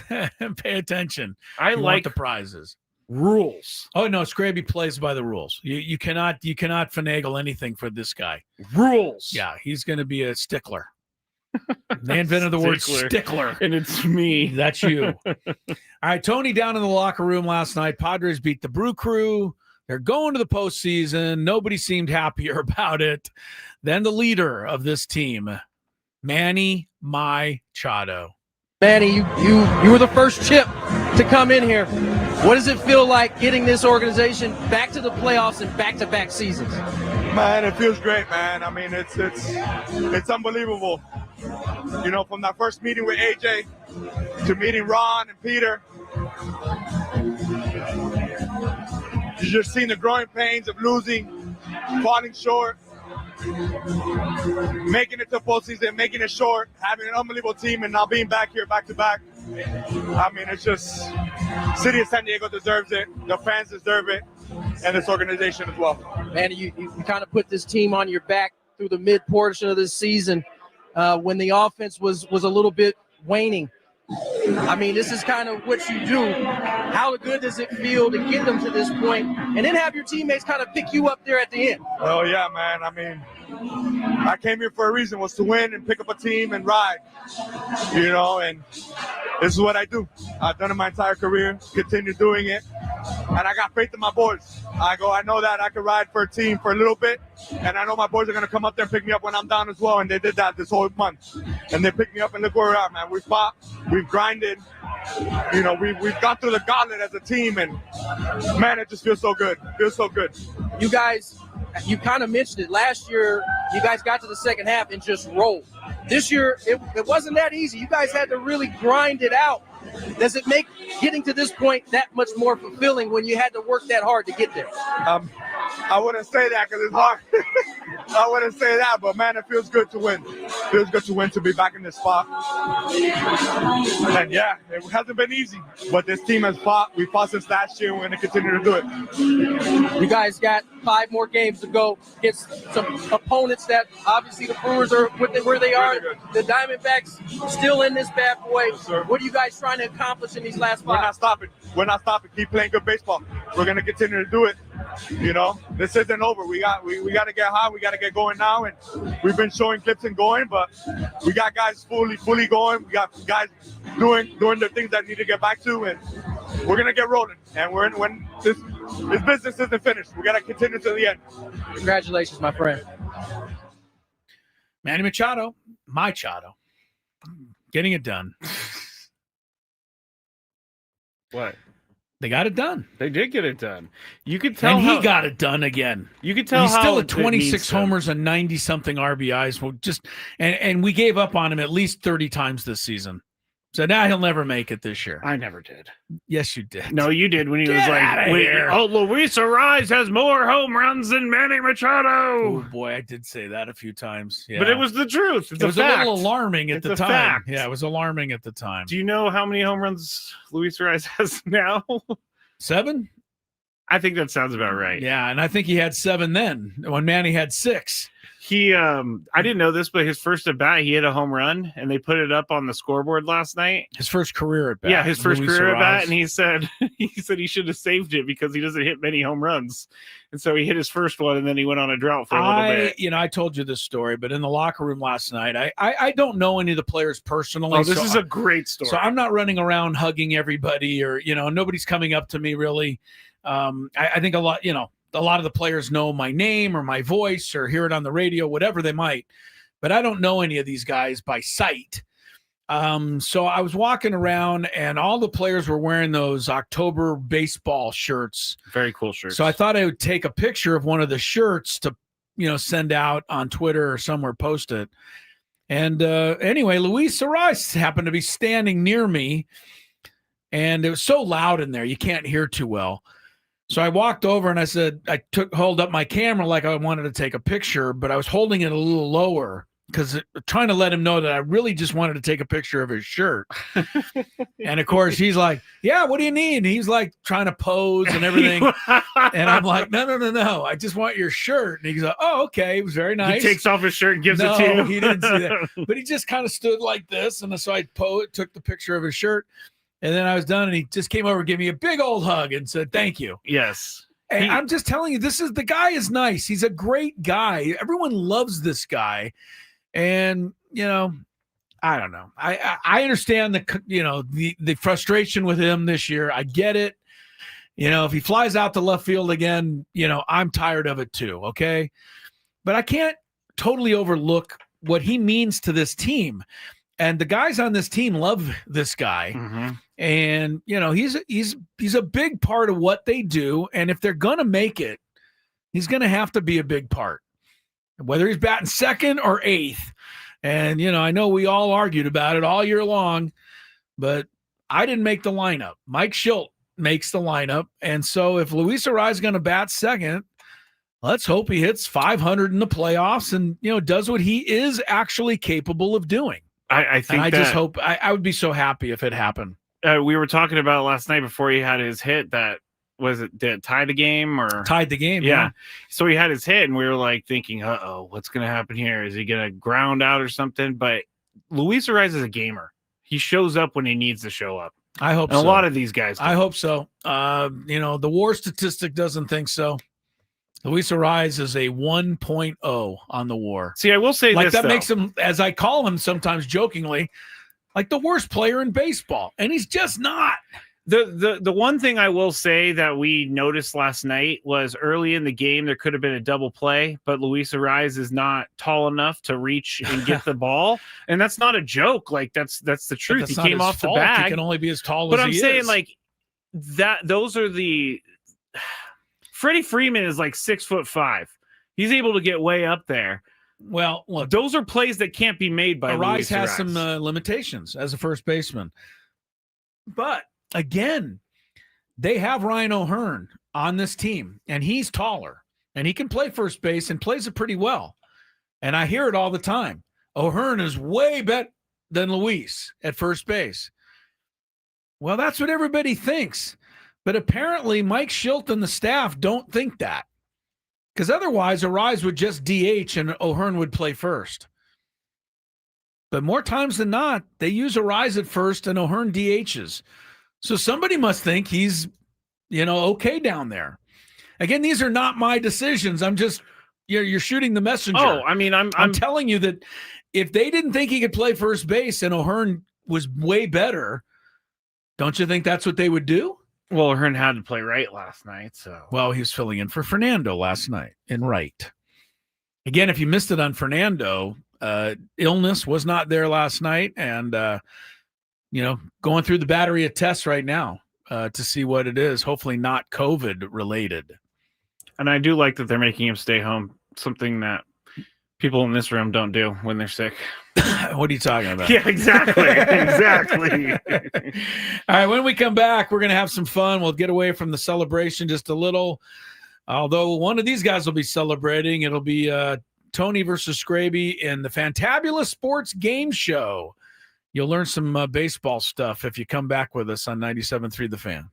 Pay attention. I like the prizes. Rules. Oh no, Scraby plays by the rules. You cannot finagle anything for this guy. Rules. Yeah, he's going to be a stickler. They invented the word stickler. And it's me. That's you. All right, Tony down in the locker room last night. Padres beat the Brew Crew. They're going to the postseason. Nobody seemed happier about it than the leader of this team, Manny Machado. Manny, you were the first chip to come in here. What does it feel like getting this organization back to the playoffs and back-to-back seasons? Man, it feels great, man. I mean, it's unbelievable. From that first meeting with AJ to meeting Ron and Peter, you just seen the growing pains of losing, falling short, making it to postseason, making it short, having an unbelievable team, and now being back here back-to-back. I mean, it's just, City of San Diego deserves it, the fans deserve it, and this organization as well. Man, you kind of put this team on your back through the mid portion of this season when the offense was a little bit waning. I mean, this is kind of what you do. How good does it feel to get them to this point and then have your teammates kind of pick you up there at the end? Oh, yeah, man. I mean, I came here for a reason, was to win and pick up a team and ride, and this is what I do. I've done it my entire career, continue doing it, and I got faith in my boys. I know that I can ride for a team for a little bit, and I know my boys are going to come up there and pick me up when I'm down as well, and they did that this whole month. And they picked me up, and look where we're at, man. We fought, we've grinded, we've gone through the gauntlet as a team, and, man, it just feels so good. It feels so good. You guys, you kind of mentioned it. Last year, you guys got to the second half and just rolled. This year, it wasn't that easy. You guys had to really grind it out Does it make getting to this point that much more fulfilling when you had to work that hard to get there? I wouldn't say that because it's hard. I wouldn't say that, but man, it feels good to win. It feels good to win, to be back in this spot. And yeah, it hasn't been easy, but this team has fought. We fought since last year, and we're going to continue to do it. You guys got 5 more games to go against some opponents that obviously the Brewers are where they are. The Diamondbacks still in this bad boy. Yes, sir. What are you guys trying to accomplish in these last 5? We're not stopping. We're not stopping. Keep playing good baseball. We're going to continue to do it. You know, this isn't over. We got to get hot. We got to get going now. And we've been showing clips and going, but we got guys fully going. We got guys doing the things that need to get back to, and we're gonna get rolling. And when this business isn't finished, we got to continue to the end. Congratulations, my friend. Manny Machado, getting it done. What? They got it done. They did get it done. You could tell, and he got it done again. You could tell he's still how at 26 homers and 90-something RBIs. Well, and we gave up on him at least 30 times this season. So now he'll never make it this year. I never did. Yes, you did. No, you did when he was like, Luis Arraez has more home runs than Manny Machado. Oh, boy, I did say that a few times. Yeah. But it was the truth. It was a little alarming at the time. Fact. Yeah, it was alarming at the time. Do you know how many home runs Luis Arraez has now? 7? I think that sounds about right. Yeah, and I think he had 7 then when Manny had 6. He, I didn't know this, but his first at bat, he hit a home run, and they put it up on the scoreboard last night. His first career at bat. Yeah, his first career at bat, and he said he should have saved it because he doesn't hit many home runs, and so he hit his first one, and then he went on a drought for a little bit. You know, I told you this story, but in the locker room last night, I don't know any of the players personally. Oh, this is a great story. So I'm not running around hugging everybody, or nobody's coming up to me really. I think a lot of the players know my name or my voice or hear it on the radio, whatever they might, but I don't know any of these guys by sight. So I was walking around and all the players were wearing those October baseball shirts. Very cool shirts. So I thought I would take a picture of one of the shirts to, send out on Twitter or somewhere, post it. And anyway, Luis Arraez happened to be standing near me, and it was so loud in there, you can't hear too well. So I walked over and I said, hold up my camera like I wanted to take a picture, but I was holding it a little lower because trying to let him know that I really just wanted to take a picture of his shirt. And of course he's like, yeah, what do you need? And he's like trying to pose and everything. And I'm like, no. I just want your shirt. And he's like, oh, okay. It was very nice. He takes off his shirt and gives it to you. He didn't see that. But he just kind of stood like this. And so I took the picture of his shirt. And then I was done, and he just came over and gave me a big old hug and said, thank you. Yes. And I'm just telling you, the guy is nice. He's a great guy. Everyone loves this guy. And, I don't know. I understand the frustration with him this year. I get it. If he flies out to left field again, I'm tired of it too, okay? But I can't totally overlook what he means to this team. And the guys on this team love this guy. Mm-hmm. And, he's a big part of what they do. And if they're going to make it, he's going to have to be a big part, whether he's batting second or eighth. And, I know we all argued about it all year long, but I didn't make the lineup. Mike Schilt makes the lineup. And so if Luis Arraez is going to bat second, let's hope he hits 500 in the playoffs and, does what he is actually capable of doing. I think just hope I would be so happy if it happened. We were talking about last night before he had his hit that did it tie the game or tied the game? Yeah. So he had his hit and we were like thinking, what's going to happen here? Is he going to ground out or something? But Luis Arraez is a gamer. He shows up when he needs to show up. I hope and so. A lot of these guys do. I hope so. The WAR statistic doesn't think so. Luis Arraez is a 1.0 on the WAR. See, I will say like this, that though. makes him, as I call him sometimes jokingly, like the worst player in baseball, and he's just not. The one thing I will say that we noticed last night was early in the game there could have been a double play, but Luis Arraez is not tall enough to reach and get the ball, and that's not a joke. Like that's the truth. He came off the bag. He can only be as tall but as I'm he saying is. like that. Those are the. Freddie Freeman is like 6'5". He's able to get way up there. Well, look, those are plays that can't be made by Arraez Luis has Arraez. some limitations as a first baseman. But again, they have Ryan O'Hearn on this team, and he's taller, and he can play first base and plays it pretty well. And I hear it all the time. O'Hearn is way better than Luis at first base. Well, that's what everybody thinks. But apparently Mike Schilt and the staff don't think that. Because otherwise, Arise would just DH and O'Hearn would play first. But more times than not, they use Arise at first and O'Hearn DHs. So somebody must think he's, okay down there. Again, these are not my decisions. I'm just, you're shooting the messenger. Oh, I mean, I'm telling you that if they didn't think he could play first base and O'Hearn was way better, don't you think that's what they would do? Well, O'Hearn had to play right last night, so. Well, he was filling in for Fernando last night in right. Again, if you missed it on Fernando, illness was not there last night, and going through the battery of tests right now to see what it is. Hopefully not COVID related. And I do like that they're making him stay home, something that people in this room don't do when they're sick. What are you talking about? Yeah, exactly. Exactly. All right, when we come back, we're going to have some fun. We'll get away from the celebration just a little. Although one of these guys will be celebrating. It'll be Tony versus Scraby in the Fantabulous Sports Game Show. You'll learn some baseball stuff if you come back with us on 97.3 The Fan.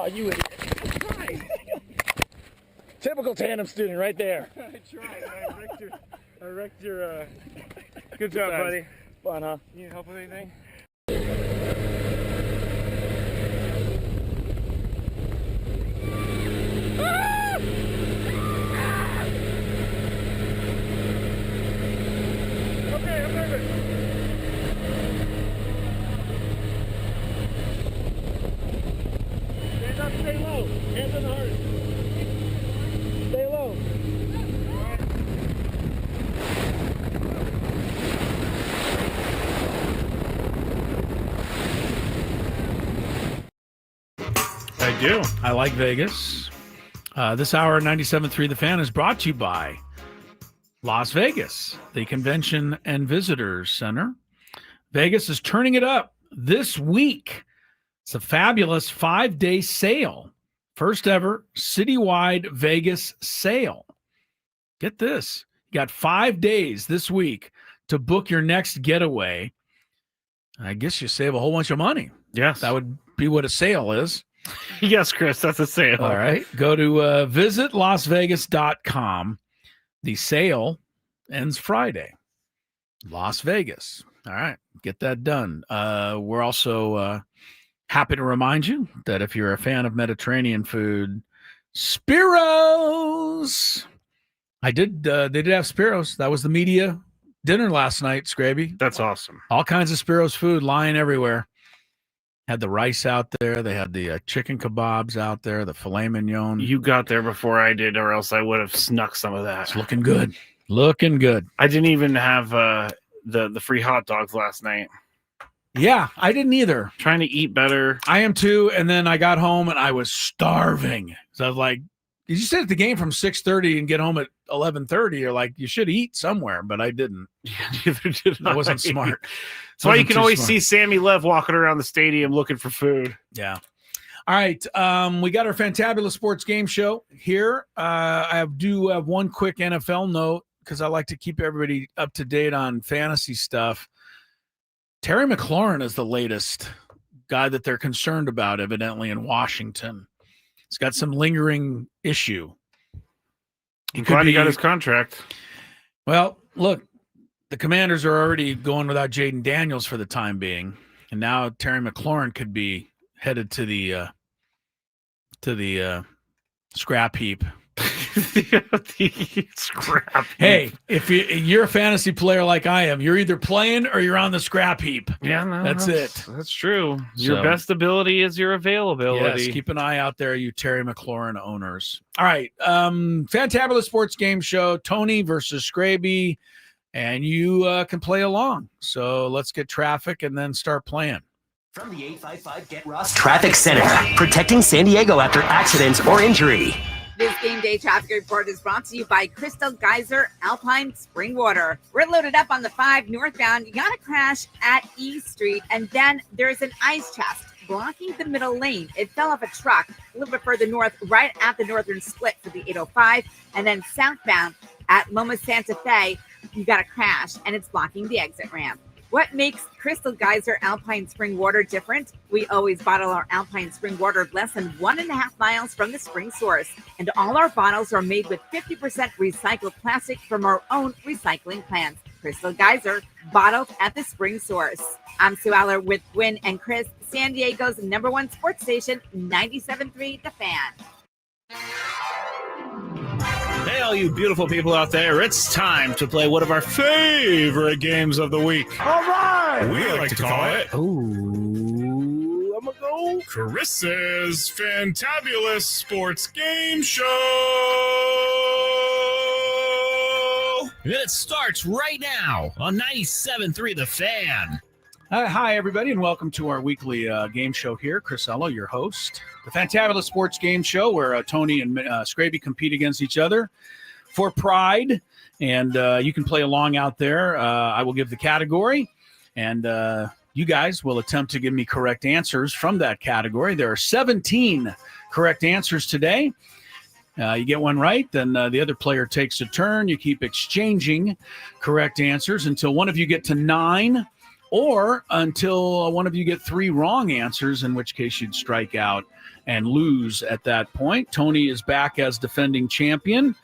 Oh, you idiot. Typical tandem student right there. I tried. I wrecked your good job, buddy. Fun, huh? You need help with anything? Okay, I'm nervous. Stand up, stay low. Hands on the heart. Stay low. I do. I like Vegas. This hour, 97.3 The Fan is brought to you by Las Vegas, the Convention and Visitors Center. Vegas is turning it up this week. It's a fabulous 5-day sale. First ever citywide Vegas sale. Get this. You got 5 days this week to book your next getaway. I guess you save a whole bunch of money. Yes. That would be what a sale is. Yes, Chris, that's a sale. All right. Go to visit lasvegas.com. The sale ends Friday. Las Vegas. All right. Get that done. We're also happy to remind you that if you're a fan of Mediterranean food, Spiros. They did have Spiros. That was the media dinner last night, Scraby. That's awesome. All kinds of Spiros food lying everywhere. Had the rice out there. They had the chicken kebabs out there, the filet mignon. You got there before I did, or else I would have snuck some of that. It's looking good. Looking good. I didn't even have the free hot dogs last night. Yeah, I didn't either. Trying to eat better. I am too. And then I got home and I was starving. So I was like, did you sit at the game from 6:30 and get home at 11:30? You're like, you should eat somewhere, but I didn't. Yeah, neither did I. That wasn't smart. That's why you can always see Sammy Lev walking around the stadium looking for food. Yeah. All right. We got our Fantabulous Sports Game Show here. I do have one quick NFL note because I like to keep everybody up to date on fantasy stuff. Terry McLaurin is the latest guy that they're concerned about, evidently, in Washington. He's got some lingering issue. I'm glad he got his contract. Well, look, the Commanders are already going without Jaden Daniels for the time being, and now Terry McLaurin could be headed to the scrap heap. The scrap heap. Hey, if you're a fantasy player like I am, you're either playing or you're on the scrap heap. Yeah, no, that's it. That's true. Your best ability is your availability. Yes, keep an eye out there, you Terry McLaurin owners. All right, Fantabulous Sports Game Show, Tony versus Scraby, and you can play along. So let's get traffic and then start playing. From the 855 Get Ross Traffic Center, protecting San Diego after accidents or injury. This game day traffic report is brought to you by Crystal Geyser Alpine Spring Water. We're loaded up on the 5 northbound. You got a crash at E Street, and then there's an ice chest blocking the middle lane. It fell off a truck a little bit further north, right at the northern split for the 805, and then southbound at Loma Santa Fe, you got a crash, and it's blocking the exit ramp. What makes Crystal Geyser Alpine Spring Water different? We always bottle our Alpine Spring Water less than 1.5 miles from the spring source. And all our bottles are made with 50% recycled plastic from our own recycling plants. Crystal Geyser, bottled at the spring source. I'm Sue Aller with Gwynn and Chris, San Diego's #1 sports station, 97.3 The Fan. Hey, all you beautiful people out there, it's time to play one of our favorite games of the week. All right! We like to call it... Ooh, I'm going to go. Chris's Fantabulous Sports Game Show! And it starts right now on 97.3 The Fan. Hi, everybody, and welcome to our weekly game show here. Chris Ello, your host. The Fantabulous Sports Game Show, where Tony and Scraby compete against each other for pride. And you can play along out there. I will give the category, and you guys will attempt to give me correct answers from that category. There are 17 correct answers today. You get one right, then the other player takes a turn. You keep exchanging correct answers until one of you get to 9 or until one of you get 3 wrong answers, in which case you'd strike out and lose at that point. Tony is back as defending champion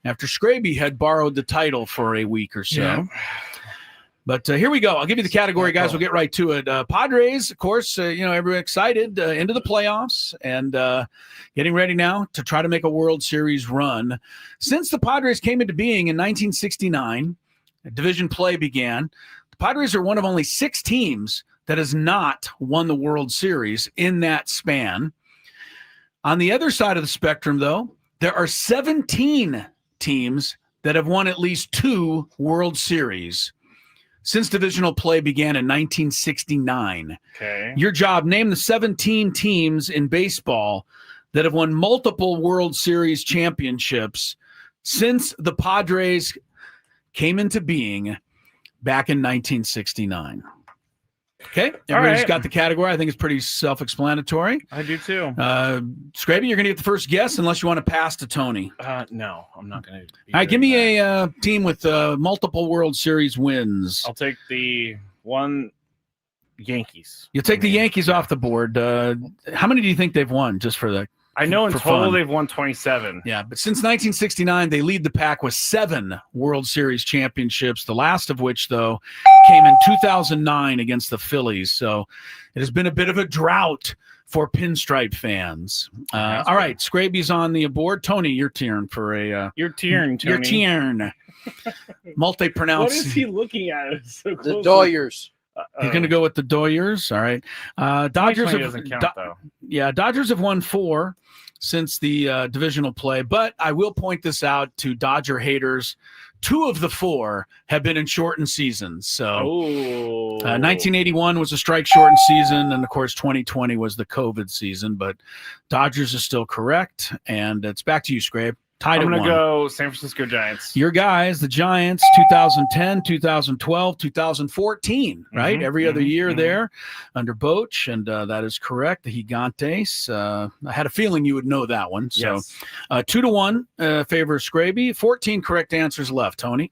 after Scraby had borrowed the title for a week or so. Yeah. But here we go. I'll give you the category, guys. We'll get right to it. Padres, of course, everyone excited into the playoffs and getting ready now to try to make a World Series run. Since the Padres came into being in 1969, division play began. The Padres are one of only 6 teams that has not won the World Series in that span. On the other side of the spectrum, though, there are 17 teams that have won at least 2 World Series since divisional play began in 1969. Okay. Your job, name the 17 teams in baseball that have won multiple World Series championships since the Padres came into being back in 1969. Okay, everybody's got the category. I think it's pretty self-explanatory. I do too. Scraby, you're going to get the first guess unless you want to pass to Tony. No, I'm not going to. All right, give me a team with multiple World Series wins. I'll take the one Yankees. You'll take the Yankees off the board. How many do you think they've won, just for the I know in for total fun? they've won 27. Yeah, but since 1969, they lead the pack with 7 World Series championships, the last of which, though, came in 2009 against the Phillies. So it has been a bit of a drought for pinstripe fans. All right, Scraby's on the board. Tony, your turn for a... your turn, Tony. Your turn. Multi-pronounce. What is he looking at? So The Doyers. He's going to go with the Doyers. All right. Dodgers doesn't count, though. Yeah, Dodgers have won 4 since the divisional play, but I will point this out to Dodger haters. 2 of the 4 have been in shortened seasons. So 1981 was a strike shortened season, and of course 2020 was the COVID season, but Dodgers is still correct, and it's back to you, Scrape. Tied I'm at going to 1. go San Francisco Giants. Your guys, the Giants, 2010, 2012, 2014, right? Every other year there under Boch, and that is correct. The Gigantes. I had a feeling you would know that one. So Yes. 2-1 favor Scraby. 14 correct answers left, Tony.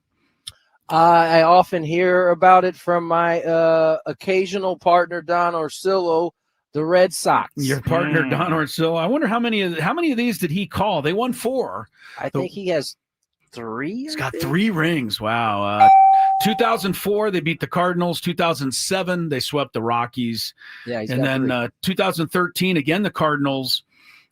I often hear about it from my occasional partner, Don Orsillo, the Red Sox. Your partner, Don Orsillo. I wonder how many of these did he call? They won 4. I think he has 3. He's got 3 rings. Wow. 2004, they beat the Cardinals. 2007, they swept the Rockies. Yeah, and then 2013, again, the Cardinals.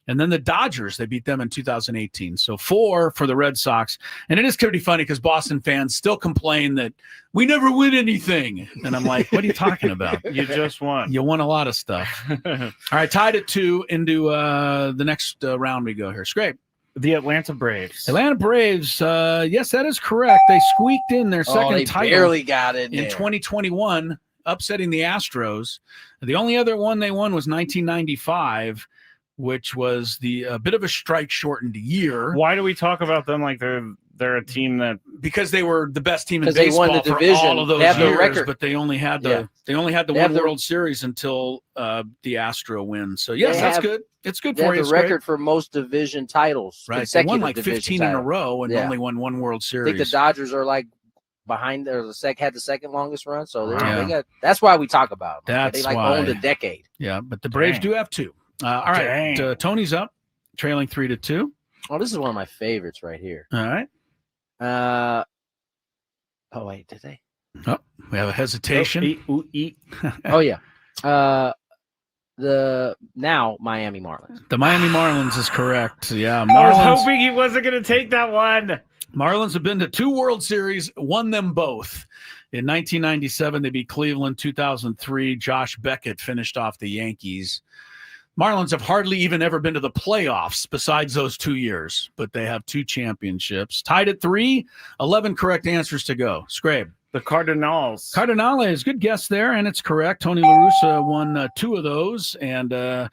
And then the Dodgers, they beat them in 2018. So 4 for the Red Sox. And it is pretty funny because Boston fans still complain that we never win anything. And I'm like, what are you talking about? You just won. You won a lot of stuff. All right, tied at 2 into the next round we go here. Scrape. The Atlanta Braves. Atlanta Braves, yes, that is correct. They squeaked in their second title. Barely got it in 2021, upsetting the Astros. The only other one they won was 1995, which was the bit of a strike-shortened year. Why do we talk about them like they're a team that because they were the best team in Because they baseball won the for division. all of those They have the years, record. but they only had Yeah. the They have one the- World Series until the Astro win. So yes, They that's have- good. It's good They for have you. the Scrape. record for most division titles. Right, they Consecutive won like division 15 in a titles. row and Yeah. only won 1 World I Series. think the Dodgers are like behind there. Had the second longest run, so Yeah. they got. That's why we talk about them. That's They like why. owned a decade. Yeah, but the Braves Dang. do have 2. All right, Dang. Tony's up, trailing 3-2. Oh, this is one of my favorites right here. All right. Oh wait, did they? Oh, we have a hesitation. Oh yeah. The now Miami Marlins. The Miami Marlins is correct. Yeah, I was Marlins. hoping he wasn't going to take that one. Marlins have been to 2 World Series, won them both. In 1997, they beat Cleveland. 2003, Josh Beckett finished off the Yankees. Marlins have hardly even ever been to the playoffs besides those 2 years, but they have 2 championships. Tied at 3, 11 correct answers to go. Scrape. The Cardinals. Cardinals, good guess there, and it's correct. Tony La Russa won 2 of those, and the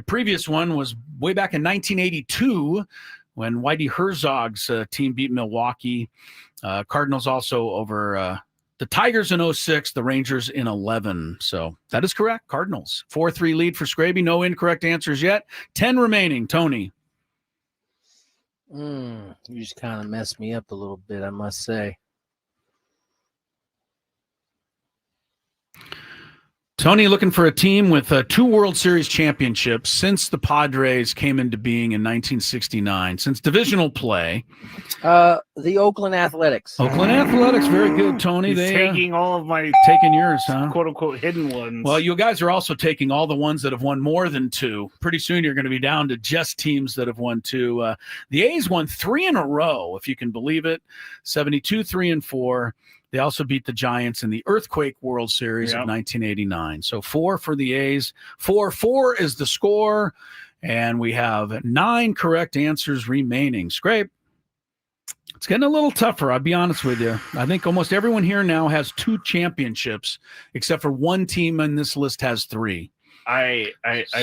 previous one was way back in 1982 when Whitey Herzog's team beat Milwaukee. Cardinals also over the Tigers in 06, the Rangers in 11. So that is correct. Cardinals. 4-3 lead for Scraby. No incorrect answers yet. 10 remaining. Tony. You just kind of messed me up a little bit, I must say. Tony looking for a team with 2 World Series championships since the Padres came into being in 1969, since divisional play. The Oakland Athletics. Oakland Athletics, very good, Tony. He's taking all of my taking yours, huh? quote unquote hidden ones. Well, you guys are also taking all the ones that have won more than 2. Pretty soon you're going to be down to just teams that have won 2. The A's won 3 in a row, if you can believe it. 72, 3 and 4. They also beat the Giants in the Earthquake World Series of 1989. So 4 for the A's. 4-4 is the score. And we have 9 correct answers remaining. Scrape. It's getting a little tougher, I'll be honest with you. I think almost everyone here now has 2 championships, except for one team on this list has 3. I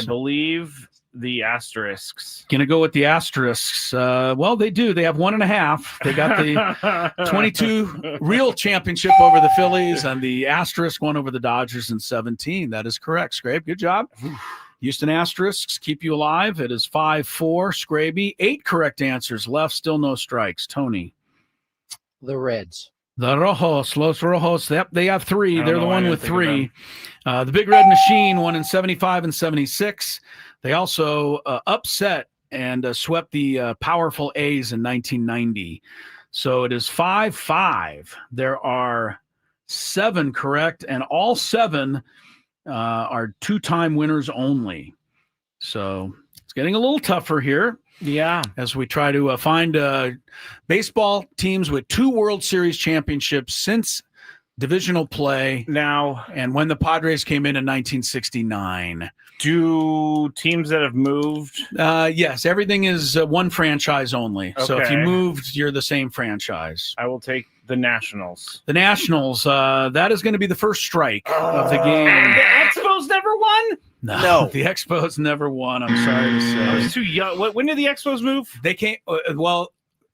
believe the Asterisks. Gonna go with the Asterisks. Well, they do. They have 1.5. They got the 22 real championship over the Phillies, and the Asterisk won over the Dodgers in 17. That is correct, Scrape. Good job. Houston Asterisks keep you alive. It is 5-4. Scraby, 8 correct answers left. Still no strikes. Tony. The Reds. The Rojos, Los Rojos. Yep, they have 3. They're the one with 3. The Big Red Machine won in 75 and 76. They also upset and swept the powerful A's in 1990. So it is 5-5. There are 7 correct, and all 7 are 2-time winners only. So it's getting a little tougher here. Yeah. As we try to find baseball teams with 2 World Series championships since divisional play. Now, and when the Padres came in 1969. Do teams that have moved? Yes, everything is one franchise only. Okay. So if you moved, you're the same franchise. I will take the Nationals. The Nationals, that is going to be the first strike of the game. The Expos never won? No, the Expos never won. I'm sorry to say. I was too young. When did the Expos move? They came,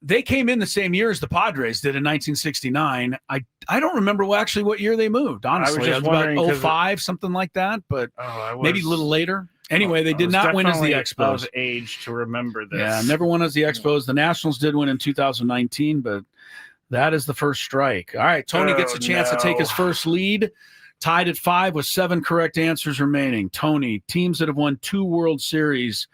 they came in the same year as the Padres did in 1969. I don't remember what year they moved, honestly. I was about 05, something like that, but maybe a little later. Anyway, they did not win as the Expos. Of age to remember this. Yeah, never won as the Expos. The Nationals did win in 2019, but that is the first strike. All right, Tony gets a chance to take his first lead. Tied at 5 with 7 correct answers remaining. Tony, teams that have won 2 World Series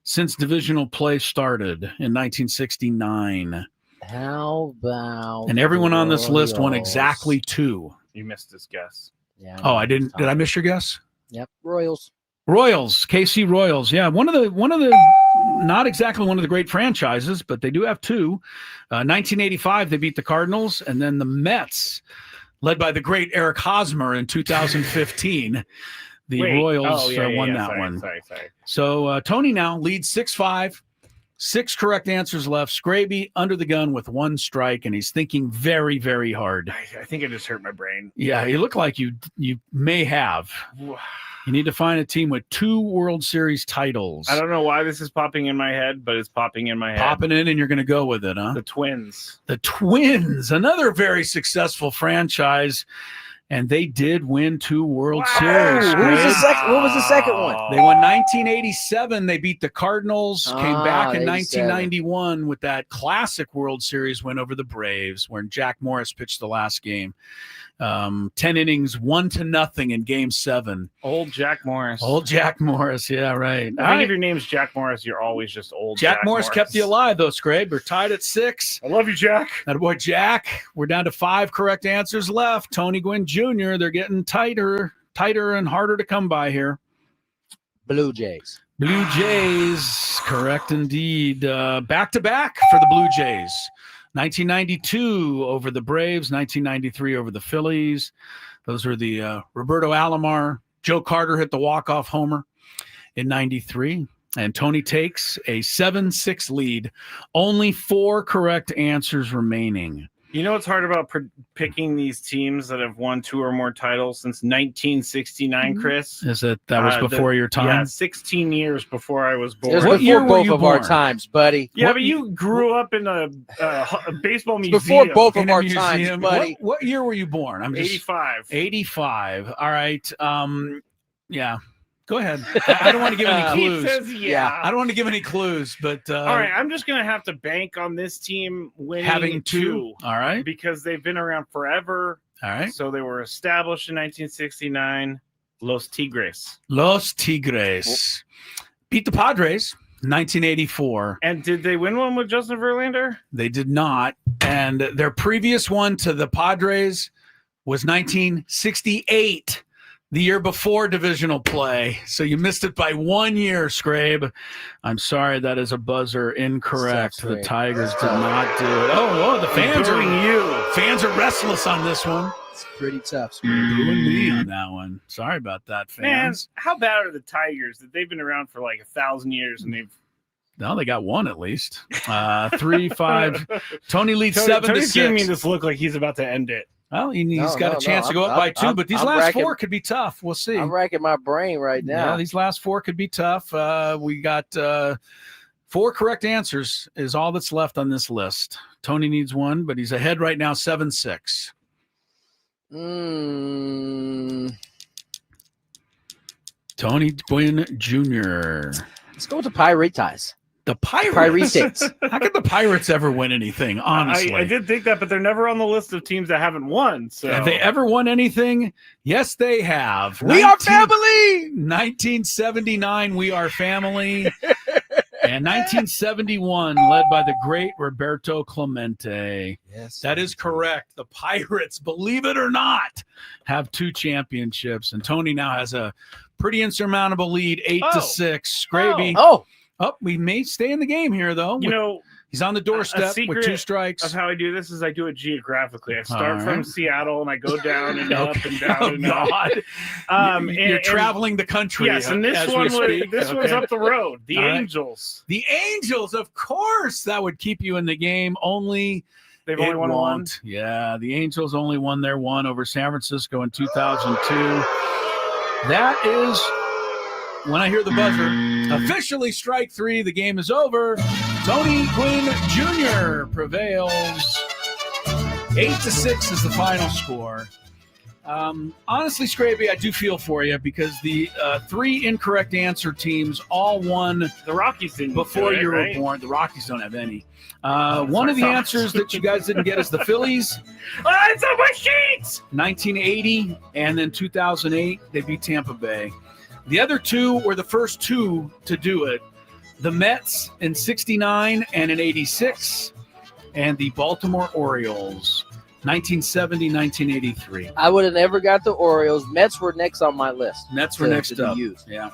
since divisional play started in 1969. How about... And everyone on this list won exactly 2. You missed this guess. Yeah. Oh, I didn't. Did I miss your guess? Yep. Royals, KC Royals. Yeah, one of the not exactly one of the great franchises, but they do have 2. 1985, they beat the Cardinals, and then the Mets, led by the great Eric Hosmer in 2015. The Royals won that one. Sorry. So Tony now leads 6-5. 6 correct answers left. Scraby under the gun with 1 strike, and he's thinking very, very hard. I think I just hurt my brain. Yeah, you look like you may have. You need to find a team with 2 World Series titles. I don't know why this is popping in my head, but it's popping in my head. Popping in, and you're going to go with it, huh? The Twins. The Twins, another very successful franchise. And they did win 2 World Series. What was the second one? They won 1987. They beat the Cardinals, came back in 1991 with that classic World Series win over the Braves, where Jack Morris pitched the last game. 10 innings, 1-0 in Game 7. Old Jack Morris. Yeah, right. I think if your name's Jack Morris, you're always just old Jack Morris kept you alive, though, Scrabe. We're tied at 6. I love you, Jack. Attaboy, Jack. We're down to 5 correct answers left. Tony Gwynn Jr., they're getting tighter and harder to come by here. Blue Jays, correct indeed. Back-to-back for the Blue Jays. 1992 over the Braves, 1993 over the Phillies. Those were the Roberto Alomar. Joe Carter hit the walk-off homer in 93. And Tony takes a 7-6 lead. Only 4 correct answers remaining. You know what's hard about picking these teams that have won 2 or more titles since 1969, Chris? Is it that was before your time? Yeah, 16 years before I was born. What year were you both born? Of our times, buddy. Yeah, but you grew up in a baseball museum. Before both of our times, buddy. What year were you born? I'm just 85. 85. All right. Yeah. Go ahead. I don't want to give any clues. He says, yeah. I don't want to give any clues, but all right, I'm just gonna have to bank on this team winning having 2. All right, because they've been around forever. All right. So they were established in 1969. Los Tigres. Los Tigres beat the Padres 1984. And did they win one with Justin Verlander? They did not. And their previous one to the Padres was 1968, the year before divisional play. So you missed it by 1 year, Scrabe. I'm sorry, that is a buzzer incorrect. The Tigers did not do it. Oh, the fans are restless on this one. It's pretty tough. Booing me on that one. Sorry about that, fans. Man, how bad are the Tigers that they've been around for like 1,000 years and they've they got one at least. 3-5. Tony leads 7-6. Tony's giving me this look like he's about to end it. Well, he's got a chance to go up by 2, but these last 4 could be tough. We'll see. I'm racking my brain right now. Yeah, these last 4 could be tough. We got 4 correct answers is all that's left on this list. Tony needs 1, but he's ahead right now, 7-6. Tony Gwynn Jr. Let's go with the Pirates. The Pirates. Pirates. How could the Pirates ever win anything, honestly? I did think that, but they're never on the list of teams that haven't won. So have they ever won anything? Yes, they have. We are family. 1979, we are family. And 1971, led by the great Roberto Clemente. Yes, that is correct. The Pirates, believe it or not, have 2 championships. And Tony now has a pretty insurmountable lead, 8-6. Scraby. We may stay in the game here, though. He's on the doorstep with 2 strikes. Of how I do this is I do it geographically. I start from Seattle and I go down and up and down and up. You're traveling the country. Yes, and this one was up the road. The Angels. The Angels, of course, that would keep you in the game. They've only won 1. Yeah, the Angels only won their 1 over San Francisco in 2002. That is. When I hear the buzzer, officially strike 3, the game is over. Tony Gwynn Jr. prevails. 8-6 is the final score. Honestly, Scraby, I do feel for you because the 3 incorrect answer teams all won. The Rockies didn't before you were right? born. The Rockies don't have any. One of the answers that you guys didn't get is the Phillies. It's on my sheets! 1980 and then 2008, they beat Tampa Bay. The other 2 were the first 2 to do it. The Mets in 69 and in 86, and the Baltimore Orioles, 1970, 1983. I would have never got the Orioles. Mets were next on my list. Mets were next up. Yeah.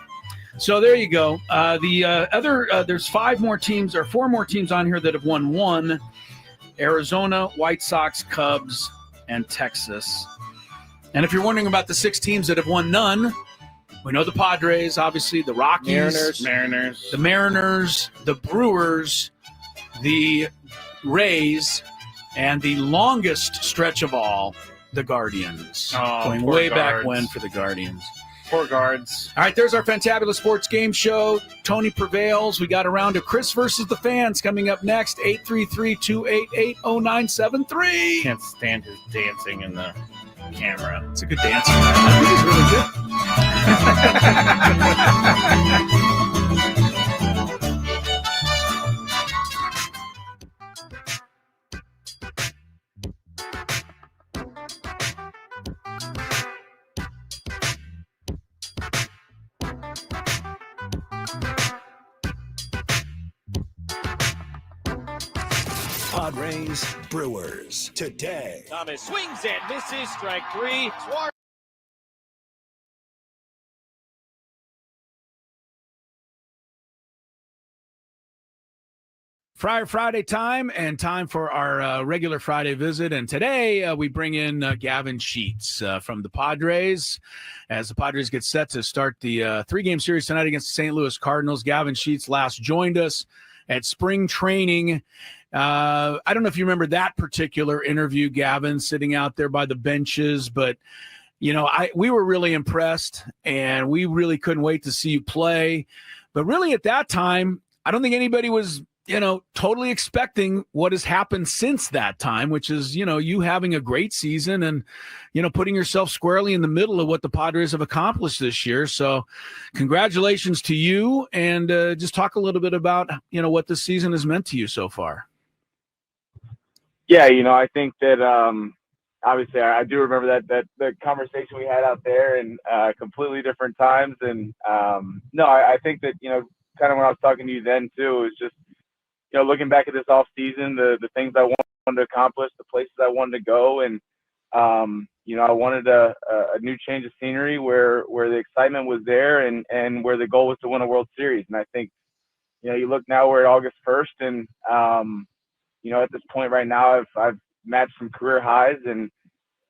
So there you go. There's 4 more teams on here that have won 1. Arizona, White Sox, Cubs, and Texas. And if you're wondering about the 6 teams that have won none, we know the Padres, obviously, the Rockies, Mariners, the Mariners, the Brewers, the Rays, and the longest stretch of all, the Guardians. Going way back when for the Guardians. Poor guards. All right, there's our fantabulous sports game show. Tony prevails. We got a round of Chris versus the fans coming up next. 833-288-0973. Can't stand his dancing in the camera. It's a good dancer. I think he's really good. Padres, Brewers, today. Thomas swings and misses, strike 3. Suarez. Friday time and time for our regular Friday visit. And today we bring in Gavin Sheets from the Padres as the Padres get set to start the 3-game series tonight against the St. Louis Cardinals. Gavin Sheets last joined us at spring training. I don't know if you remember that particular interview, Gavin, sitting out there by the benches, but we were really impressed and we really couldn't wait to see you play. But really at that time, I don't think anybody was, totally expecting what has happened since that time, which is, you having a great season and, putting yourself squarely in the middle of what the Padres have accomplished this year. So congratulations to you, and just talk a little bit about, what this season has meant to you so far. Yeah, I think that, obviously I do remember that the conversation we had out there, and completely different times. And no, I think that, kind of when I was talking to you then too, is just, looking back at this off season, the things I wanted to accomplish, the places I wanted to go, and I wanted a new change of scenery where the excitement was there, and where the goal was to win a World Series. And I think, you look now, we're at August 1st, and at this point right now, I've matched some career highs, and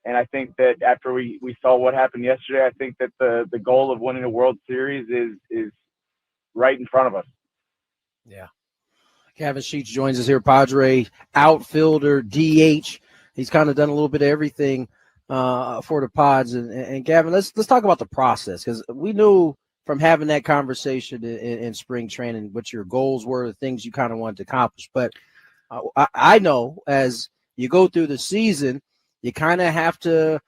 I think that after we saw what happened yesterday, I think that the goal of winning a World Series is right in front of us. Yeah. Gavin Sheets joins us here, Padre outfielder, DH. He's kind of done a little bit of everything for the Pods. And Gavin, let's talk about the process, because we knew from having that conversation in spring training what your goals were, the things you kind of wanted to accomplish. But I know as you go through the season, you kind of have to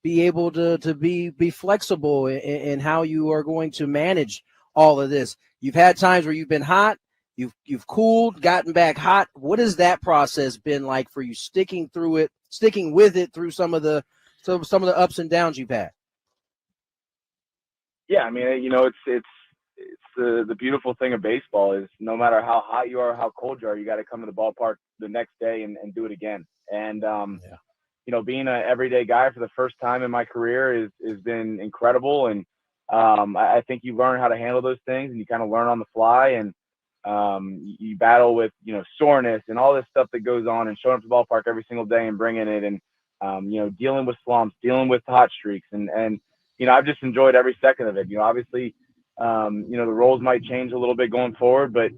be able to be flexible in how you are going to manage all of this. You've had times where you've been hot, you've cooled, gotten back hot. What has that process been like for you, sticking with it through some of the ups and downs you've had? Yeah, I mean, it's the beautiful thing of baseball is no matter how hot you are, how cold you are, you got to come to the ballpark the next day and do it again. And being an everyday guy for the first time in my career has been incredible. And I think you learn how to handle those things, and you kind of learn on the fly, and you battle with soreness and all this stuff that goes on, and showing up to the ballpark every single day and bringing it, and dealing with slumps, dealing with hot streaks, and I've just enjoyed every second of it. Obviously, the roles might change a little bit going forward, but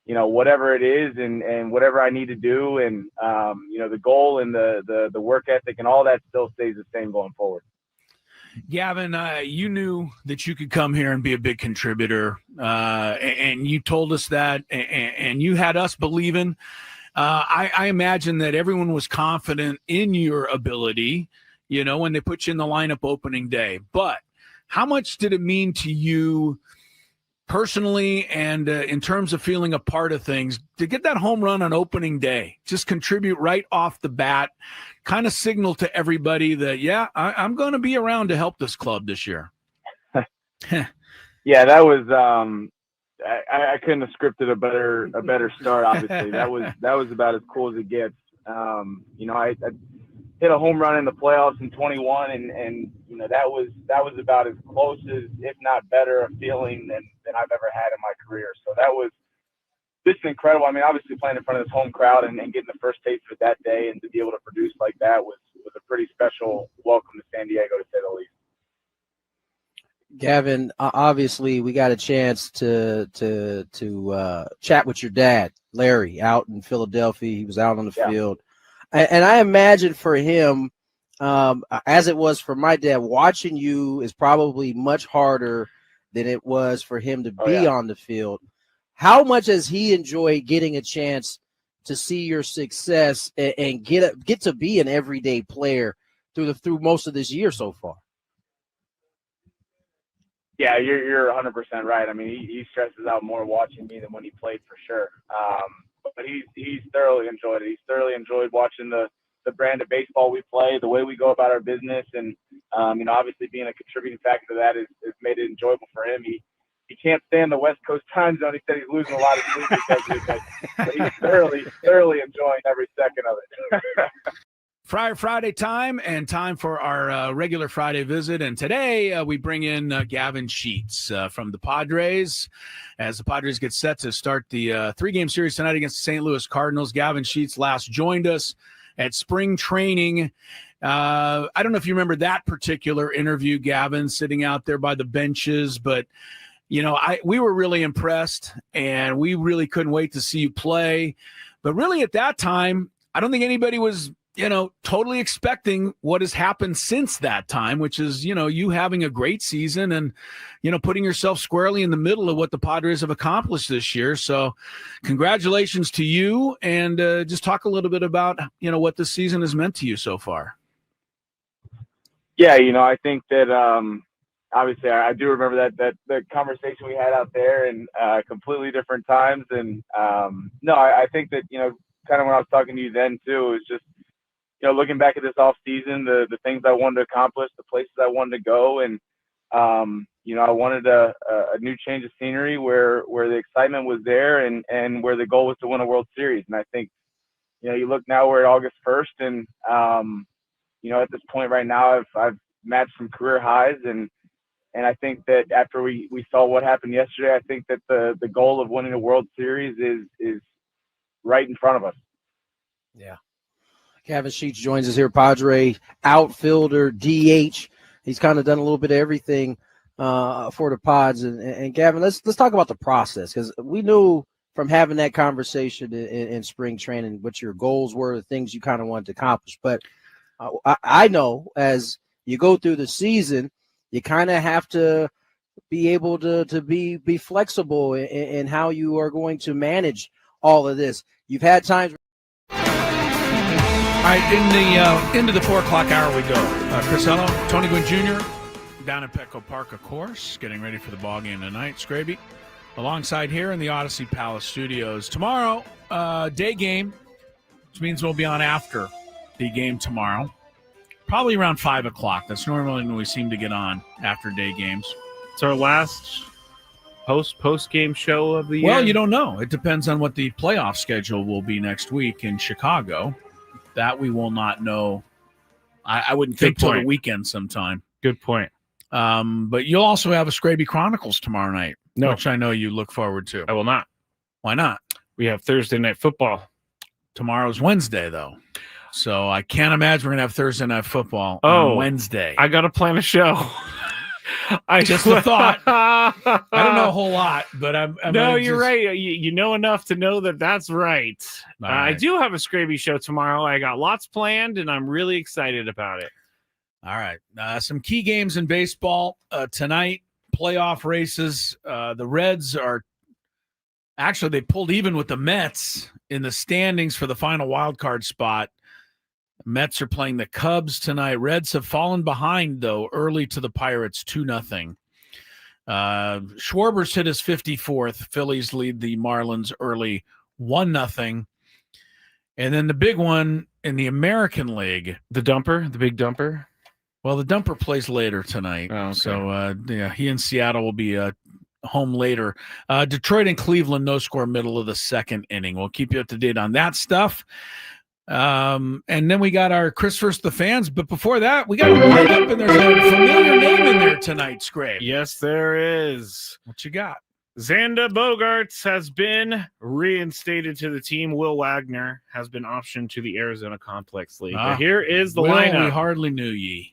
whatever it is, and whatever I need to do, and the goal and the work ethic and all that still stays the same going forward. Gavin, you knew that you could come here and be a big contributor, and you told us that, and you had us believing. I imagine that everyone was confident in your ability, when they put you in the lineup opening day. But how much did it mean to you personally, and in terms of feeling a part of things, to get that home run on opening day, just contribute right off the bat, kind of signal to everybody that, yeah, I'm going to be around to help this club this year? Yeah, that was I couldn't have scripted a better start. Obviously, that was about as cool as it gets. I hit a home run in the playoffs in 21, and that was about as close as, if not better, a feeling than I've ever had in my career. So that was just incredible. I mean, obviously playing in front of this home crowd and getting the first taste of it that day, and to be able to produce like that was a pretty special welcome to San Diego, to say the least. Gavin, obviously we got a chance to chat with your dad, Larry, out in Philadelphia. He was out on the field. And I imagine for him, as it was for my dad, watching you is probably much harder than it was for him to be on the field. How much has he enjoyed getting a chance to see your success and get to be an everyday player through most of this year so far? Yeah, you're 100% right. I mean, he stresses out more watching me than when he played, for sure. But he's thoroughly enjoyed it. He's thoroughly enjoyed watching the brand of baseball we play, the way we go about our business, and obviously being a contributing factor to that has made it enjoyable for him. He can't stand the West Coast time zone. He said he's losing a lot of sleep because of it, but he's thoroughly enjoying every second of it. Friday time, and time for our regular Friday visit. And today we bring in Gavin Sheets from the Padres, as the Padres get set to start the 3-game series tonight against the St. Louis Cardinals. Gavin Sheets last joined us at spring training. I don't know if you remember that particular interview, Gavin, sitting out there by the benches, but we were really impressed, and we really couldn't wait to see you play. But really at that time, I don't think anybody was totally expecting what has happened since that time, which is, you having a great season and, putting yourself squarely in the middle of what the Padres have accomplished this year. So congratulations to you, and just talk a little bit about, what this season has meant to you so far. Yeah, I think that obviously I do remember that the conversation we had out there, and completely different times. And I think that, kind of when I was talking to you then too, it was just, looking back at this off season, the things I wanted to accomplish, the places I wanted to go, and I wanted a new change of scenery where the excitement was there and where the goal was to win a World Series. And I think, you look now, we're at August 1st, and at this point right now, I've matched some career highs, and I think that after we saw what happened yesterday, I think that the goal of winning a World Series is right in front of us. Yeah. Gavin Sheets joins us here, Padre outfielder, DH. He's kind of done a little bit of everything for the Pods. And Gavin, let's talk about the process, because we knew from having that conversation in spring training what your goals were, the things you kind of wanted to accomplish. But I know as you go through the season, you kind of have to be able to be flexible in how you are going to manage all of this. You've had times. All right, into the 4 o'clock hour we go. Chris Ello, Tony Gwynn Jr. down at Petco Park, of course, getting ready for the ball game tonight. Scraby alongside here in the Odyssey Palace Studios. Tomorrow, day game, which means we'll be on after the game tomorrow. Probably around 5 o'clock. That's normally when we seem to get on after day games. It's our last post-game show of the year. Well, you don't know. It depends on what the playoff schedule will be next week in Chicago. That we will not know. I wouldn't think till the weekend sometime. Good point. But you'll also have a Scraby Chronicles tomorrow night, which I know you look forward to. I will not. Why not? We have Thursday night football. Tomorrow's Wednesday, though. So I can't imagine we're going to have Thursday night football on Wednesday. I got to plan a show. Just a thought. I don't know a whole lot, but I'm you're right. You know enough to know that that's right. Right. I do have a Scraby show tomorrow. I got lots planned, and I'm really excited about it. All right. Some key games in baseball tonight, playoff races. The Reds are actually, they pulled even with the Mets in the standings for the final wild card spot. Mets are playing the Cubs tonight. Reds have fallen behind, though, early to the Pirates, 2-0. Schwarber's hit his 54th. Phillies lead the Marlins early, 1-0. And then the big one in the American League. The big dumper. Well, the dumper plays later tonight. Oh, okay. So, he and Seattle will be home later. Detroit and Cleveland, no score, middle of the second inning. We'll keep you up to date on that stuff. And then we got our Chris versus the fans, but before that, we got a lineup, and there's a familiar name in there tonight, Scrape. Yes, there is. What you got? Xander Bogaerts has been reinstated to the team. Will Wagner has been optioned to the Arizona Complex League. But here is the lineup. We hardly knew ye.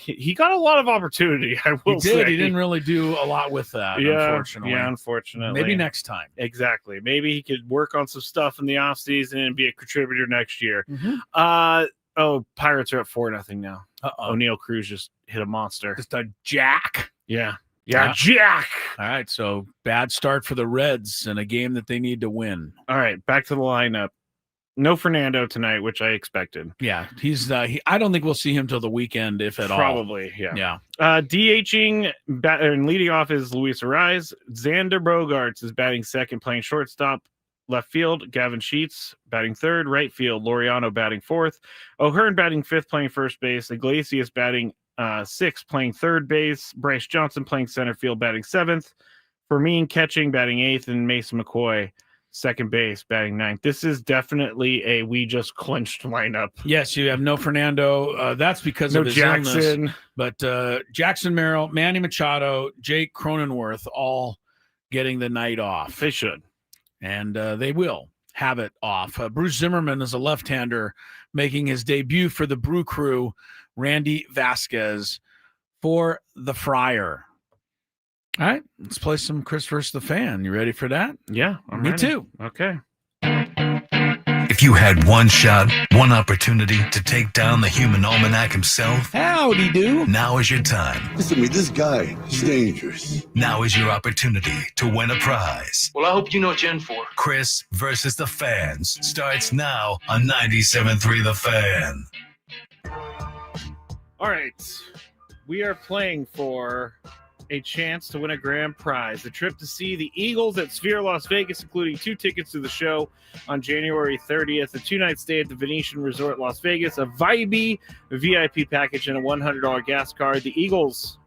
He got a lot of opportunity, I will say. He didn't really do a lot with that, unfortunately. Yeah, unfortunately. Maybe next time. Exactly. Maybe he cocould work on some stuff in the offseason and be a contributor next year. Mm-hmm. Pirates are at 4-0 now. Uh-oh. O'Neal Cruz just hit a monster. Just a jack. Yeah, Jack. All right, so bad start for the Reds in a game that they need to win. All right, back to the lineup. No Fernando tonight, which I expected. Yeah, he's. I don't think we'll see him till the weekend, if at all. Probably, yeah. Yeah. DHing and leading off is Luis Arraez. Xander Bogaerts is batting second, playing shortstop. Left field, Gavin Sheets batting third. Right field, Laureano batting fourth. O'Hearn batting fifth, playing first base. Iglesias batting sixth, playing third base. Bryce Johnson playing center field, batting seventh. Fermin catching, batting eighth, and Mason McCoy second base, batting ninth. This is definitely a we just clinched lineup. Yes, you have no Fernando. That's because of his Jackson. illness. But Jackson Merrill, Manny Machado, Jake Cronenworth all getting the night off. They should. And they will have it off. Bruce Zimmerman is a left-hander making his debut for the Brew Crew. Randy Vasquez for the Friar. All right, let's play some Chris versus the Fan. You ready for that? Yeah, Me too. Okay. If you had one shot, one opportunity to take down the human almanac himself, howdy do. Now is your time. Listen to me, this guy is dangerous. Now is your opportunity to win a prize. Well, I hope you know what you're in for. Chris versus the Fans starts now on 97.3 The Fan. All right. We are playing for a chance to win a grand prize. The trip to see the Eagles at Sphere Las Vegas, including 2 tickets to the show on January 30th, a 2-night stay at the Venetian Resort Las Vegas, a Vibey VIP package, and a $100 gas card. The Eagles,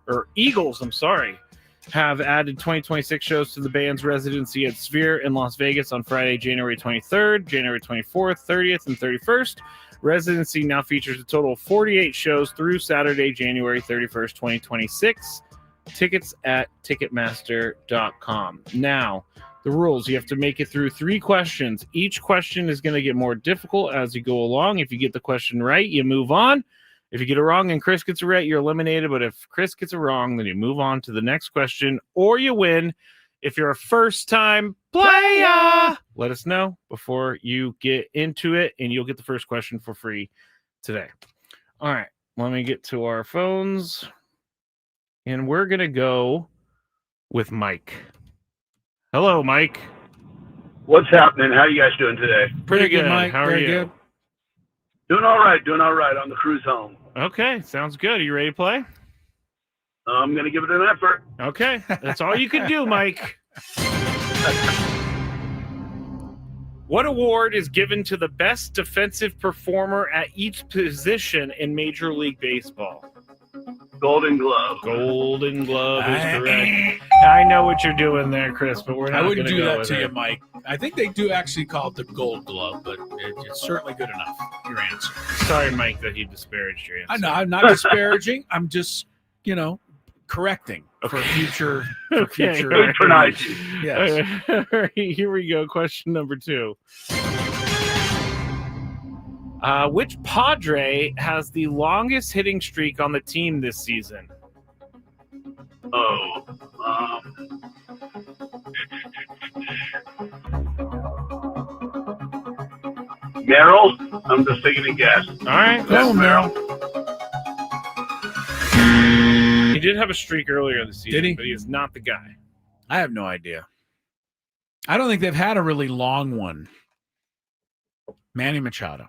have added 2026 shows to the band's residency at Sphere in Las Vegas on Friday, January 23rd, January 24th, 30th, and 31st. Residency now features a total of 48 shows through Saturday, January 31st, 2026. Tickets at Ticketmaster.com. Now, the rules. You have to make it through 3 questions. Each question is going to get more difficult as you go along. If you get the question right, you move on. If you get it wrong and Chris gets it right, you're eliminated. But if Chris gets it wrong, then you move on to the next question or you win. If you're a first-time player, let us know before you get into it, and you'll get the first question for free today. All right, let me get to our phones, and we're going to go with Mike. Hello, Mike. What's happening? How are you guys doing today? Pretty good, Mike. How are Very you? good. Doing all right on the cruise home. Okay, sounds good. Are you ready to play? I'm going to give it an effort. Okay, that's all you can do, Mike. What award is given to the best defensive performer at each position in Major League Baseball? Golden Glove. Golden Glove is correct. I know what you're doing there, Chris, but we're not I wouldn't gonna do go that with to it. you, Mike. I think they do actually call it the Gold Glove, but it's certainly good enough. Your answer. Sorry, Mike, that he disparaged your answer. I know I'm not disparaging. I'm just, correcting for future. For Okay. future. Patronizing. Yes. All right, here we go. Question number 2. Which Padre has the longest hitting streak on the team this season? Merrill? I'm just taking a guess. All right. Go, Merrill. He did have a streak earlier this season, Did he? but he is not the guy. I have no idea. I don't think they've had a really long one. Manny Machado.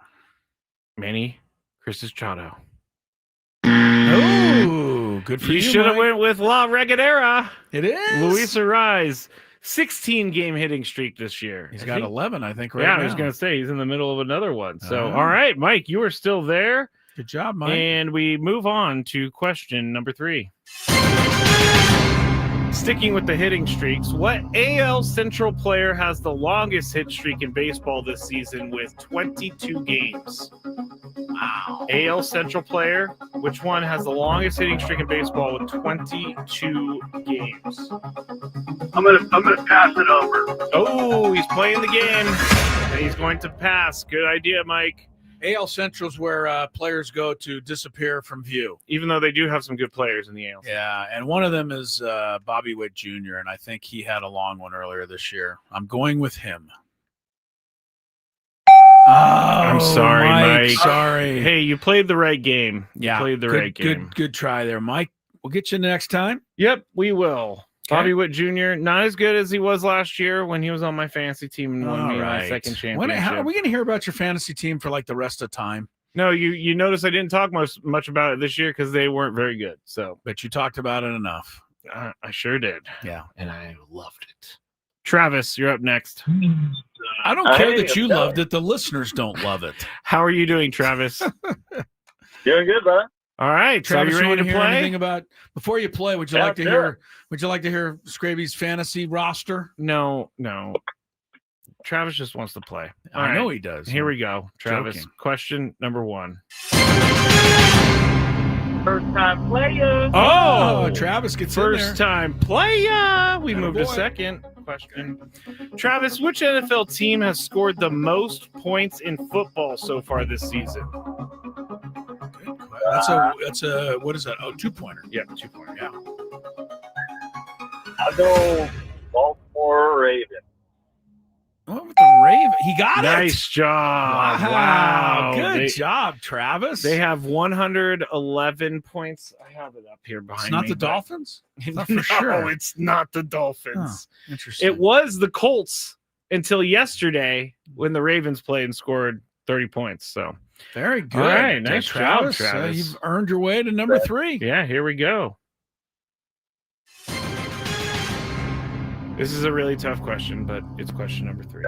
Manny Machado. Oh, good for you. You should have Mike. went with La Regadera. It is. Luis Ariz, 16-game hitting streak this year. He's got 11, I think, right yeah, now. I was going to say he's in the middle of another one. So, Oh. all right, Mike, you are still there. Good job, Mike. And we move on to question number 3. Sticking with the hitting streaks, what AL Central player has the longest hit streak in baseball this season with 22 games? Wow. AL Central player, which one has the longest hitting streak in baseball with 22 games? I'm gonna pass it over. Oh, he's playing the game. And he's going to pass. Good idea, Mike. AL Central's where players go to disappear from view. Even though they do have some good players in the AL. Yeah, and one of them is Bobby Witt Jr., and I think he had a long one earlier this year. I'm going with him. Oh, I'm sorry, Mike. Sorry. Hey, you played the right game. Yeah, You played the good, right game. Good try there, Mike. We'll get you next time. Yep, we will. Okay. Bobby Witt Jr., not as good as he was last year when he was on my fantasy team and won me my second championship. How are we going to hear about your fantasy team for like the rest of the time? No, you notice I didn't talk much about it this year because they weren't very good. So, but you talked about it enough. I sure did. Yeah, and I loved it. Travis, you're up next. I don't care that you loved it. The listeners don't love it. How are you doing, Travis? Doing good, brother. All right, Travis, so you you want ready to to hear play? anything about before you play? Would you like to hear? Would you like to hear Scraby's fantasy roster? No. Travis just wants to play. I know he does. Here we go, Travis. Joking. Question number 1. First time player. Oh, Travis gets first in there. time player. We moved to boy. second question. Travis, which NFL team has scored the most points in football so far this season? That's a what is that? Oh, 2-pointer. Yeah, 2-pointer. Yeah. I'll go Baltimore Ravens. What with the Raven? He got it. Nice job. Wow. Wow. Good job, Travis. They have 111 points. I have it up here behind It's not me. the but- Dolphins? Not for No, sure. it's not the Dolphins. Oh, interesting. It was the Colts until yesterday when the Ravens played and scored 30 points. So very good. All right, Okay, nice job, Travis. You've earned your way to number 3. Yeah, here we go. This is a really tough question, but it's question number 3.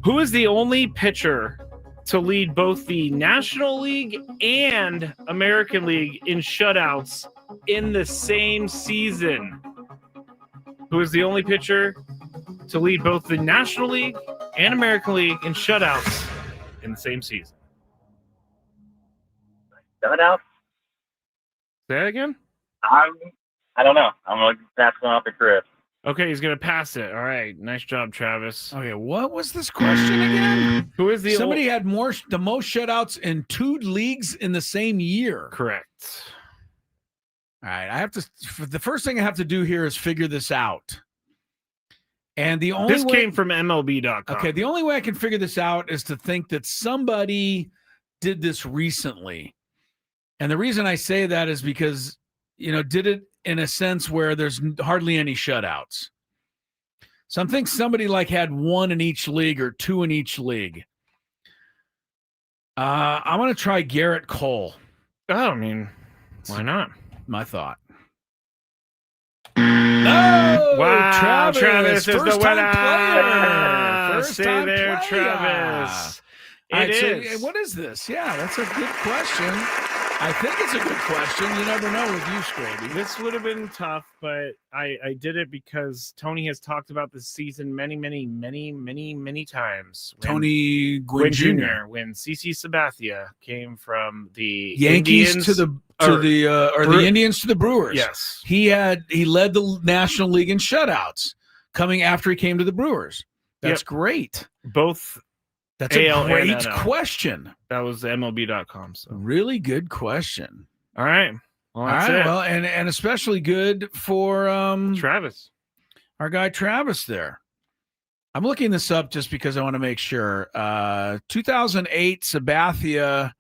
Who is the only pitcher to lead both the National League and American League in shutouts in the same season? Who is the only pitcher to lead both the National League and American League in shutouts in the same season? Shutout? Say that again? I don't know. I'm going to pass one off to Chris. Okay, he's going to pass it. All right. Nice job, Travis. Okay, what was this question again? Who is the Somebody had the most shutouts in 2 leagues in the same year. Correct. All right, the first thing I have to do here is figure this out. And the only This came from MLB.com. Okay, the only way I can figure this out is to think that somebody did this recently. And the reason I say that is because, did it in a sense where there's hardly any shutouts. So I'm thinking somebody had 1 in each league or 2 in each league. I'm going to try Garrett Cole. Oh, I mean, why not? My thought. No! Wow, Travis is the winner. First-time player. Travis. It is. So what is this? Yeah, that's a good question. I think it's a good question. You never know with you, Scraby. This would have been tough, but I did it because Tony has talked about this season many times. Tony Gwynn Jr. When CC Sabathia came from the Yankees Indians to the Indians to the Brewers. Yes. He led the National League in shutouts coming after he came to the Brewers. That's great. Both. That's a great question. That was MLB.com. So really good question. All right. Well, that's it. Well, and especially good for Travis, our guy Travis there. I'm looking this up just because I want to make sure. 2008, Sabathia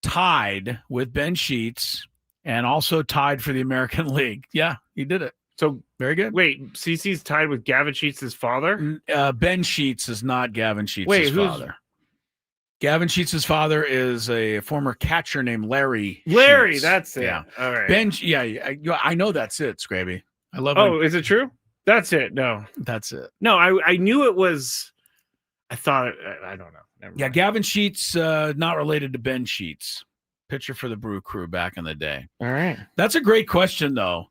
tied with Ben Sheets and also tied for the American League. Yeah, he did it. So very good. Wait, CC's tied with Gavin Sheets' father? Ben Sheets is not Gavin Sheets' father. Gavin Sheets' father is a former catcher named Larry. Larry, Sheets. That's it. Yeah. All right. I know that's it, Scraby. I love. Is it true? That's it. No, that's it. No, I knew it was. I thought I don't know. Never mind. Gavin Sheets, not related to Ben Sheets, pitcher for the Brew Crew back in the day. All right, that's a great question though.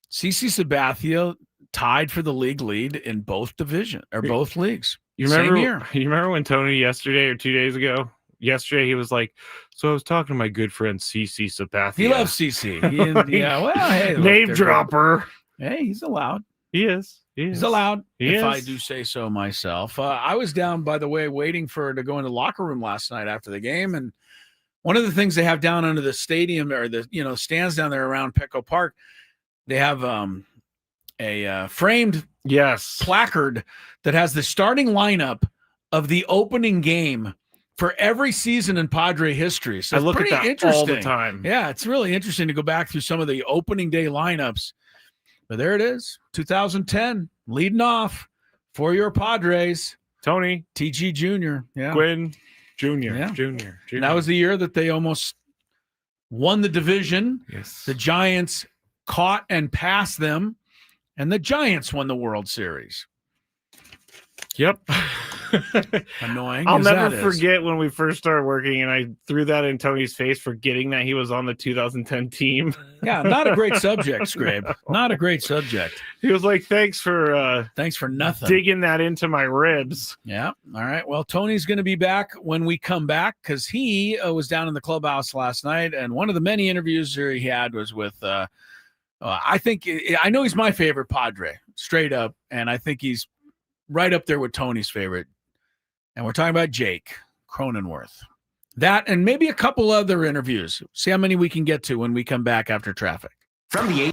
CC Sabathia tied for the league lead in both both leagues. You remember? Same year. You remember when Tony yesterday or 2 days ago? Yesterday he was like, "So I was talking to my good friend CC Sabathia. He loves CC. Hey, name dropper. Hey, he's allowed. He is. He's allowed. If I do say so myself. I was down, by the way, waiting to go into the locker room last night after the game, and one of the things they have down under the stadium or the stands down there around Petco Park. They have a framed placard that has the starting lineup of the opening game for every season in Padre history. So I look at that all the time. Yeah, it's really interesting to go back through some of the opening day lineups. But there it is, 2010, leading off for your Padres. Tony TG Jr. Yeah, Gwynn Jr. Jr. And that was the year that they almost won the division. Yes, the Giants caught and passed them, and the Giants won the World Series. Yep. Annoying. I'll never forget when we first started working and I threw that in Tony's face, forgetting that he was on the 2010 team. Yeah, not a great subject, Scrape. Not a great subject. He was like, thanks for nothing. Digging that into my ribs. Yeah. All right. Well, Tony's going to be back when we come back because he was down in the clubhouse last night, and one of the many interviews he had was with I know he's my favorite Padre, straight up, and I think he's right up there with Tony's favorite. And we're talking about Jake Cronenworth. That and maybe a couple other interviews. See how many we can get to when we come back after traffic. From the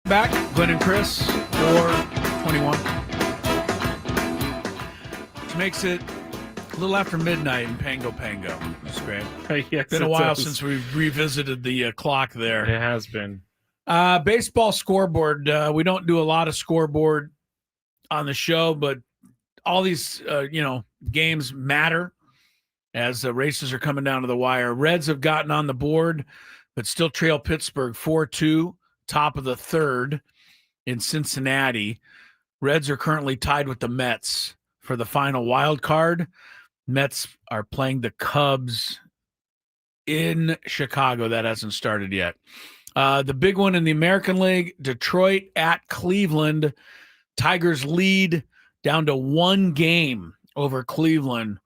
Back, Gwynn and Chris, 4:21. Which makes it a little after midnight in Pango Pango. That's great. Yes, been a while since we've revisited the clock there. It has been. Baseball scoreboard. We don't do a lot of scoreboard on the show, but all these, games matter as the races are coming down to the wire. Reds have gotten on the board, but still trail Pittsburgh 4-2. Top of the third in Cincinnati. Reds are currently tied with the Mets for the final wild card. Mets are playing the Cubs in Chicago. That hasn't started yet. The big one in the American League, Detroit at Cleveland. Tigers lead down to 1 game over Cleveland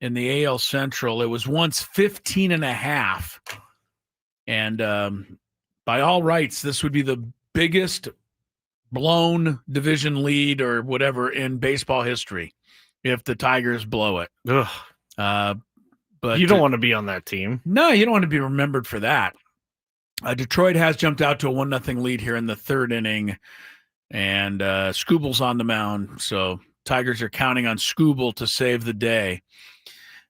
in the AL Central. It was once 15.5. And by all rights, this would be the biggest blown division lead or whatever in baseball history if the Tigers blow it. Ugh. But you don't want to be on that team. No, you don't want to be remembered for that. Detroit has jumped out to a 1-0 lead here in the third inning, and Scooble's on the mound. So Tigers are counting on Scooble to save the day.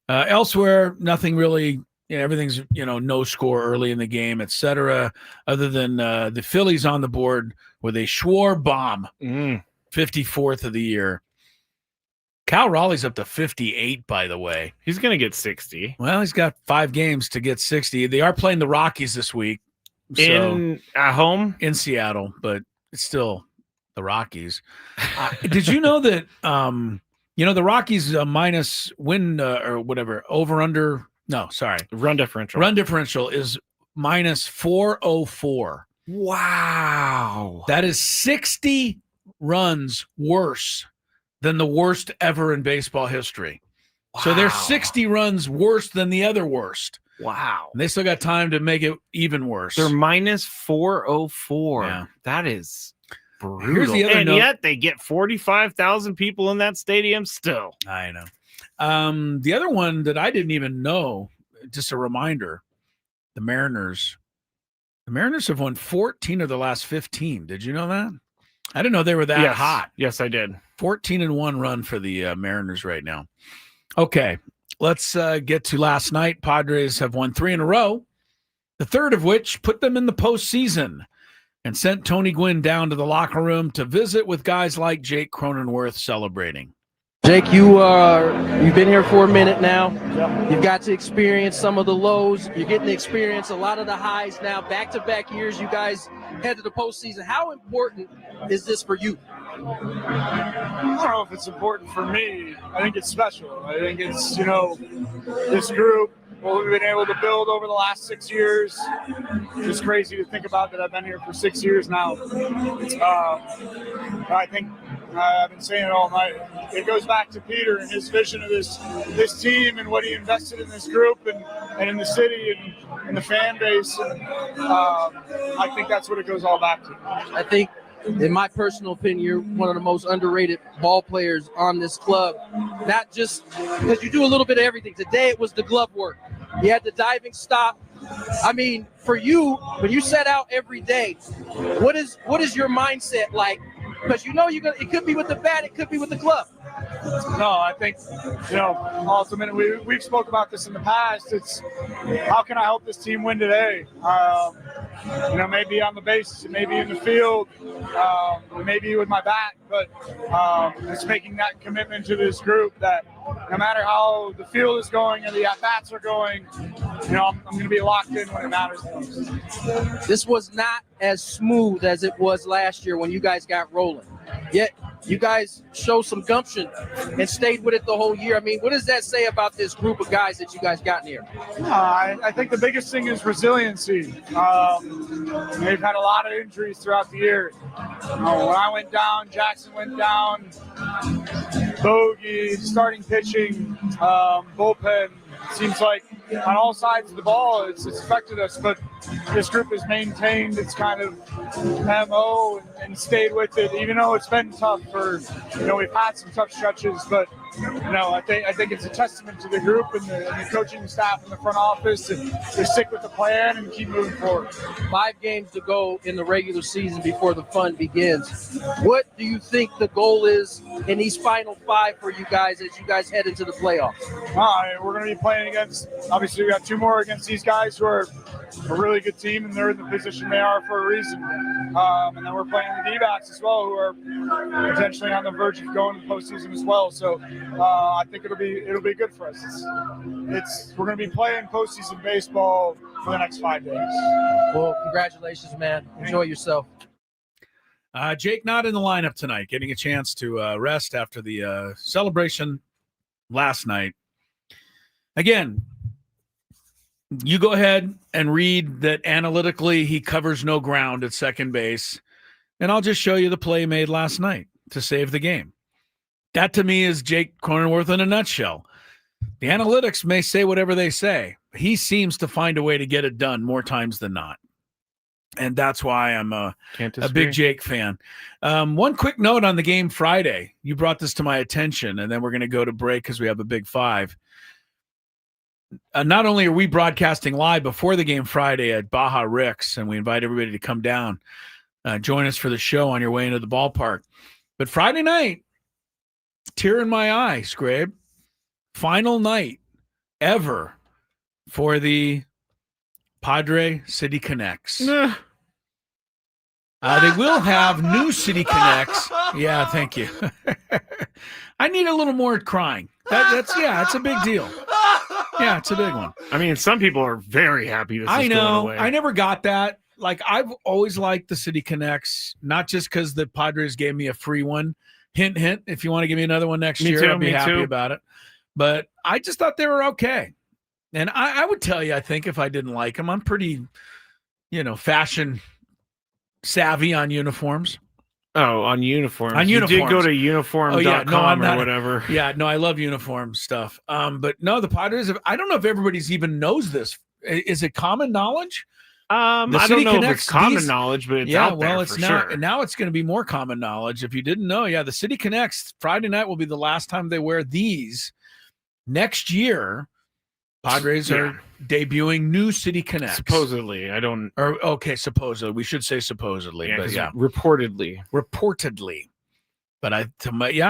Elsewhere, nothing really. Everything's, no score early in the game, etc., other than the Phillies on the board with a Schwarber bomb, 54th of the year. Cal Raleigh's up to 58, by the way. He's going to get 60. Well, he's got 5 games to get 60. They are playing the Rockies this week. At home? In Seattle, but it's still the Rockies. Did you know that, the Rockies minus win or whatever, over under – no, sorry. Run differential. Run differential is minus 404. Wow. That is 60 runs worse than the worst ever in baseball history. Wow. So they're 60 runs worse than the other worst. Wow. And they still got time to make it even worse. They're minus 404. Yeah. That is brutal. Here's the other note. Yet they get 45,000 people in that stadium still. I know. The other one that I didn't even know, just a reminder, the Mariners. The Mariners have won 14 of the last 15. Did you know that? I didn't know they were that hot. Yes, I did. 14-1 run for the Mariners right now. Okay, let's get to last night. Padres have won 3 in a row, the third of which put them in the postseason and sent Tony Gwynn down to the locker room to visit with guys like Jake Cronenworth celebrating. Jake, you've been here for a minute now. Yep. You've got to experience some of the lows. You're getting to experience a lot of the highs now. Back-to-back years, you guys head to the postseason. How important is this for you? I don't know if it's important for me. I think it's special. I think it's, this group, what we've been able to build over the last 6 years. It's just crazy to think about that I've been here for 6 years now. I think I've been saying it all night. It goes back to Peter and his vision of this team and what he invested in this group and in the city and the fan base. And, I think that's what it goes all back to. I think, in my personal opinion, you're one of the most underrated ball players on this club. Not just because you do a little bit of everything. Today it was the glove work. You had the diving stop. I mean, for you, when you set out every day, what is your mindset like? Because it could be with the bat, it could be with the glove. No, I think, ultimately, we've spoke about this in the past. It's how can I help this team win today? Maybe on the base, maybe in the field, maybe with my bat, but it's making that commitment to this group that no matter how the field is going and the at-bats are going, I'm going to be locked in when it matters most. This was not as smooth as it was last year when you guys got rolling. Yet you guys showed some gumption and stayed with it the whole year. I mean, what does that say about this group of guys that you guys got in here? I think the biggest thing is resiliency. They've had a lot of injuries throughout the year. When I went down, Jackson went down, Bogey, starting pitching, bullpen. Seems like on all sides of the ball, it's affected us, but this group has maintained its kind of MO and stayed with it, even though it's been tough we've had some tough stretches, but I think it's a testament to the group and the coaching staff and the front office, and to stick with the plan and keep moving forward. 5 games to go in the regular season before the fun begins. What do you think the goal is in these final 5 for you guys as you guys head into the playoffs? We're going to be playing against, obviously we got 2 more against these guys who are a really good team, and they're in the position they are for a reason. And then we're playing the D-backs as well, who are potentially on the verge of going to the postseason as well. So I think it'll be good for us. We're going to be playing postseason baseball for the next 5 days. Well, congratulations, man. Enjoy yourself. Jake not in the lineup tonight, getting a chance to rest after the celebration last night. Again, you go ahead and read that analytically he covers no ground at second base, and I'll just show you the play made last night to save the game. That to me is Jake Cronenworth in a nutshell. The analytics may say whatever they say. He seems to find a way to get it done more times than not. And that's why I'm a big Jake fan. One quick note on the game Friday. You brought this to my attention, and then we're going to go to break because we have a big 5. Not only are we broadcasting live before the game Friday at Baja Rick's, and we invite everybody to come down, join us for the show on your way into the ballpark. But Friday night, tear in my eye, Scrabe, final night ever for the Padre City Connects. They will have new City Connects. Yeah, thank you. I need a little more crying. It's a big deal. Yeah, it's a big one. I mean, some people are very happy this is going away. I never got that. Like, I've always liked the City Connects, not just because the Padres gave me a free one. Hint, hint, if you want to give me another one next year, I'll be happy about it. But I just thought they were okay. And I would tell you, I think, if I didn't like them, I'm pretty, fashion savvy on uniforms. Oh, on uniforms. You did go to uniform.com or whatever. Yeah, no, I love uniform stuff. But no, the Padres I don't know if everybody's even knows this. Is it common knowledge? I don't know if it's common knowledge, but it's out there for sure. Now it's going to be more common knowledge. If you didn't know, the City Connects Friday night will be the last time they wear these. Next year, Padres are debuting new City Connects. Supposedly. Supposedly. We should say supposedly. But reportedly. But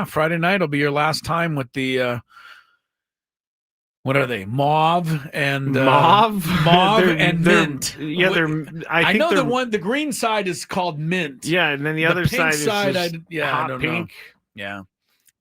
Friday night will be your last time with the what are they? Mauve and mint. Yeah, I know the green side is called mint. Yeah, and then the other side is hot I don't pink. Know. Yeah.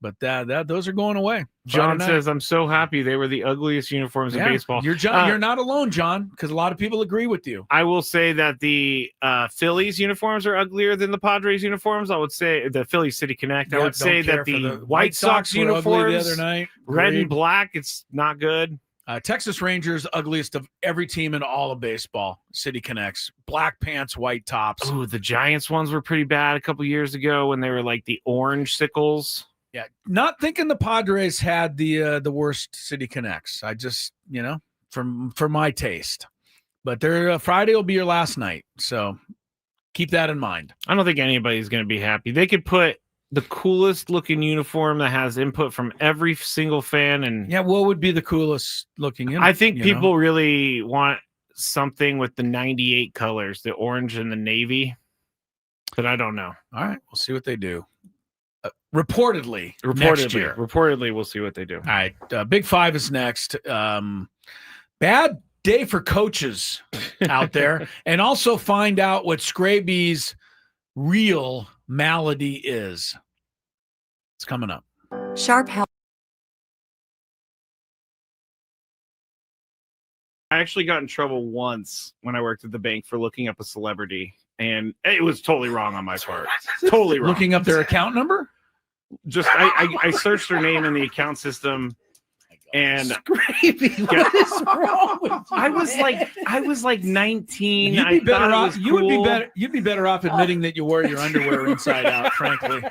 But those are going away. John says, I'm so happy they were the ugliest uniforms in baseball. You're not alone, John, because a lot of people agree with you. I will say that the Phillies uniforms are uglier than the Padres uniforms. I would say the Philly City Connect. I would say that the White Sox uniforms, the other night, red and black, it's not good. Texas Rangers, ugliest of every team in all of baseball. City Connects, black pants, white tops. Oh, the Giants ones were pretty bad a couple years ago when they were like the orange sickles. Yeah, not thinking the Padres had the worst City Connects. I just, for my taste. But their Friday will be your last night, so keep that in mind. I don't think anybody's going to be happy. They could put the coolest looking uniform that has input from every single fan, and what would be the coolest looking? I think people really want something with the 98 colors, the orange and the navy, but I don't know. All right, we'll see what they do. Reportedly, next year. Reportedly, we'll see what they do. All right, Big 5 is next. Bad day for coaches out there, and also find out what Scraby's real malady is. It's coming up. Sharp Health. I actually got in trouble once when I worked at the bank for looking up a celebrity, and it was totally wrong on my part. Totally wrong. Looking up their account number? Just I searched their name in the account system, and Scrappy, what is wrong with you? I was like 19. You'd be better off. You'd be better off admitting that you wore your underwear inside out. Frankly,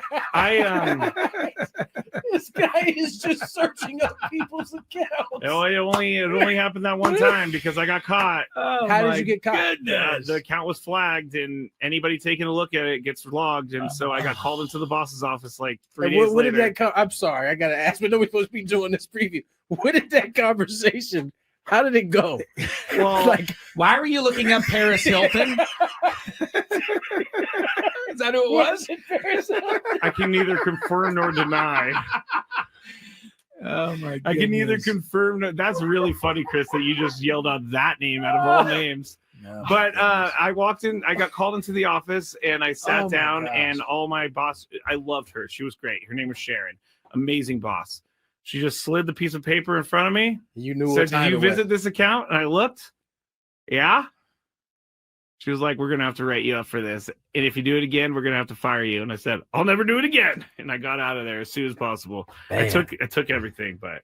This guy is just searching up people's accounts. It only happened that one time because I got caught. How did you get caught? The account was flagged, and anybody taking a look at it gets logged. And so I got called into the boss's office like 3 days later. What did that come? I'm sorry, I gotta ask, but nobody's supposed to be doing this preview. What did that conversation? How did it go? Well, why were you looking up Paris Hilton? Is that who it was? I can neither confirm nor deny. Oh my goodness. I can neither confirm. That's really funny, Chris, that you just yelled out that name out of all names. No. But I walked in, I got called into the office, and I sat down, gosh. and all my boss, I loved her. She was great. Her name was Sharon. Amazing boss. She just slid the piece of paper in front of me. You knew said, "Did you visit this account?" And I looked. Yeah. She was like, "We're going to have to write you up for this. And if you do it again, we're going to have to fire you." And I said, "I'll never do it again." And I got out of there as soon as possible. I took everything, but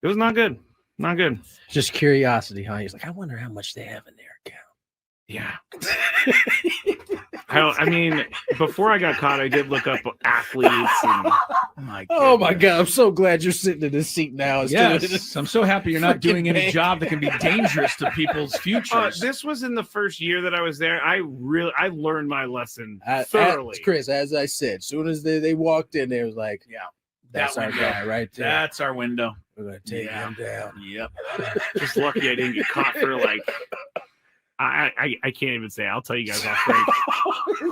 it was not good. Not good. Just curiosity, huh? He's like, I wonder how much they have in their account. Yeah. I mean, before I got caught, I did look up athletes. And, oh my God. I'm so glad you're sitting in this seat now. Yes, I'm so happy you're not doing any job that can be dangerous to people's futures. This was in the first year that I was there. I learned my lesson thoroughly. Chris, as I said, as soon as they walked in, they was like, yeah, that's our guy right there. That's our window. We're going to take him down. Yep. Just lucky I didn't get caught for like, I can't even say. I'll tell you guys off break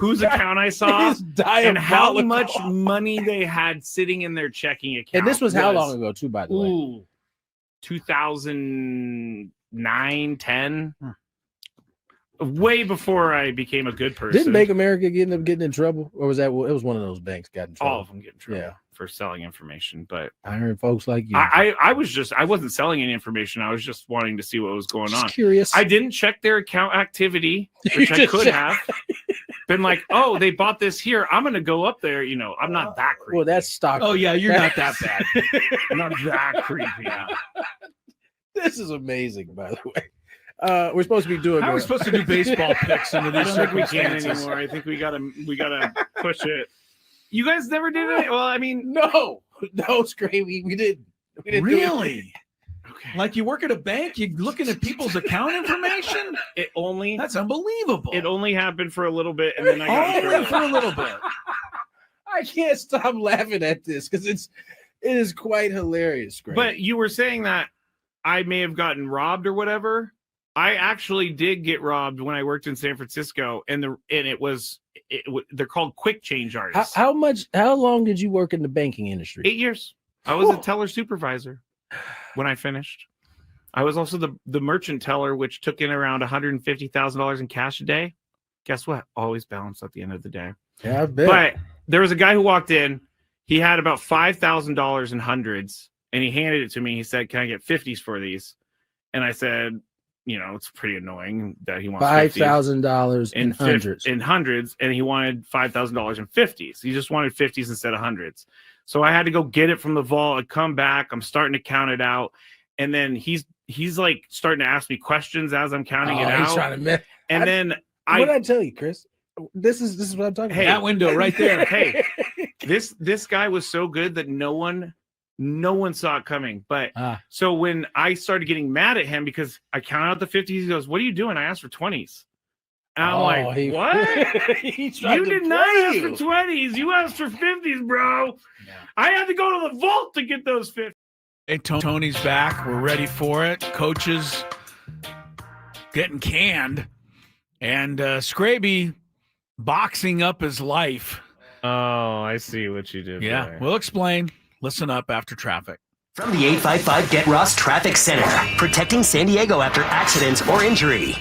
whose account I saw and how much money they had sitting in their checking account. And this was how long ago, too, by the way? 2009, 10. Way before I became a good person. Didn't Bank America end up getting in trouble? Or was that, it was one of those banks got in trouble? All of them get in trouble for selling information. But I heard folks like you. I wasn't selling any information. I was just wanting to see what was going on. Curious. I didn't check their account activity, which I could have. Been like, oh, they bought this here. I'm going to go up there. You know, I'm not that creepy. Well, that's stock. Oh, yeah, you're not that bad. I'm not that creepy. This is amazing, by the way. We're supposed to be doing. How are we supposed to do baseball picks under these I don't think we can circumstances? anymore. I think we gotta push it. You guys never did it? Well, I mean, no, Scrappy, we didn't. We didn't Really? Okay. Like you work at a bank, you're looking at people's account information? That's unbelievable. It only happened for a little bit, and then I got only for a little bit. I can't stop laughing at this because it is quite hilarious, Scrappy. But you were saying that I may have gotten robbed or whatever. I actually did get robbed when I worked in San Francisco, and they're called quick change artists. How long did you work in the banking industry? 8 years. I was a teller supervisor when I finished. I was also the merchant teller, which took in around $150,000 in cash a day. Guess what? Always balanced at the end of the day. Yeah, I bet. But there was a guy who walked in. He had about $5,000 in hundreds, and he handed it to me. He said, "Can I get 50s for these?" And I said, you know, it's pretty annoying that he wants $5,000 in hundreds, and he wanted $5,000 in 50s. He just wanted 50s instead of hundreds. So I had to go get it from the vault. I come back. I'm starting to count it out, and then he's like starting to ask me questions as I'm counting it out. He's trying to what did I tell you, Chris? This is what I'm talking about. That window right there. Hey, this guy was so good that no one saw it coming. But so when I started getting mad at him because I counted out the 50s, he goes, "What are you doing?" I asked for 20s. And I'm like, what? You did not ask for 20s. You asked for 50s, bro. Yeah. I had to go to the vault to get those 50s. Hey, Tony's back. We're ready for it. Coaches getting canned. And Scraby boxing up his life. Oh, I see what you did. Yeah, there. we'll explain. Listen up after traffic. From the 855 Get Ross Traffic Center, protecting San Diego after accidents or injury.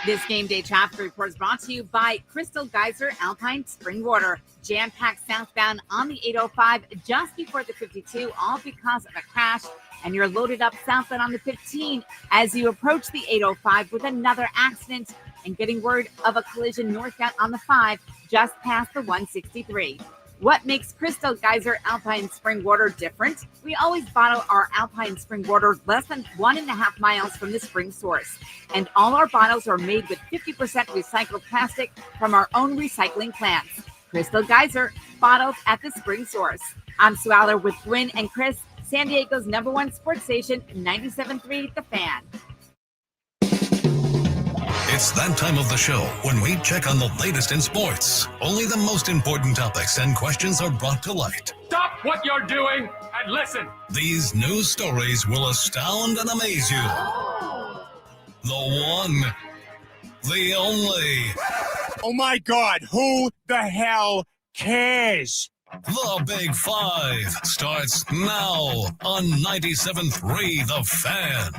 This game day traffic report is brought to you by Crystal Geyser Alpine Spring Water. Jam-packed southbound on the 805 just before the 52, all because of a crash. And you're loaded up southbound on the 15 as you approach the 805 with another accident and getting word of a collision northbound on the 5 just past the 163. What makes Crystal Geyser Alpine Spring Water different? We always bottle our Alpine Spring Water less than 1.5 miles from the spring source. And all our bottles are made with 50% recycled plastic from our own recycling plants. Crystal Geyser, bottles at the spring source. I'm Sue Aller with Gwynn and Chris, San Diego's #1 sports station, 97.3 The Fan. It's that time of the show when we check on the latest in sports. Only the most important topics and questions are brought to light. Stop what you're doing and listen. These news stories will astound and amaze you. The one, the only. Oh my God, who the hell cares? The Big Five starts now on 97.3 The Fan.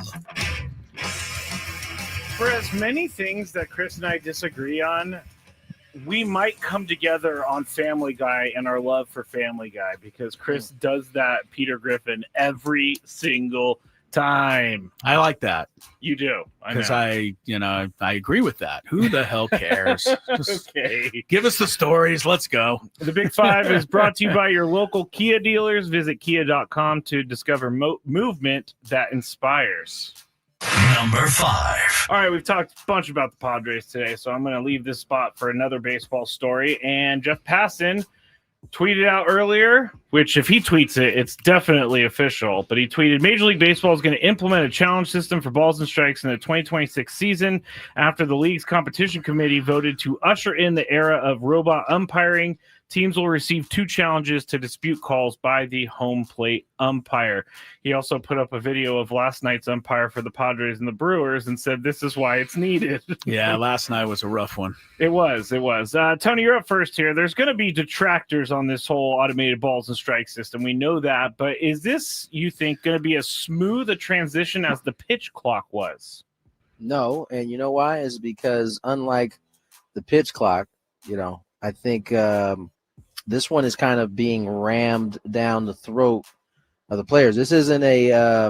For as many things that Chris and I disagree on, we might come together on Family Guy and our love for Family Guy, because Chris does that Peter Griffin every single time. I like that. You do. Because I agree with that. Who the hell cares? Okay. Give us the stories. Let's go. The Big Five is brought to you by your local Kia dealers. Visit kia.com to discover movement that inspires. Number 5. All right, we've talked a bunch about the Padres today, so I'm going to leave this spot for another baseball story. And Jeff Passan tweeted out earlier, which if he tweets it, it's definitely official, but he tweeted, Major League Baseball is going to implement a challenge system for balls and strikes in the 2026 season after the league's competition committee voted to usher in the era of robot umpiring. Teams will receive 2 challenges to dispute calls by the home plate umpire. He also put up a video of last night's umpire for the Padres and the Brewers and said this is why it's needed. Yeah, last night was a rough one. It was. Tony, you're up first here. There's going to be detractors on this whole automated balls and strike system. We know that. But is this, you think, going to be as smooth a transition as the pitch clock was? No. And you know why? Is because unlike the pitch clock, I think this one is kind of being rammed down the throat of the players. This isn't a,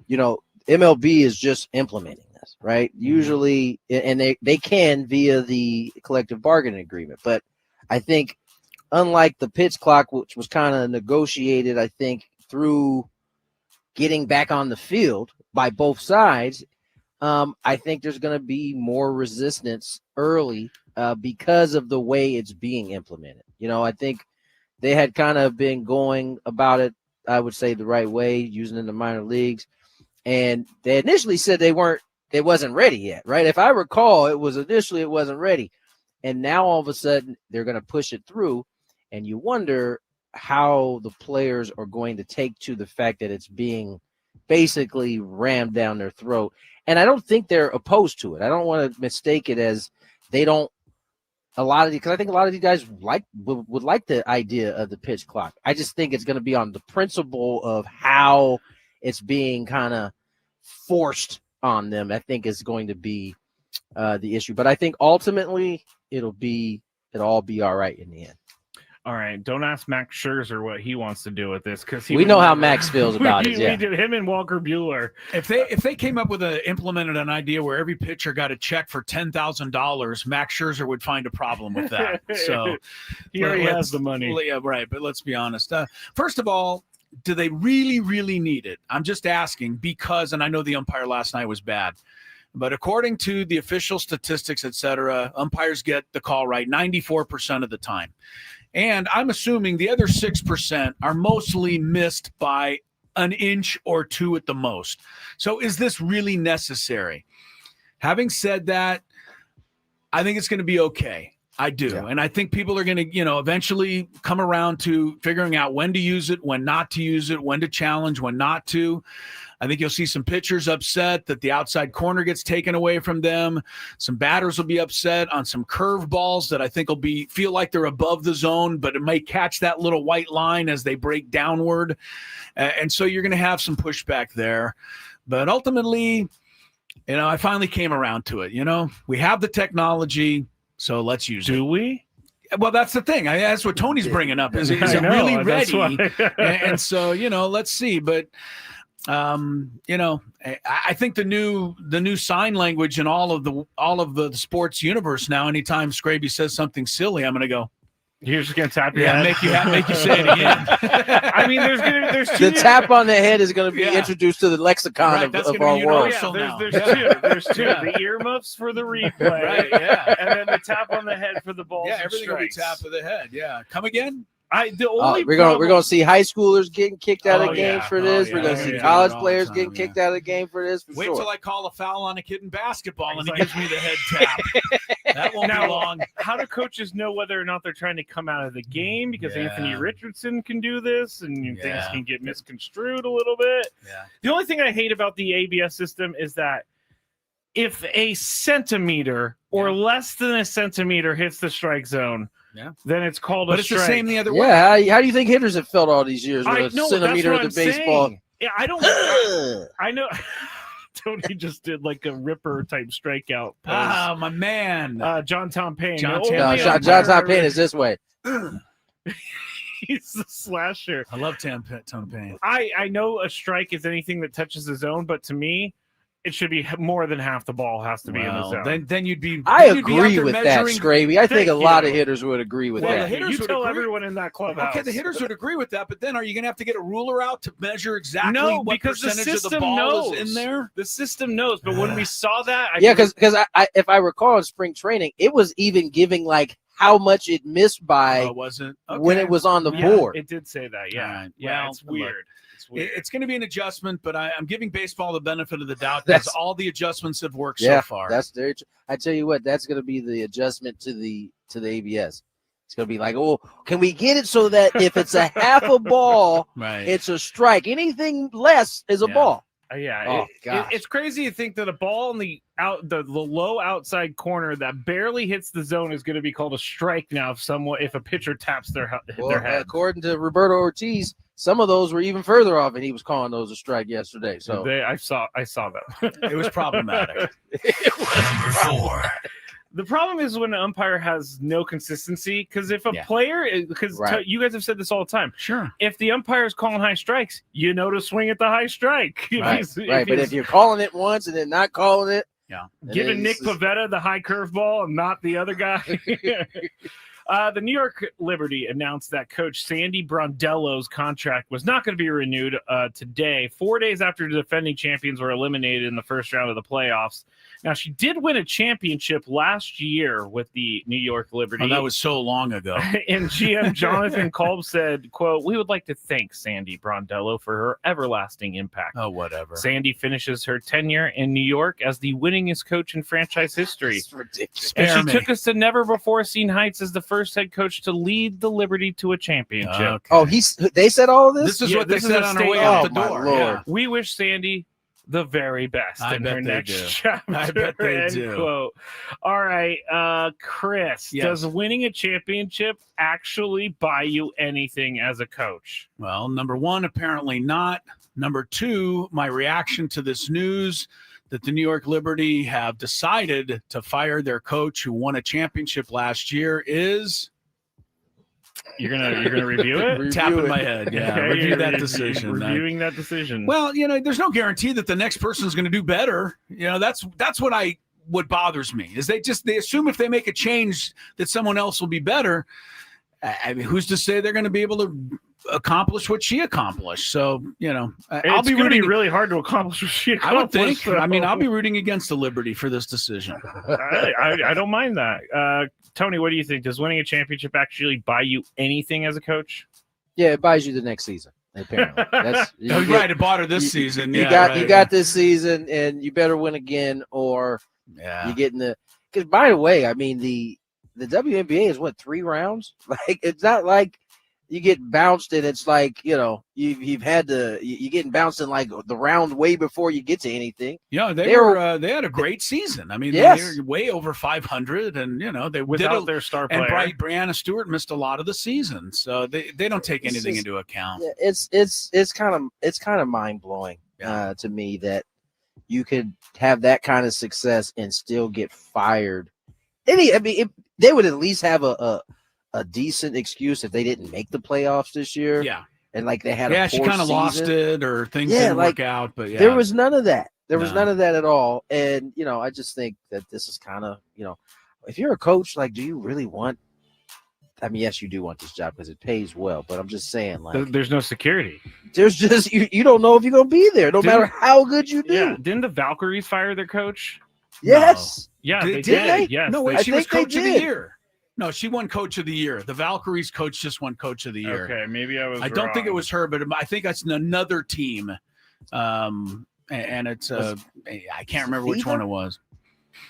MLB is just implementing this, right? Usually, and they can via the collective bargaining agreement. But I think unlike the pitch clock, which was kind of negotiated, I think, through getting back on the field by both sides, I think there's going to be more resistance early because of the way it's being implemented. I think they had kind of been going about it, I would say, the right way, using it in the minor leagues. And they initially said it wasn't ready yet, right? If I recall, it wasn't ready. And now all of a sudden they're going to push it through. And you wonder how the players are going to take to the fact that it's being basically rammed down their throat. And I don't think they're opposed to it. I don't want to mistake it as they don't. Because I think a lot of these guys would like the idea of the pitch clock. I just think it's going to be on the principle of how it's being kind of forced on them. I think is going to be the issue. But I think ultimately it'll all be all right in the end. All right, don't ask Max Scherzer what he wants to do with this, because we know how Max feels about it. Yeah, we did him and Walker Buehler. If they came up with implemented an idea where every pitcher got a check for $10,000, Max Scherzer would find a problem with that. So he already has the money. Yeah, right. But let's be honest. First of all, do they really, really need it? I'm just asking because, and I know the umpire last night was bad, but according to the official statistics, et cetera, umpires get the call right 94% of the time. And I'm assuming the other 6% are mostly missed by an inch or two at the most. So is this really necessary? Having said that, I think it's going to be okay. I do. Yeah. And I think people are going to, eventually come around to figuring out when to use it, when not to use it, when to challenge, when not to. I think you'll see some pitchers upset that the outside corner gets taken away from them. Some batters will be upset on some curve balls that I think will feel like they're above the zone, but it may catch that little white line as they break downward. And so you're going to have some pushback there. But ultimately, I finally came around to it. We have the technology, so let's use it. Do we? Well, that's the thing. That's what Tony's bringing up. Is it really ready? And so, let's see. But I think the new sign language in all of the sports universe now, anytime Scraby says something silly, I'm going to go, you're just going to tap your head. Make you say it again. I mean, there's the tap on the head is going to be introduced to the lexicon of our world. There's two. The earmuffs for the replay. Right, yeah. And then the tap on the head for the balls. Yeah, everything will be tap of the head. Yeah. Come again? We're gonna see high schoolers getting kicked out of the game for this. We're gonna see college players getting kicked out of the game for this. Wait till I call a foul on a kid in basketball and he gives me the head tap. That won't be long. How do coaches know whether or not they're trying to come out of the game? Because Anthony Richardson can do this, and things can get misconstrued a little bit. Yeah. The only thing I hate about the ABS system is that if a centimeter or less than a centimeter hits the strike zone, then it's called a strike. But it's the same the other way. Yeah, how do you think hitters have felt all these years with a centimeter of the baseball? Saying. Yeah, I don't. I know. Tony just did like a ripper type strikeout. Ah, my man, John Tom Payne. John Tom Payne is this way. He's the slasher. I love Tom Payne. I know a strike is anything that touches the zone, but to me, it should be more than half the ball has to be in the zone. Then you'd be. I agree with that, Scravy. I think a lot of hitters would agree with that. You tell everyone in that clubhouse. Okay, the hitters would agree with that, but then are you going to have to get a ruler out to measure exactly what because percentage the of the ball is in there? The system knows, but when we saw that, because if I recall in spring training, it was even giving like how much it missed by when it was on the board. It did say that, Right. Yeah, Well, it's weird. It's going to be an adjustment, but I'm giving baseball the benefit of the doubt because all the adjustments have worked so far. I tell you what, that's going to be the adjustment to the ABS. It's going to be like, oh, can we get it so that if it's a half a ball, it's a strike. Anything less is a ball. It's crazy to think that a ball in the low outside corner that barely hits the zone is going to be called a strike now if a pitcher taps their head. According to Roberto Ortiz, some of those were even further off, and he was calling those a strike yesterday. So I saw that. It was problematic. Number 4. The problem is when an umpire has no consistency, because if a player, you guys have said this all the time. Sure. If the umpire is calling high strikes, you know to swing at the high strike. But if you're calling it once and then not calling it, giving Nick Pivetta the high curveball and not the other guy. The New York Liberty announced that coach Sandy Brondello's contract was not going to be renewed today, 4 days after the defending champions were eliminated in the first round of the playoffs. Now, she did win a championship last year with the New York Liberty. Oh, that was so long ago. And GM Jonathan Kolb said, quote, "We would like to thank Sandy Brondello for her everlasting impact." Oh, whatever. Sandy finishes her tenure in New York as the winningest coach in franchise history. It's ridiculous. And she took us to never-before-seen heights as the first head coach to lead the Liberty to a championship. Okay. Oh, they said all of this? This is what they said on her way out the door. Lord. Yeah. We wish Sandy the very best in her next chapter. I bet they do. Quote. All right, Chris, does winning a championship actually buy you anything as a coach? Well, number 1, apparently not. Number 2, my reaction to this news that the New York Liberty have decided to fire their coach who won a championship last year is... You're gonna review it? Tapping my head. Yeah, Okay, review you're that decision. Reviewing that decision. Well, there's no guarantee that the next person is going to do better. That's what bothers me is they assume if they make a change that someone else will be better. I mean, who's to say they're going to be able to accomplish what she accomplished? So, I'll be rooting. Really hard to accomplish what she accomplished. I would think. So. I mean, I'll be rooting against the Liberty for this decision. I don't mind that. Tony, what do you think? Does winning a championship actually buy you anything as a coach? Yeah, it buys you the next season. Apparently, right. It bought her this season. You got this season, and you better win again, or you get in the. Because by the way, I mean the WNBA is 3 rounds. Like it's not like you get bounced and it's like you've had you're getting bounced in like the round way before you get to anything. Yeah, they had a great season. I mean, they were way over 500, and they without their star player. And Brianna Stewart missed a lot of the season, so they don't take anything into account. It's kind of mind blowing to me that you could have that kind of success and still get fired. They would at least have a decent excuse if they didn't make the playoffs this year. Yeah. And like they had she kind of lost it or things didn't work out. But there was none of that. There was none of that at all. And, I just think that this is kind of, if you're a coach, like, do you really want, I mean, yes, you do want this job because it pays well, but I'm just saying, like, there's no security. There's just, you don't know if you're going to be there, no matter how good you do. Yeah. Didn't the Valkyries fire their coach? Yes. No. Yeah, did they? They? Yes. No, she was coach of the year. No, she won Coach of the Year. The Valkyries coach just won Coach of the Year. Okay, maybe I don't think it was her, but I think that's another team. And it's I can't remember which one it was.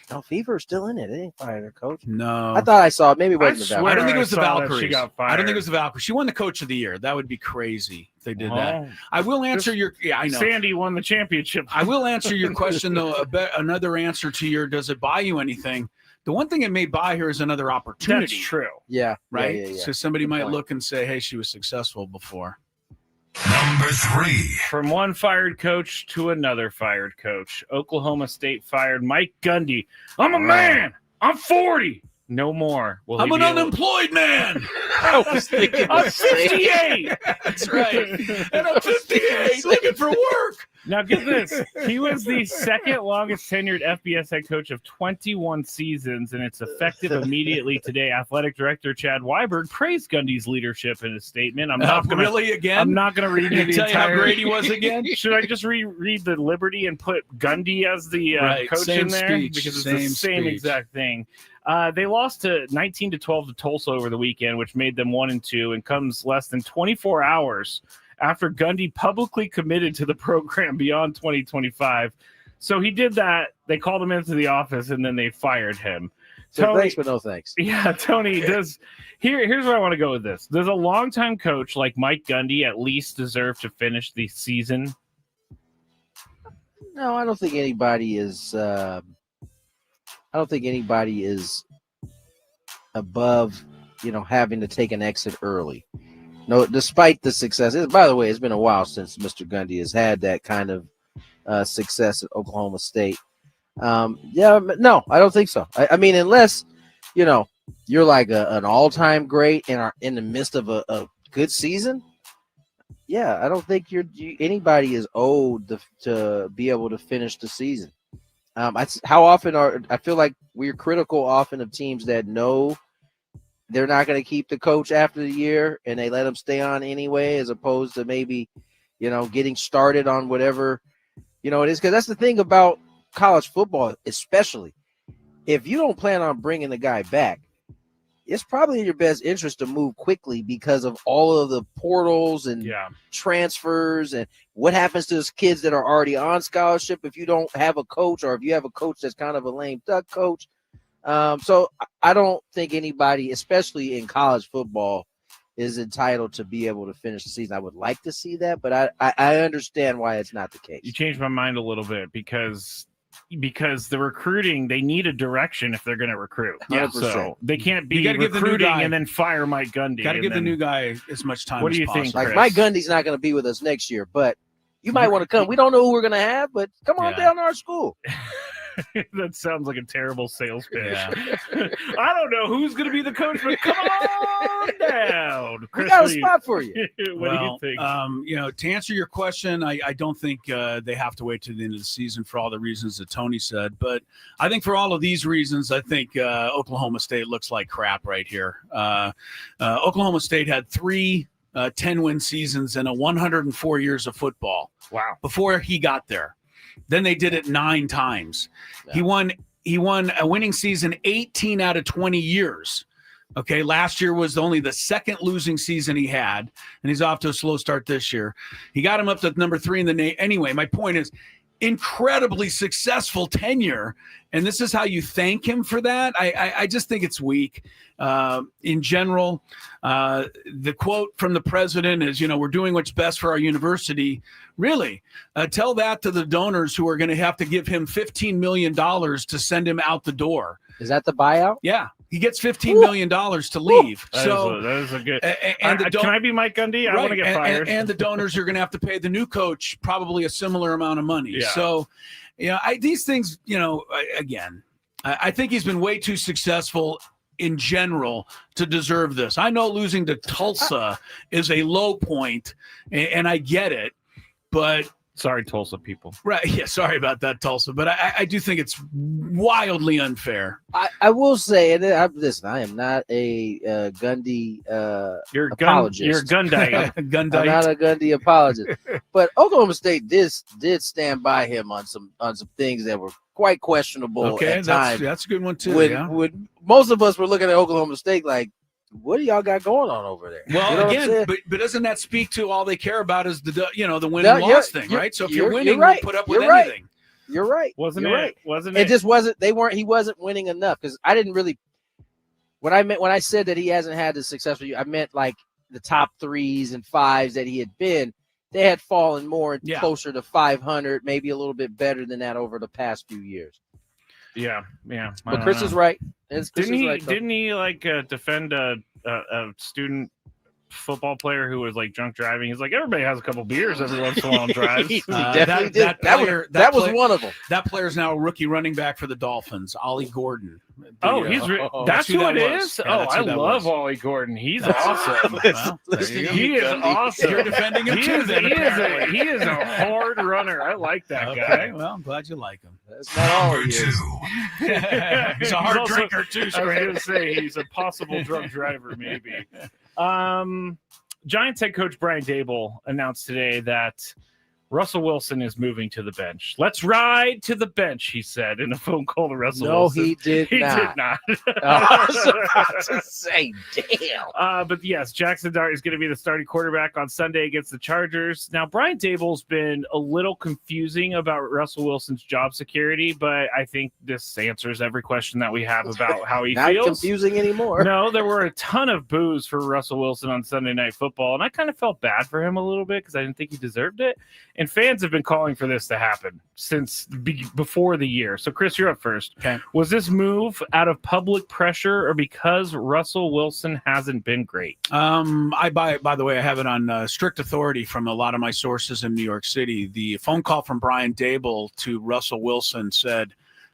No, Fever's still in it. They didn't fire their coach. No. I thought I saw it. Maybe it wasn't the Valkyries. I don't think it was the saw that Valkyries. she got I don't think fired. it was the Valkyries. She won the Coach of the Year. That would be crazy if they did that. I will answer your – yeah, I know. Sandy won the championship. I will answer your question, though. Another answer to your does it buy you anything? The one thing it may buy her is another opportunity. That's true. Yeah. Right? Yeah. So somebody might look and say, hey, she was successful before. Number 3. From one fired coach to another fired coach. Oklahoma State fired Mike Gundy. I'm a man. I'm 40. No more. I'm an unemployed man. I was thinking I'm 58. That's right. And I'm 58 looking for work. Now get this. He was the second longest tenured FBS head coach of 21 seasons, and it's effective immediately today. Athletic Director Chad Weiberg praised Gundy's leadership in his statement. I'm not going to read you the tell entire. you how great he was again. Should I just read the Liberty and put Gundy as the coach in there? Speech, because it's the same exact thing. They lost to 19-12 to Tulsa over the weekend, which made them 1-2, and comes less than 24 hours after Gundy publicly committed to the program beyond 2025. So he did that. They called him into the office, and then they fired him. So Tony, thanks, but no thanks. Yeah, Tony, here's where I want to go with this. Does a longtime coach like Mike Gundy at least deserve to finish the season? No, I don't think anybody is above, having to take an exit early. No, despite the success. By the way, it's been a while since Mr. Gundy has had that kind of success at Oklahoma State. No, I don't think so. I mean, unless, you're like an all-time great and are in the midst of a good season. Yeah, I don't think anybody is owed to be able to finish the season. How often I feel like we're critical often of teams that know they're not going to keep the coach after the year and they let him stay on anyway, as opposed to maybe, getting started on whatever, it is. Because that's the thing about college football, especially if you don't plan on bringing the guy back, it's probably in your best interest to move quickly because of all of the portals and transfers and what happens to those kids that are already on scholarship if you don't have a coach, or if you have a coach that's kind of a lame duck coach. So I don't think anybody, especially in college football, is entitled to be able to finish the season. I would like to see that, but I understand why it's not the case. You changed my mind a little bit because the recruiting, they need a direction if they're going to recruit. Yeah, so they can't be recruiting and then fire Mike Gundy. Got to give the new guy as much time what as do you possible. think, Like Chris? Mike Gundy's not going to be with us next year, but you might want to come. We don't know who we're going to have, but come on down to our school. That sounds like a terrible sales pitch. Yeah. I don't know who's going to be the coach, but come on down. Chris, we got a spot for you. What do you think? To answer your question, I don't think they have to wait to the end of the season for all the reasons that Tony said. But I think for all of these reasons, I think Oklahoma State looks like crap right here. Oklahoma State had 3 10-win seasons in 104 years of football. Wow. Before he got there. Then they did it 9 times. Yeah. He won a winning season 18 out of 20 years. Okay, last year was only the second losing season he had, and he's off to a slow start this year. He got him up to number 3 in the nation. Anyway, my point is, incredibly successful tenure, and this is how you thank him for that. I just think it's weak. In general, the quote from the president is, we're doing what's best for our university. Really? Tell that to the donors who are going to have to give him $15 million to send him out the door. Is that the buyout? Yeah. He gets $15 million to leave. That is a good. Can I be Mike Gundy? I want to get fired. And the donors are going to have to pay the new coach probably a similar amount of money. Yeah. So, these things, again, I think he's been way too successful in general to deserve this. I know losing to Tulsa is a low point, and I get it, but Sorry, Tulsa people. Right. Yeah. Sorry about that, Tulsa. But I do think it's wildly unfair. I will say, and listen, I am not a Gundy apologist. You're a Gundite. Gundite. I'm not a Gundy apologist. But Oklahoma State did stand by him on some things that were quite questionable at times. That's a good one too. When most of us were looking at Oklahoma State like, what do y'all got going on over there? Well, you know again, but doesn't that speak to all they care about is the win and loss thing, right? So if you're winning, right. we'll put up with anything. You're right. Wasn't You're it? right. Wasn't it? Just wasn't. He wasn't winning enough because I didn't really. When I said that he hasn't had the successful year, I meant like the top 3s and 5s that he had been. They had fallen more closer to 500, maybe a little bit better than that over the past few years. Yeah. But Chris is right. Didn't he like defend a student football player who was like drunk driving? He's like, everybody has a couple beers every once in a while and drives. He definitely did. That was one of them. That player's now a rookie running back for the Dolphins, Ollie Gordon. That's who that is. Yeah, I love Ollie Gordon. He's awesome. He is awesome. You're defending him too. He is a hard runner. I like that guy. Well, I'm glad you like him. That's not all he is. He's a hard drinker too. I was going to say he's a possible drunk driver, maybe. Giants head coach Brian Daboll announced today that Russell Wilson is moving to the bench. Let's ride to the bench, he said in a phone call to Russell Wilson. No, he did not. I was about to say, damn. But yes, Jackson Dart is going to be the starting quarterback on Sunday against the Chargers. Now, Brian Daboll's been a little confusing about Russell Wilson's job security, but I think this answers every question that we have about how he Not feels. confusing anymore. No, there were a ton of boos for Russell Wilson on Sunday Night Football, and I kind of felt bad for him a little bit because I didn't think he deserved it. And fans have been calling for this to happen since before the year. So, Chris, you're up first. Okay. Was this move out of public pressure or because Russell Wilson hasn't been great? By the way, I have it on strict authority from a lot of my sources in New York City. The phone call from Brian Daboll to Russell Wilson said,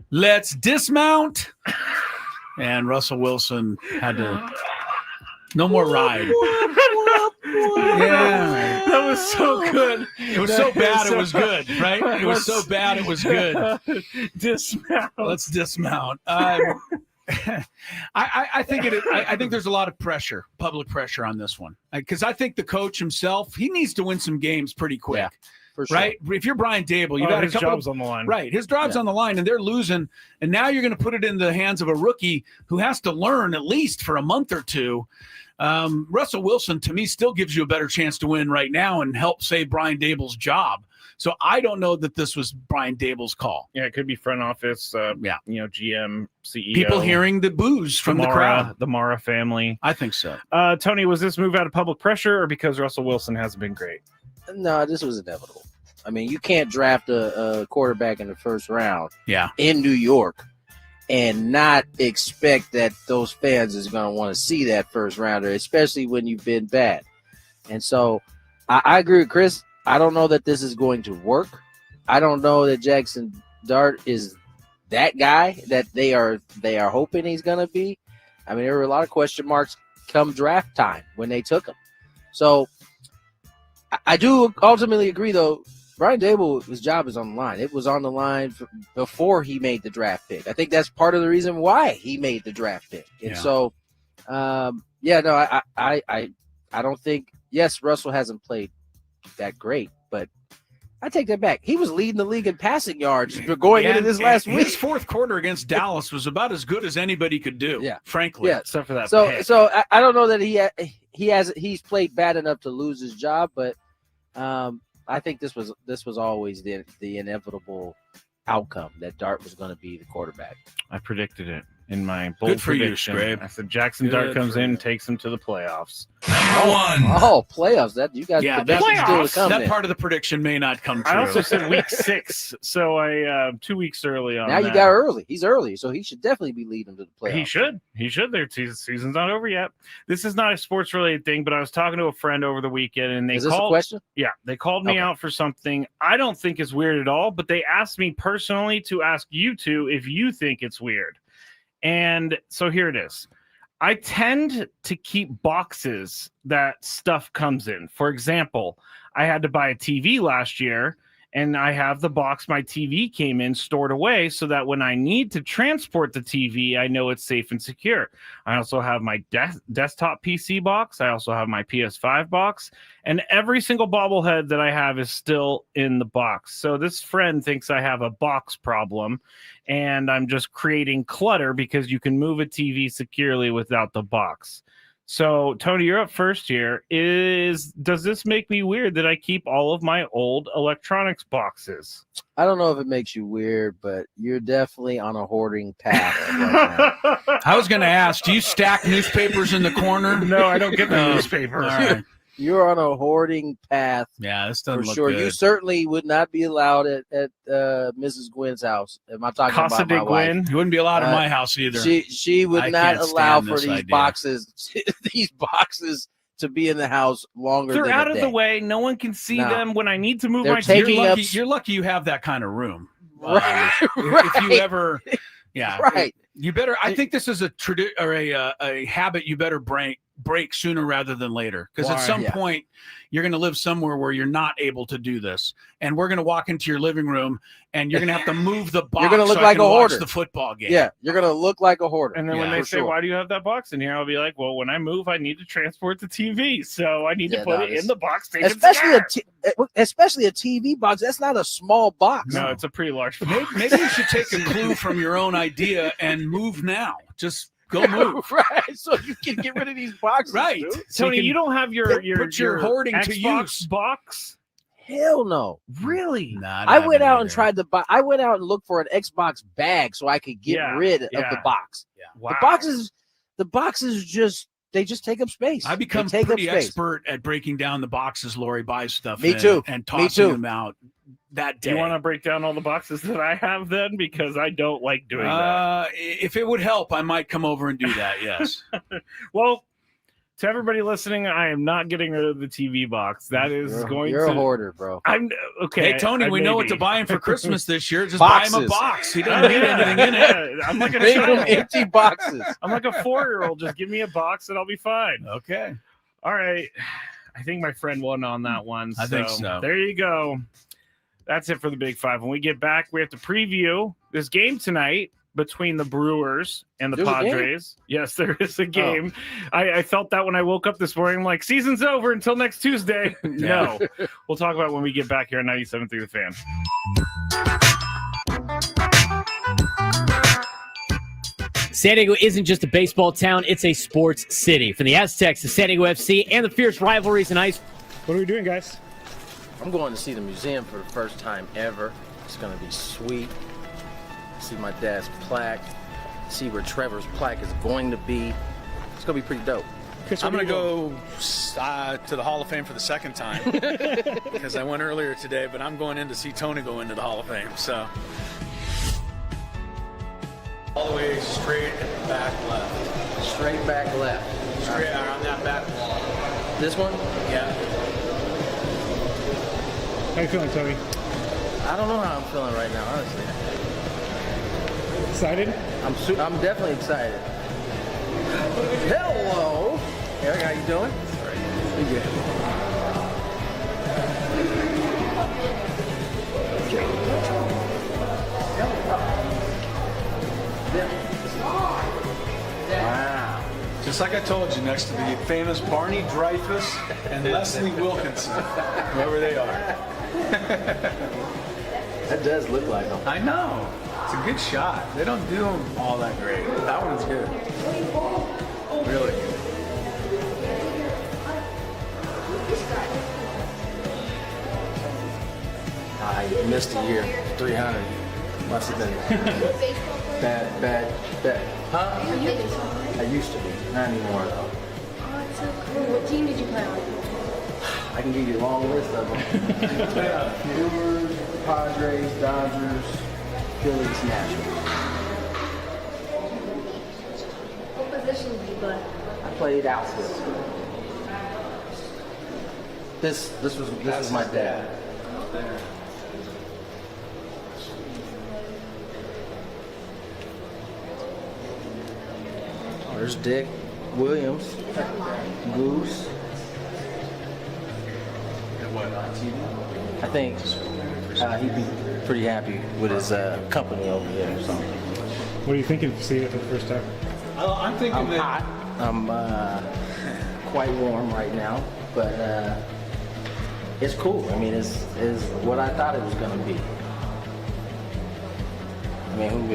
"Let's dismount." And Russell Wilson had to, no more ride. Yeah, that was so good. It was so bad, it was good, right? It was so bad, it was good. Dismount. Let's dismount. I think I think there's a lot of pressure, public pressure on this one, because I think the coach himself, he needs to win some games pretty quick. Yeah, for sure. Right? If you're Brian Daboll, you got his job's on the line. Right, his job's on the line, and they're losing. And now you're going to put it in the hands of a rookie who has to learn at least for a month or two. Russell Wilson, to me, still gives you a better chance to win right now and help save Brian Daboll's job. So I don't know that this was Brian Daboll's call. Yeah, it could be front office, GM, CEO. People hearing the boos from the crowd. The Mara family. I think so. Tony, was this move out of public pressure or because Russell Wilson hasn't been great? No, this was inevitable. I mean, you can't draft a quarterback in the first round in New York and not expect that those fans is going to want to see that first rounder, especially when you've been bad. And so I agree with Chris. I don't know that this is going to work. I don't know that Jackson Dart is that guy that they are hoping he's going to be. I mean, there were a lot of question marks come draft time when they took him. So I do ultimately agree, though. Brian Daboll, his job is on the line. It was on the line before he made the draft pick. I think that's part of the reason why he made the draft pick. And so, I don't think. Yes, Russell hasn't played that great, but I take that back. He was leading the league in passing yards going into this last week. His fourth quarter against Dallas was about as good as anybody could do. Yeah, frankly. Yeah, except for that. So I don't know that he's played bad enough to lose his job, but I think this was always the inevitable outcome that Dart was going to be the quarterback. I predicted it in my bold prediction. For you, Scrape. I said Jackson Dart comes in and takes him to the playoffs. Number one. Oh, playoffs! That you guys, yeah, that still to come. That part of the prediction may not come true. I also said week 6, so I 2 weeks early on. Now you got early. He's early, so he should definitely be leading to the playoffs. He should. Their season's not over yet. This is not a sports related thing, but I was talking to a friend over the weekend, and is this a question? Yeah, they called me out for something I don't think is weird at all, but they asked me personally to ask you two if you think it's weird. And so here it is. I tend to keep boxes that stuff comes in. For example, I had to buy a TV last year, And I have the box my TV came in stored away so that when I need to transport the TV, I know it's safe and secure. I also have my desktop PC box. I also have my PS5 box. And every single bobblehead that I have is still in the box. So this friend thinks I have a box problem, and I'm just creating clutter because you can move a TV securely without the box. So, Tony, you're up first here. Does this make me weird that I keep all of my old electronics boxes? I don't know if it makes you weird, but you're definitely on a hoarding path right now. I was going to ask, do you stack newspapers in the corner? No, I don't get the newspapers. All right. You're on a hoarding path. Yeah, this doesn't for look sure. good. You certainly would not be allowed at Mrs. Gwynn's house. Am I talking Casa about de my wife? Gwynn? You wouldn't be allowed in my house either. She would I not can't allow stand for this these idea. boxes to be in the house longer They're than out a of day. the way. No one can see No. them when I need to move They're my taking TV. You're lucky you have that kind of room. Right, If you ever, yeah, right. You better. I think this is a habit you better break sooner rather than later, because at some point you're going to live somewhere where you're not able to do this, and we're going to walk into your living room and you're going to have to move the box. You're going to look so like I can a watch hoarder. the football game. Yeah, you're going to look like a hoarder. And then when they say, "Why do you have that box in here?" I'll be like, "Well, when I move, I need to transport the TV, so I need to put it in the box." Especially a TV box. That's not a small box. No, it's a pretty large box. Maybe you should take a clue from your own idea and move now. Just go move. Right, so you can get rid of these boxes. Right, dude. Tony, you don't have your put your hoarding Xbox to use. box? Hell no. Really? I went out and tried to buy. I went out and looked for an Xbox bag so I could get rid of the box. Yeah. Wow. The boxes just take up space. I become They take pretty up space. expert at breaking down the boxes Lori buys stuff Me in too. and Me tossing too. them out that day. You want to break down all the boxes that I have then? Because I don't like doing that. If it would help, I might come over and do that, yes. Well, to everybody listening, I am not getting rid of the TV box. That is You're a hoarder, bro. I'm okay. Hey, Tony, we know what to maybe. buy him for Christmas this year. Just buy him a box. He doesn't need anything in it. I'm like a Make them child. empty boxes. I'm like a 4-year-old. Just give me a box and I'll be fine. Okay. All right. I think my friend won on that one. I think so. There you go. That's it for the Big Five. When we get back, we have to preview this game tonight between the Brewers and the There's a game? Padres. Yes, there is a game. I felt that when I woke up this morning. I'm like, season's over until next Tuesday. No. We'll talk about it when we get back here on 97.3 The Fan. San Diego isn't just a baseball town, it's a sports city. From the Aztecs to San Diego FC and the fierce rivalries in ice. What are we doing, guys? I'm going to see the museum for the first time ever. It's going to be sweet. See my dad's plaque. See where Trevor's plaque is going to be. It's going to be pretty dope. I'm going to go to the Hall of Fame for the second time because I went earlier today, but I'm going in to see Tony go into the Hall of Fame. So all the way straight back left. Straight back left. Straight on that back wall. This one? Yeah. How you feeling, Tony? I don't know how I'm feeling right now, honestly. Excited? I'm definitely excited. Hello. Eric, how you doing? Pretty good. Wow. Just like I told you, next to the famous Barney Dreyfuss and Leslie Wilkinson, whoever they are. That does look like them. I know. It's a good shot. They don't do them all that great. That one's good. Really good. I missed a year. 300. Must have been bad. Huh? I used to be. Not anymore, though. Oh, it's so cool. What team did you play on? I can give you a long list of them. Brewers, Padres, Dodgers, Phillies, Nationals. What position did you play? I played outfield. This was my dad. Oh, there's Dick Williams, Goose. And what, on TV? I think He'd be pretty happy with his company over here. So, what are you thinking of seeing it for the first time? I'm thinking hot. I'm quite warm right now, but it's cool. I mean, it's what I thought it was going to be. I mean,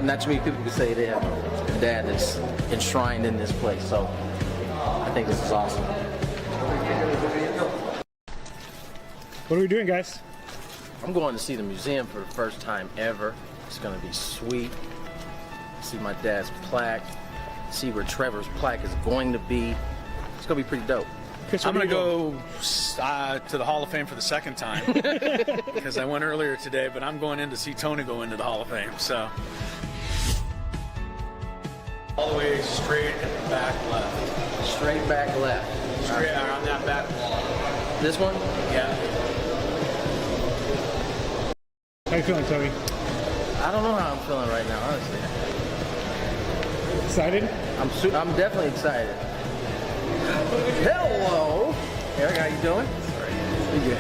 not too many people can say they have a dad that's enshrined in this place. So I think this is awesome. What are we doing, guys? I'm going to see the museum for the first time ever. It's going to be sweet. See my dad's plaque. See where Trevor's plaque is going to be. It's going to be pretty dope. Chris, I'm going to go to the Hall of Fame for the second time because I went earlier today, but I'm going in to see Tony go into the Hall of Fame. So all the way straight and back left. Straight back left. Straight on that back wall. This one? Yeah. How you feeling, Tony? I don't know how I'm feeling right now, honestly. Excited? I'm definitely excited. Hello, Eric. How you doing? Pretty good.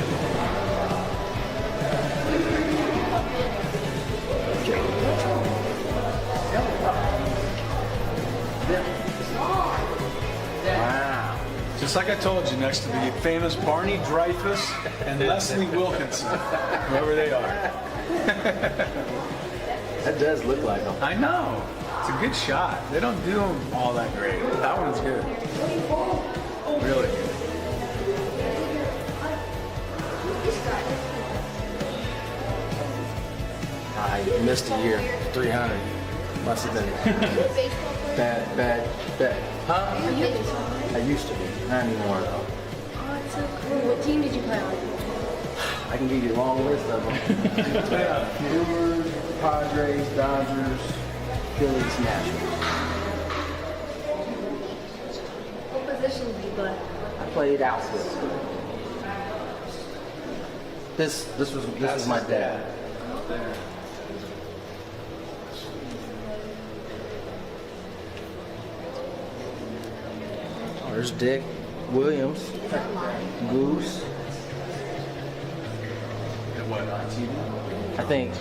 Wow. Just like I told you, next to the famous Barney Dreyfuss and Leslie Wilkinson, whoever they are. That does look like them. I know. It's a good shot. They don't do them all that great. That one's good. Really good. I missed a year. 300. Must have been bad. Huh? I used to be. Not anymore, though. Oh, it's so cool. What team did you play on? I can give you a long list of them. Brewers, Padres, Dodgers, Phillies, Nationals. What position did you play? I played outfield. This was my dad. There's Dick Williams, Goose. I think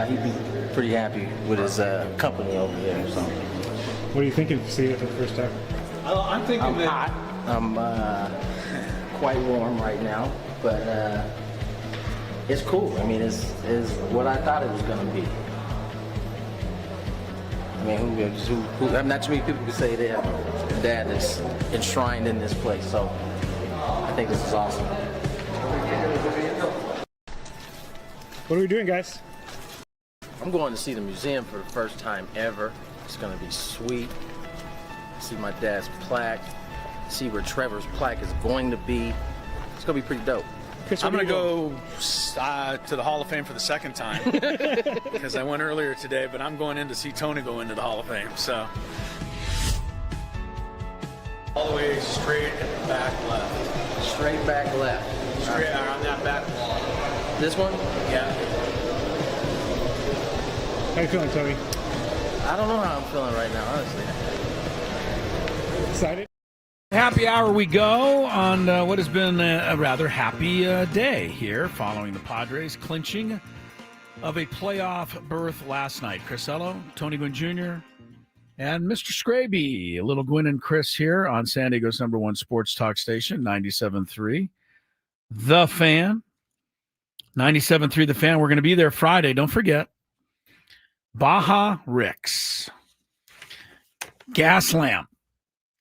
he'd be pretty happy with his company over here. So, what are you thinking of seeing it for the first time? I'm thinking I'm hot. I'm quite warm right now, but it's cool. I mean, it's what I thought it was going to be. I mean, not too many people can say they have a dad that's enshrined in this place. So I think this is awesome. What are we doing, guys? I'm going to see the museum for the first time ever. It's going to be sweet. See my dad's plaque. See where Trevor's plaque is going to be. It's going to be pretty dope. Chris, I'm going to go to the Hall of Fame for the second time because I went earlier today, but I'm going in to see Tony go into the Hall of Fame. So all the way straight and back left. Straight back left. Straight on that back wall. This one? Yeah. How you feeling, Tony? I don't know how I'm feeling right now, honestly. Excited? Happy hour we go on what has been a rather happy day here following the Padres clinching of a playoff berth last night. Chris Ello, Tony Gwynn Jr., and Mr. Scraby. A little Gwynn and Chris here on San Diego's #1 sports talk station, 97.3 The Fan. 97.3 The Fan. We're going to be there Friday. Don't forget. Baja Rick's. Gas Lamp.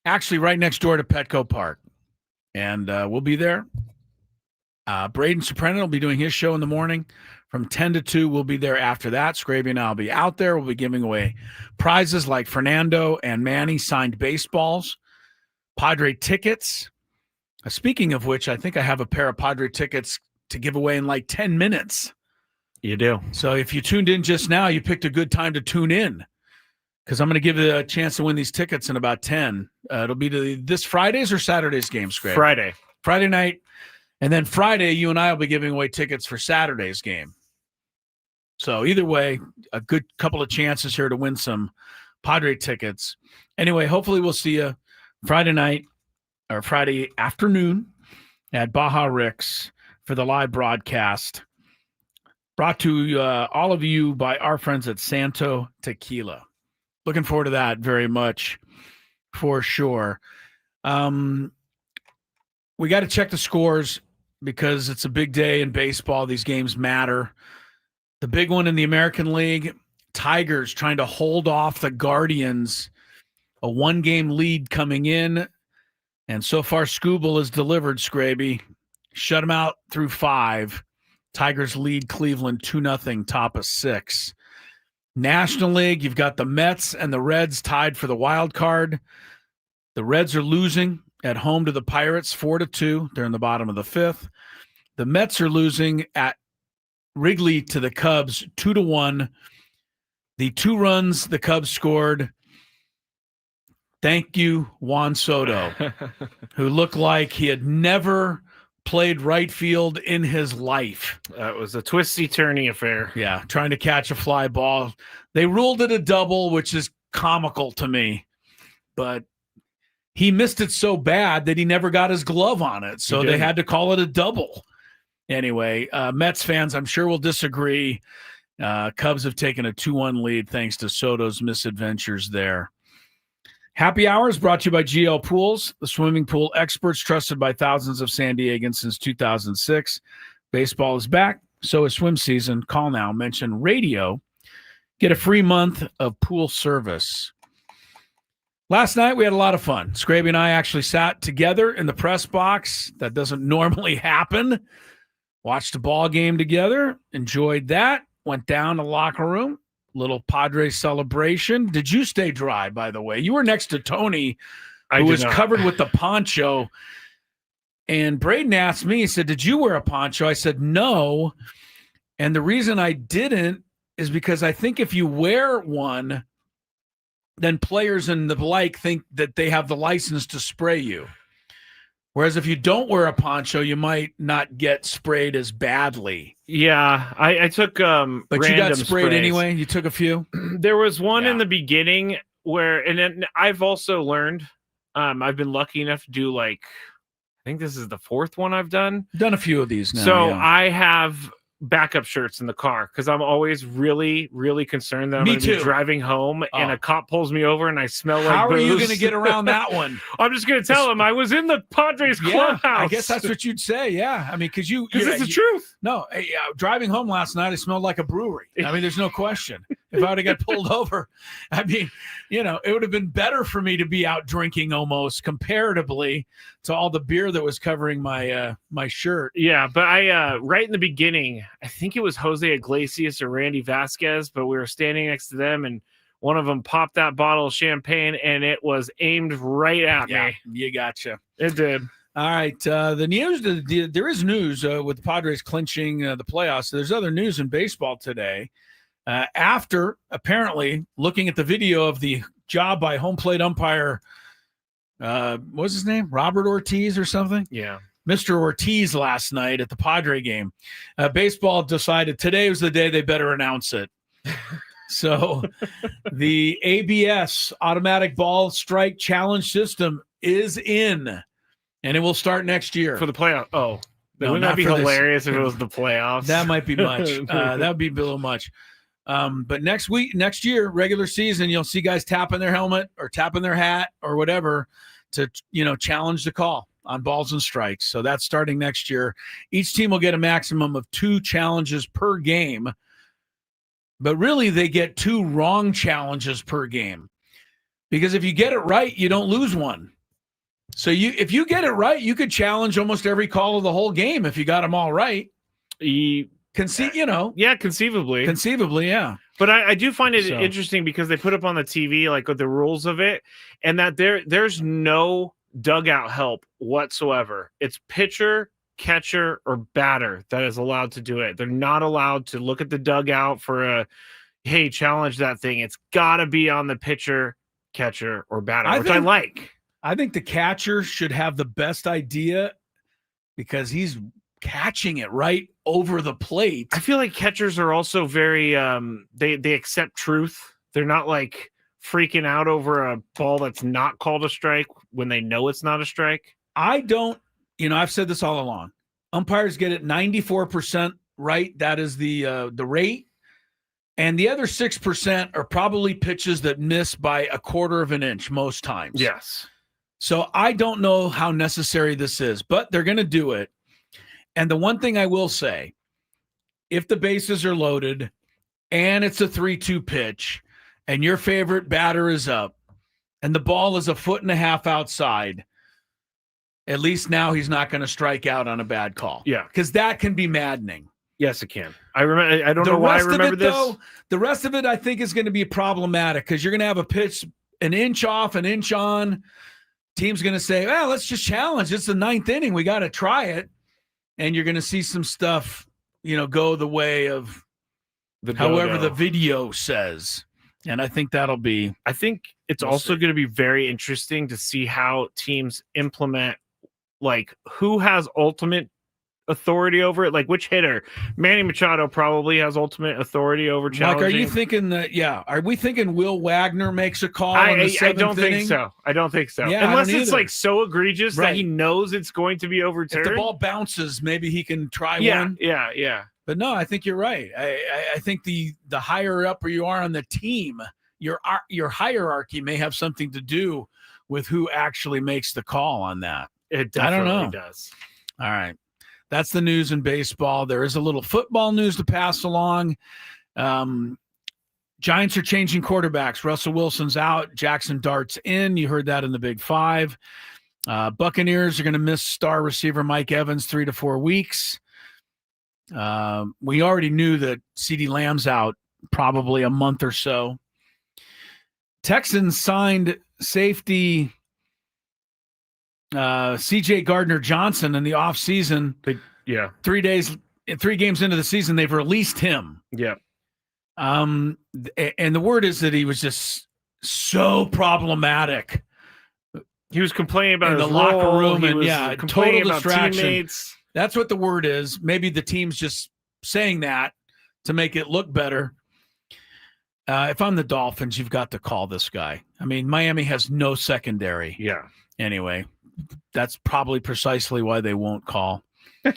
Actually, right next door to Petco Park. And we'll be there. Braden Soprano will be doing his show in the morning. From 10 to 2, we'll be there after that. Scraby and I will be out there. We'll be giving away prizes like Fernando and Manny signed baseballs, Padre tickets. Speaking of which, I think I have a pair of Padre tickets to give away in like 10 minutes. You do. So if you tuned in just now, you picked a good time to tune in because I'm going to give you a chance to win these tickets in about 10. It'll be to this Friday's or Saturday's game, Scraby? Friday night. And then Friday, you and I will be giving away tickets for Saturday's game. So either way, a good couple of chances here to win some Padre tickets. Anyway, hopefully we'll see you Friday night or Friday afternoon at Baja Rick's for the live broadcast Brought to all of you by our friends at Santo Tequila. Looking forward to that very much, for sure. We got to check the scores because it's a big day in baseball. These games matter. The big one in the American League, Tigers trying to hold off the Guardians. A 1-game lead coming in. And so far, Scooble has delivered, Scraby. Shut him out through 5. Tigers lead Cleveland 2-0, top of 6. National League, you've got the Mets and the Reds tied for the wild card. The Reds are losing at home to the Pirates 4-2. They're in the bottom of the 5th. The Mets are losing at Wrigley to the Cubs 2-1. The 2 runs the Cubs scored. Thank you, Juan Soto, who looked like he had never played right field in his life. That was a twisty-turny affair. Yeah, trying to catch a fly ball. They ruled it a double, which is comical to me. But he missed it so bad that he never got his glove on it. So they had to call it a double. Anyway, Mets fans, I'm sure will disagree. Cubs have taken a 2-1 lead thanks to Soto's misadventures there. Happy Hour is brought to you by GL Pools, the swimming pool experts trusted by thousands of San Diegans since 2006. Baseball is back, so is swim season. Call now, mention radio, get a free month of pool service. Last night, we had a lot of fun. Scraby and I actually sat together in the press box. That doesn't normally happen. Watched a ball game together, enjoyed that, went down to the locker room. Little Padres celebration. Did you stay dry, by the way? You were next to Tony, who was covered with the poncho. And Braden asked me, he said, did you wear a poncho? I said, no. And the reason I didn't is because I think if you wear one, then players and the like think that they have the license to spray you. Whereas if you don't wear a poncho, you might not get sprayed as badly. Yeah, I took but you got sprayed anyway. You took a few. There was one in the beginning where, and then I've also learned. I've been lucky enough to do I think this is the 4th one I've done. Done a few of these now. So I have backup shirts in the car because I'm always really, really concerned that I'm going to be driving home and a cop pulls me over and I smell like How booze. are you going to get around that one? I'm just going to tell him I was in the Padres clubhouse. I guess that's what you'd say. Yeah. I mean, because it's the truth. No, driving home last night, it smelled like a brewery. I mean, there's no question. If I would have got pulled over, I mean, it would have been better for me to be out drinking almost comparatively to all the beer that was covering my my shirt. Yeah, but I right in the beginning, I think it was Jose Iglesias or Randy Vasquez, but we were standing next to them and one of them popped that bottle of champagne and it was aimed right at me. You gotcha. It did. All right. The news, there is news with the Padres clinching the playoffs. There's other news in baseball today. After apparently looking at the video of the job by home plate umpire, what was his name? Robert Ortiz or something? Yeah. Mr. Ortiz last night at the Padre game. Baseball decided today was the day they better announce it. So the ABS, automatic ball strike challenge system, is in, and it will start next year. For the playoff. Oh, No, wouldn't not that be for this. hilarious if it was the playoffs? That might be much. That would be a little much. But next year, regular season, you'll see guys tapping their helmet or tapping their hat or whatever to, challenge the call on balls and strikes. So that's starting next year. Each team will get a maximum of 2 challenges per game. But really, they get 2 wrong challenges per game. Because if you get it right, you don't lose one. So if you get it right, you could challenge almost every call of the whole game if you got them all right. Yeah, conceivably. Conceivably, yeah. But I do find it interesting because they put up on the TV with the rules of it, and that there's no dugout help whatsoever. It's pitcher, catcher, or batter that is allowed to do it. They're not allowed to look at the dugout for hey, challenge that thing. It's got to be on the pitcher, catcher, or batter, I like. I think the catcher should have the best idea because he's catching it right over the plate. I feel like catchers are also very they accept truth. They're not freaking out over a ball that's not called a strike when they know it's not a strike. I don't, I've said this all along. Umpires get it 94% right? That is the rate. And the other 6% are probably pitches that miss by a quarter of an inch most times. Yes. So I don't know how necessary this is, but they're going to do it. And the one thing I will say, if the bases are loaded and it's a 3-2 pitch and your favorite batter is up and the ball is 1.5 feet outside, at least now he's not going to strike out on a bad call. Yeah. Because that can be maddening. Yes, it can. I remember. I don't know why I remember this. Though, the rest of it, I think, is going to be problematic because you're going to have a pitch an inch off, an inch on. Team's going to say, well, let's just challenge. It's the 9th inning. We got to try it. And you're going to see some stuff, go the way of however the video says. And I think that'll be. I think it's also going to be very interesting to see how teams implement, like, who has ultimate authority over it, like which hitter. Manny Machado probably has ultimate authority over challenging. Like, are you thinking that? Yeah, are we thinking Will Wagner makes a call? I inning? don't think so. I don't think so. Yeah, unless it's like so egregious that he knows it's going to be overturned. If the ball bounces, maybe he can try one. Yeah. But no, I think you're right. I think the higher up you are on the team, your hierarchy may have something to do with who actually makes the call on that. It definitely I don't know. does. All right. That's the news in baseball. There is a little football news to pass along. Giants are changing quarterbacks. Russell Wilson's out. Jackson Dart's in. You heard that in the Big Five. Buccaneers are going to miss star receiver Mike Evans 3 to 4 weeks. We already knew that CeeDee Lamb's out probably a month or so. Texans signed safety CJ Gardner-Johnson in the offseason. 3 games into the season, they've released him. Yeah. And the word is that he was just so problematic. He was complaining about in his the locker room, and total distraction. Teammates. That's what the word is. Maybe the team's just saying that to make it look better. If I'm the Dolphins, you've got to call this guy. I mean, Miami has no secondary. Yeah. Anyway, that's probably precisely why they won't call. But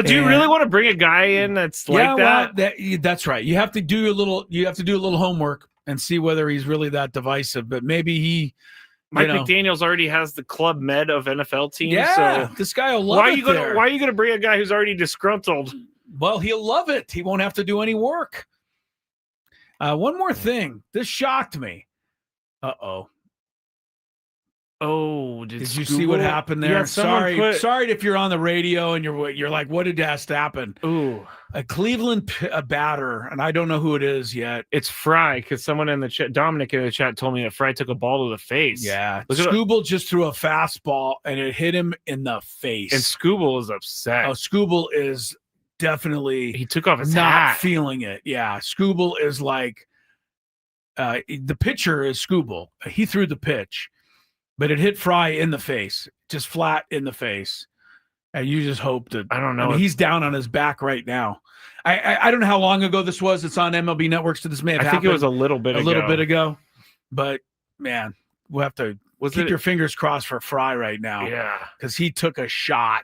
do you really want to bring a guy in that's like that? Well, that's right. You have to do a little homework and see whether he's really that divisive. But maybe Mike McDaniels already has the Club Med of NFL teams. Yeah, so this guy will love it. Why are you going to bring a guy who's already disgruntled? Well, he'll love it. He won't have to do any work. One more thing. This shocked me. Uh-oh. Oh, did you see what happened there? Yeah, sorry if you're on the radio and you're like, what did that happen? Ooh, a Cleveland batter, and I don't know who it is yet. It's Fry, because someone in the chat, Dominic in the chat, told me that Fry took a ball to the face. Yeah, Scooble just threw a fastball and it hit him in the face. And Scooble is upset. Oh, Scooble is definitely he took off his not hat. Feeling it. Yeah, Scooble is like the pitcher is Scooble. He threw the pitch. But it hit Fry in the face, just flat in the face. And you just hope that, I don't know. I mean, he's down on his back right now. I don't know how long ago this was. It's on MLB Network, so this may have happened. I think it was a little bit ago. But, man, we'll have to keep your fingers crossed for Fry right now. Yeah. Because he took a shot.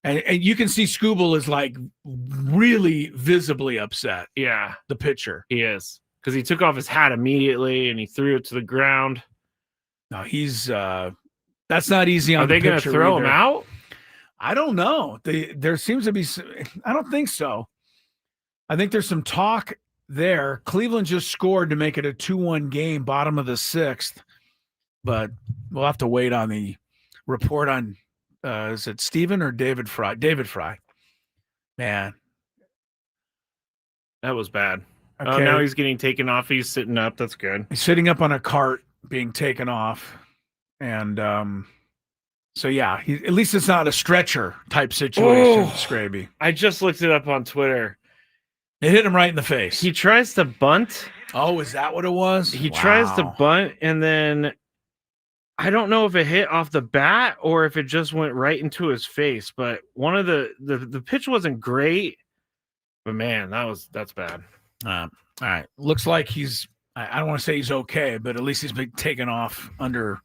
And you can see Scooble is, like, really visibly upset. Yeah. The pitcher. He is. Because he took off his hat immediately, and he threw it to the ground. No, he's that's not easy on Are they going to throw him out? I don't know. There seems to be I don't think so. I think there's some talk there. Cleveland just scored to make it a 2-1 game, bottom of the 6th. But we'll have to wait on the report on is it Steven or David Fry? David Fry. Man. That was bad. Okay. Oh, now he's getting taken off. He's sitting up. That's good. He's sitting up on a cart being taken off. And so, yeah, at least it's not a stretcher type situation, Scraby. I just looked it up on Twitter. It hit him right in the face. He tries to bunt. Oh, is that what it was? He tries to bunt, and then I don't know if it hit off the bat or if it just went right into his face. But one of the pitch wasn't great. But, man, that's bad. All right. Looks like I don't want to say he's okay, but at least he's been taken off under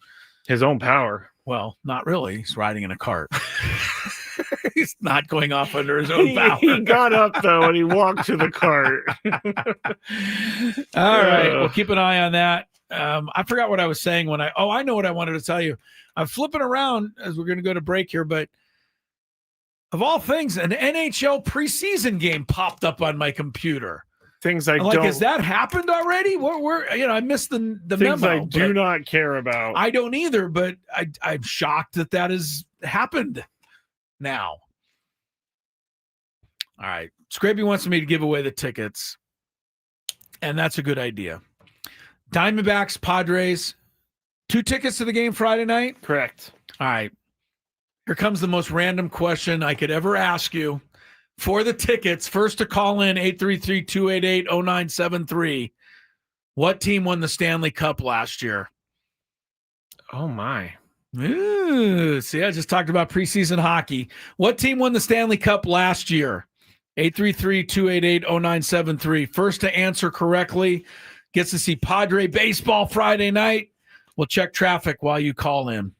his own power. Well, not really. He's riding in a cart. He's not going off under his own power. He got up, though, and he walked to the cart. All right. We'll keep an eye on that. I forgot what I was saying when I know what I wanted to tell you. I'm flipping around as we're going to go to break here, but of all things, an NHL preseason game popped up on my computer. Things I like, don't. has that happened already? I missed the things memo. I do not care about. I don't either, but I'm shocked that has happened now. All right. Scrappy wants me to give away the tickets, and that's a good idea. Diamondbacks, Padres, 2 tickets to the game Friday night? Correct. All right. Here comes the most random question I could ever ask you. For the tickets, first to call in, 833-288-0973. What team won the Stanley Cup last year? Oh, my. Ooh, see, I just talked about preseason hockey. What team won the Stanley Cup last year? 833-288-0973. First to answer correctly gets to see Padre baseball Friday night. We'll check traffic while you call in.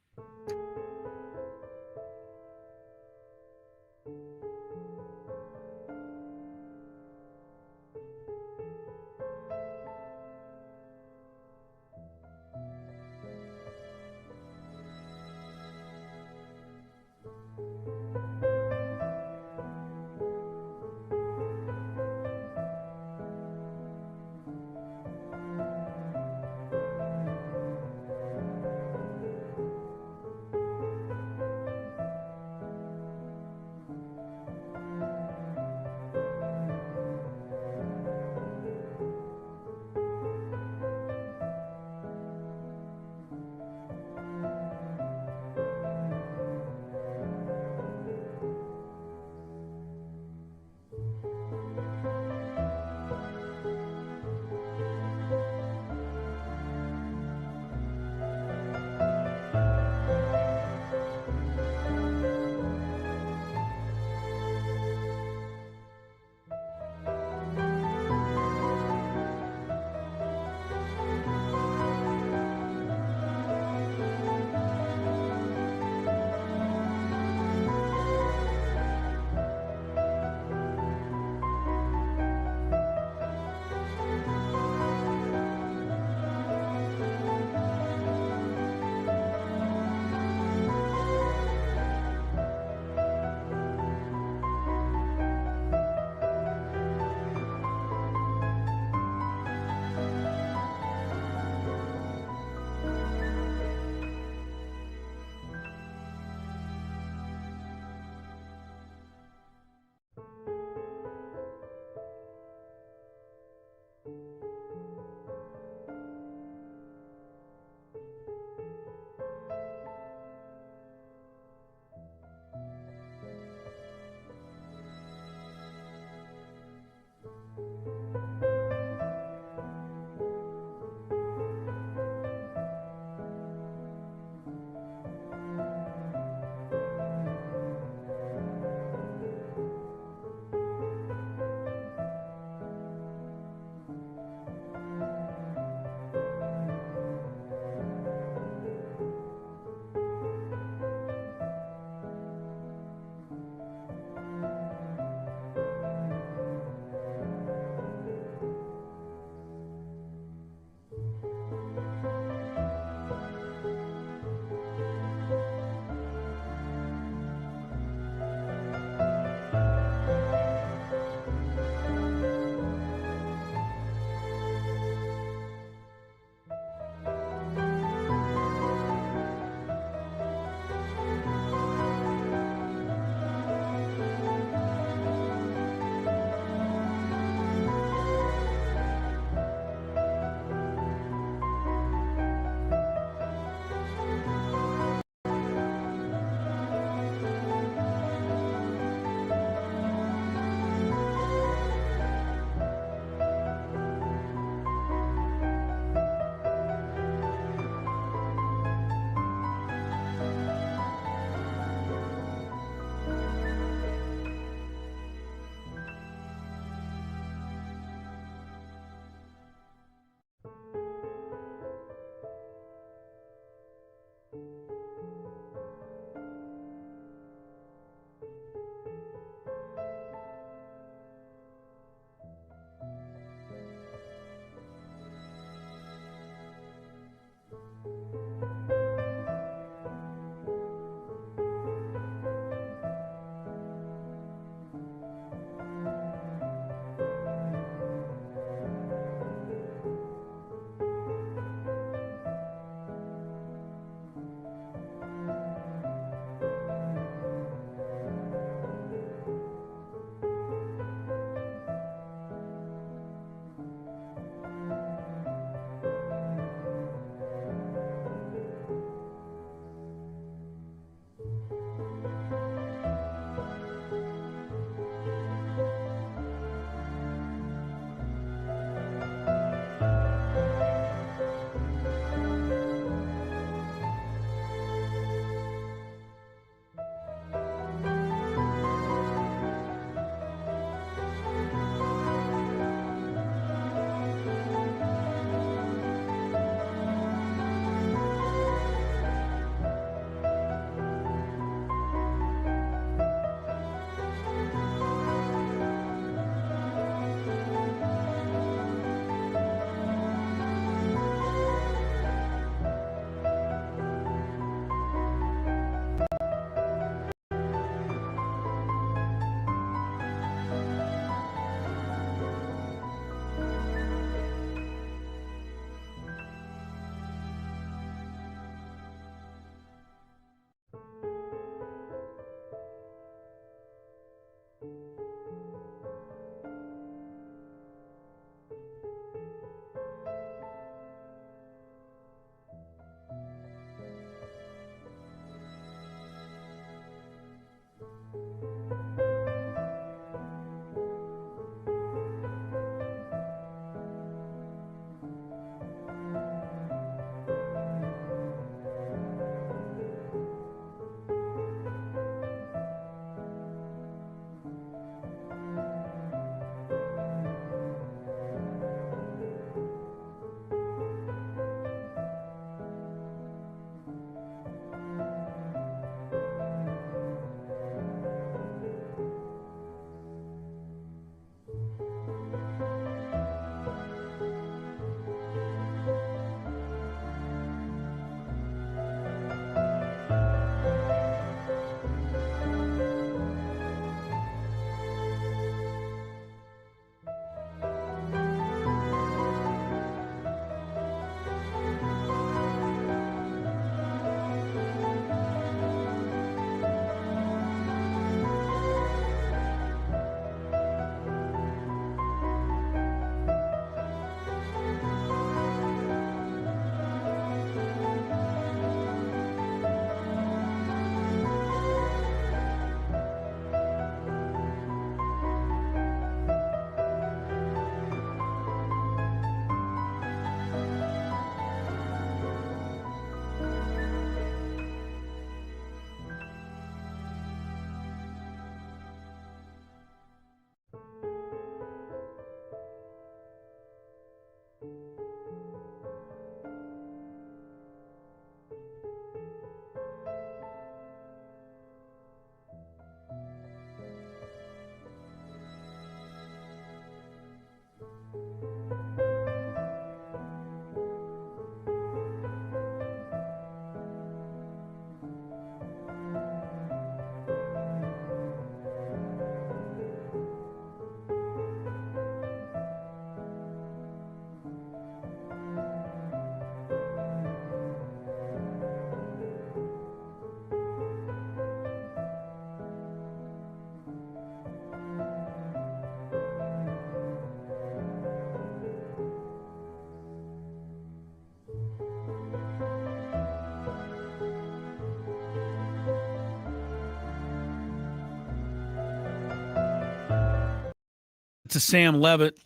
to Sam Levitt,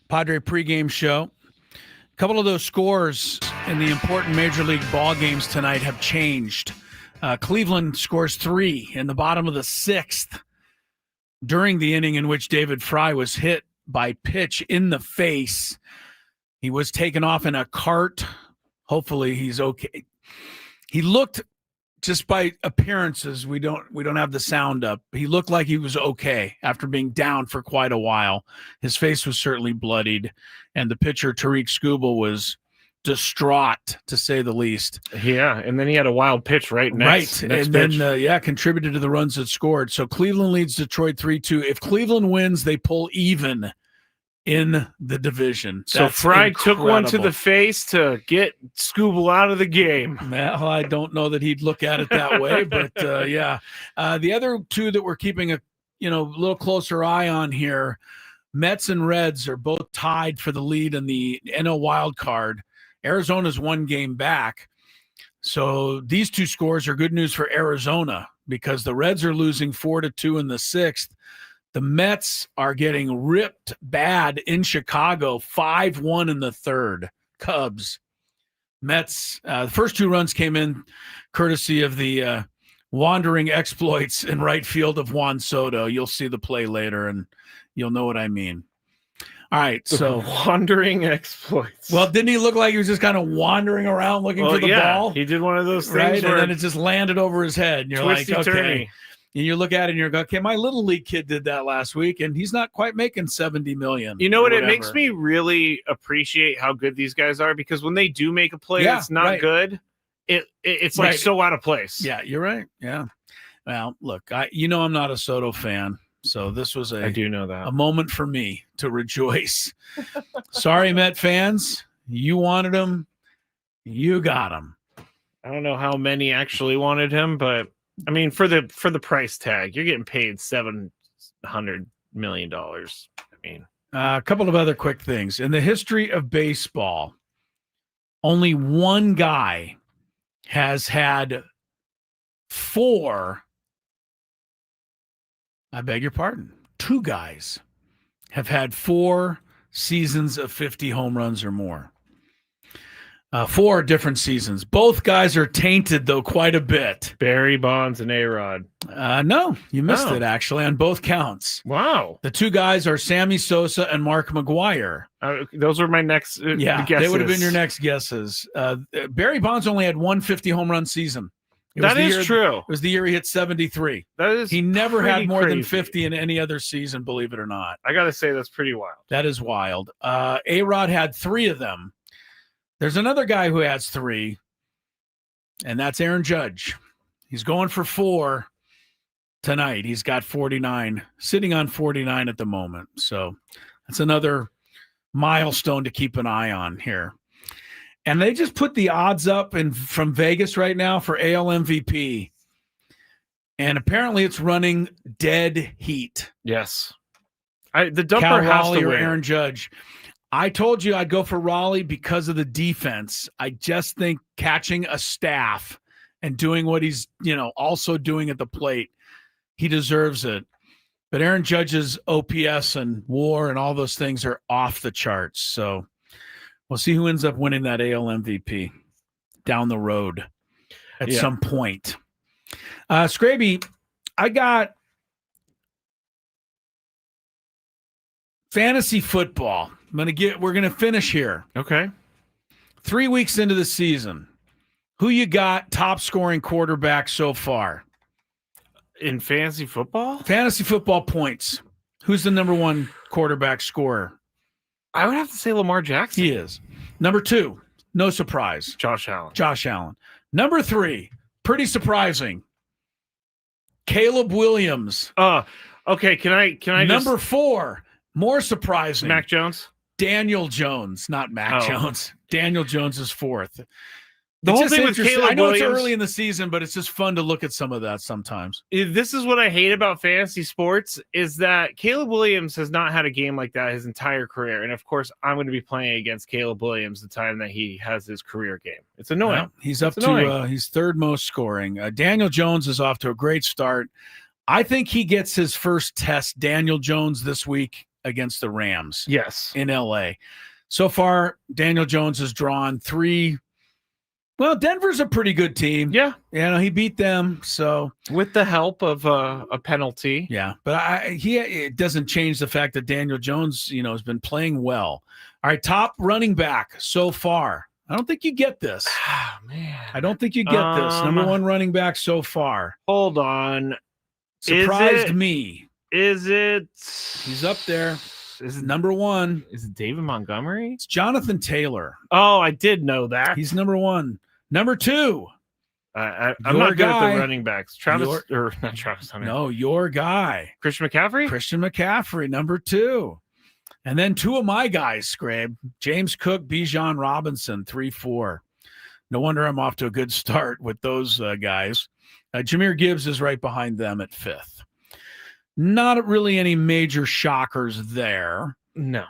Padre pregame show. A couple of those scores in the important Major League ball games tonight have changed. Cleveland scores 3 in the bottom of the 6th during the inning in which David Fry was hit by pitch in the face. He was taken off in a cart. Hopefully he's okay. He looked, just by appearances, we don't have the sound up. He looked like he was okay after being down for quite a while. His face was certainly bloodied, and the pitcher Tariq Skubal was distraught, to say the least. Yeah, and then he had a wild pitch next and pitch. then contributed to the runs that scored. So Cleveland leads Detroit 3-2. If Cleveland wins, they pull even in the division. So Fry took one to the face to get Skubal out of the game. Well, I don't know that he'd look at it that way, but yeah. The other two that we're keeping a little closer eye on here, Mets and Reds are both tied for the lead in the NL wild card. Arizona's 1 game back. So these two scores are good news for Arizona because the Reds are losing 4-2 in the 6th. The Mets are getting ripped bad in Chicago, 5-1 in the 3rd. Cubs. Mets, the first 2 runs came in courtesy of the wandering exploits in right field of Juan Soto. You'll see the play later, and you'll know what I mean. All right, so wandering exploits. Well, didn't he look like he was just kind of wandering around looking for the ball? He did one of those things, right? where And then it just landed over his head. And you're like, okay. Turny. And you look at it and you're like, okay, my little league kid did that last week, and he's not quite making $70 million. You know what? It makes me really appreciate how good these guys are, because when they do make a play that's not good, it's like so out of place. Yeah, you're right. Yeah. Well, look, I'm not a Soto fan. So this was I do know that. a moment for me to rejoice. Sorry, Met fans. You wanted him. You got him. I don't know how many actually wanted him, but I mean, for the price tag, you're getting paid $700 million. I mean, a couple of other quick things. In the history of baseball, only one guy has had 4. I beg your pardon. 2 guys have had 4 seasons of 50 home runs or more. 4 different seasons. Both guys are tainted, though, quite a bit. Barry Bonds and A-Rod. No, you missed it, actually, on both counts. Wow. The 2 guys are Sammy Sosa and Mark McGwire. Those were my next guesses. They would have been your next guesses. Barry Bonds only had 1 50 home run season. That is true. It was the year he hit 73. He never had more than 50 in any other season, believe it or not. I got to say, that's pretty wild. That is wild. A-Rod had 3 of them. There's another guy who has 3, and that's Aaron Judge. He's going for 4 tonight. He's got 49, sitting on 49 at the moment. So that's another milestone to keep an eye on here. And they just put the odds up from Vegas right now for AL MVP. And apparently it's running dead heat. Yes. The dumper Cal has Raleigh to or win. Aaron Judge. I told you I'd go for Raleigh because of the defense. I just think catching a staff and doing what he's, also doing at the plate, he deserves it. But Aaron Judge's OPS and WAR and all those things are off the charts. So we'll see who ends up winning that AL MVP down the road at some point. Scraby, I got fantasy football. We're gonna finish here. Okay. 3 weeks into the season, who you got top scoring quarterback so far in fantasy football? Fantasy football points. Who's the number 1 quarterback scorer? I would have to say Lamar Jackson. He is. Number 2, no surprise, Josh Allen. Number 3, pretty surprising, Caleb Williams. Okay. Can I Number 4, more surprising, Mac Jones? Daniel Jones, not Mac Jones. Daniel Jones is 4th. The whole thing with Caleb I know Williams, it's early in the season, but it's just fun to look at some of that sometimes. This is what I hate about fantasy sports, is that Caleb Williams has not had a game like that his entire career. And of course, I'm going to be playing against Caleb Williams the time that he has his career game. It's annoying. Well, he's up to he's 3rd most scoring. Daniel Jones is off to a great start. I think he gets his first test, Daniel Jones, this week against the Rams. Yes. In L.A. So far, Daniel Jones has drawn 3. Well, Denver's a pretty good team. Yeah. He beat them. So with the help of a penalty. Yeah, but it doesn't change the fact that Daniel Jones, has been playing well. All right, top running back so far. I don't think you get this. Oh, man. I don't think you get this. Number 1 running back so far. Hold on. Surprised me. Is it? He's up there. Is it number 1? Is it David Montgomery? It's Jonathan Taylor. Oh, I did know that. He's number 1. Number 2. I'm not good at the running backs. Not Travis Hunter. No, your guy. Christian McCaffrey? Christian McCaffrey, number 2. And then 2 of my guys, Scrabe. James Cook, Bijan Robinson, 3-4. No wonder I'm off to a good start with those guys. Jahmyr Gibbs is right behind them at 5th. Not really any major shockers there. No.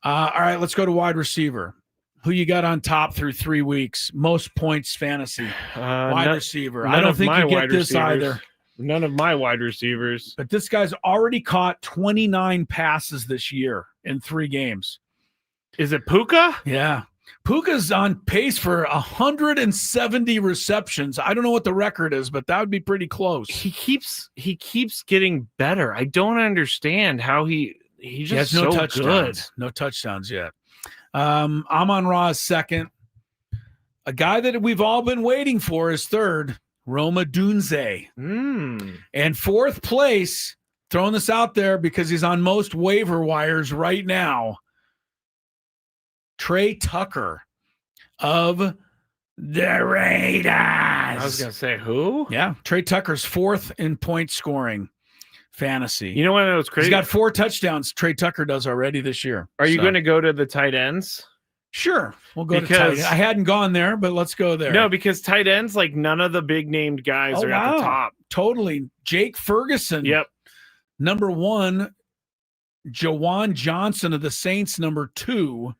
All right, let's go to wide receiver. Who you got on top through 3 weeks? Most points fantasy. Wide receiver. I don't think you get this either. None of my wide receivers. But this guy's already caught 29 passes this year in 3 games. Is it Puka? Yeah. Puka's on pace for 170 receptions. I don't know what the record is, but that would be pretty close. He keeps getting better. I don't understand how he's just no so touchdowns. good. No touchdowns yet. Amon-Ra is 2nd. A guy that we've all been waiting for is 3rd. Roma Dunze. And 4th place, throwing this out there because he's on most waiver wires right now, Trey Tucker of the Raiders. I was going to say, who? Yeah, Trey Tucker's 4th in point scoring fantasy. You know what was crazy? He's got 4 touchdowns. Trey Tucker does already this year. Are you going to go to the tight ends? Sure. We'll go to tight ends. I hadn't gone there, but let's go there. No, because tight ends, like none of the big named guys are at the top. Totally. Jake Ferguson. Yep. Number 1. Jawan Johnson of the Saints, number 2.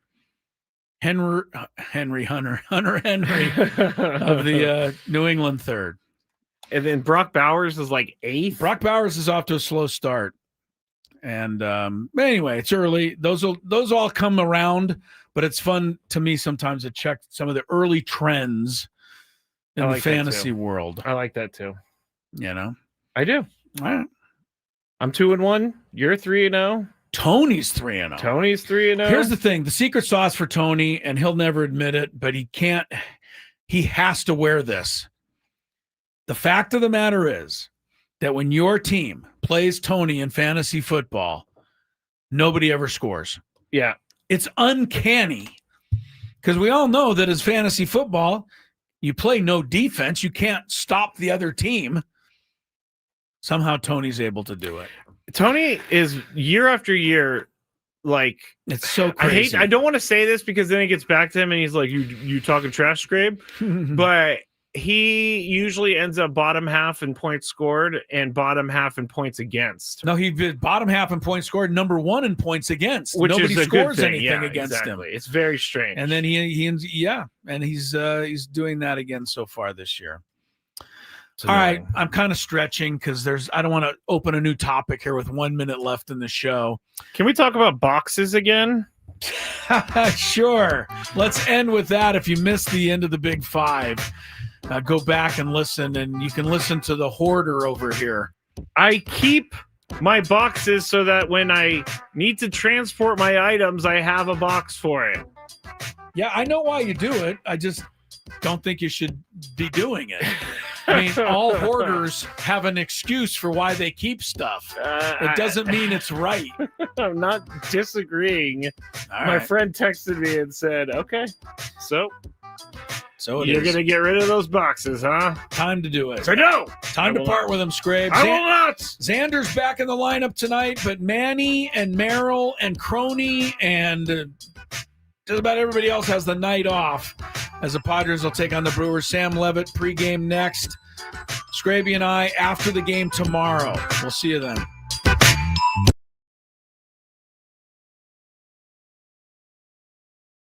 Hunter Henry of the New England, 3rd. And then Brock Bowers is like 8th. Brock Bowers is off to a slow start. And anyway, it's early. Those all come around, but it's fun to me sometimes to check some of the early trends in the fantasy world. I like that too. I do. All right. I'm 2-1. You're 3-0. Tony's 3-0. Tony's 3-0. Here's the thing: the secret sauce for Tony, and he'll never admit it, but he can't. He has to wear this. The fact of the matter is that when your team plays Tony in fantasy football, nobody ever scores. Yeah. It's uncanny because we all know that as fantasy football, you play no defense. You can't stop the other team. Somehow Tony's able to do it. Tony is year after year, like, it's so crazy. I don't want to say this because then it gets back to him and he's like, you talking trash, Scrape? But he usually ends up bottom half in points scored and bottom half in points against. No, he did bottom half in points scored, number 1 in points against. Which nobody is a scores good thing. anything against him. It's very strange. And then he's doing that again so far this year. All right, I'm kind of stretching because I don't want to open a new topic here with 1 minute left in the show. Can we talk about boxes again? Sure. Let's end with that. If you missed the end of the Big Five, go back and listen, and you can listen to the hoarder over here. I keep my boxes so that when I need to transport my items, I have a box for it. Yeah, I know why you do it. I just don't think you should be doing it. I mean, all hoarders have an excuse for why they keep stuff. It doesn't mean it's right. I'm not disagreeing. All My right. friend texted me and said, okay, so you're going to get rid of those boxes, huh? Time to do it. So no! Time to part with them, Scrape. I will not! Xander's back in the lineup tonight, but Manny and Merrill and Crony and just about everybody else has the night off as the Padres will take on the Brewers. Sam Levitt pregame next. Scraby and I after the game tomorrow. We'll see you then.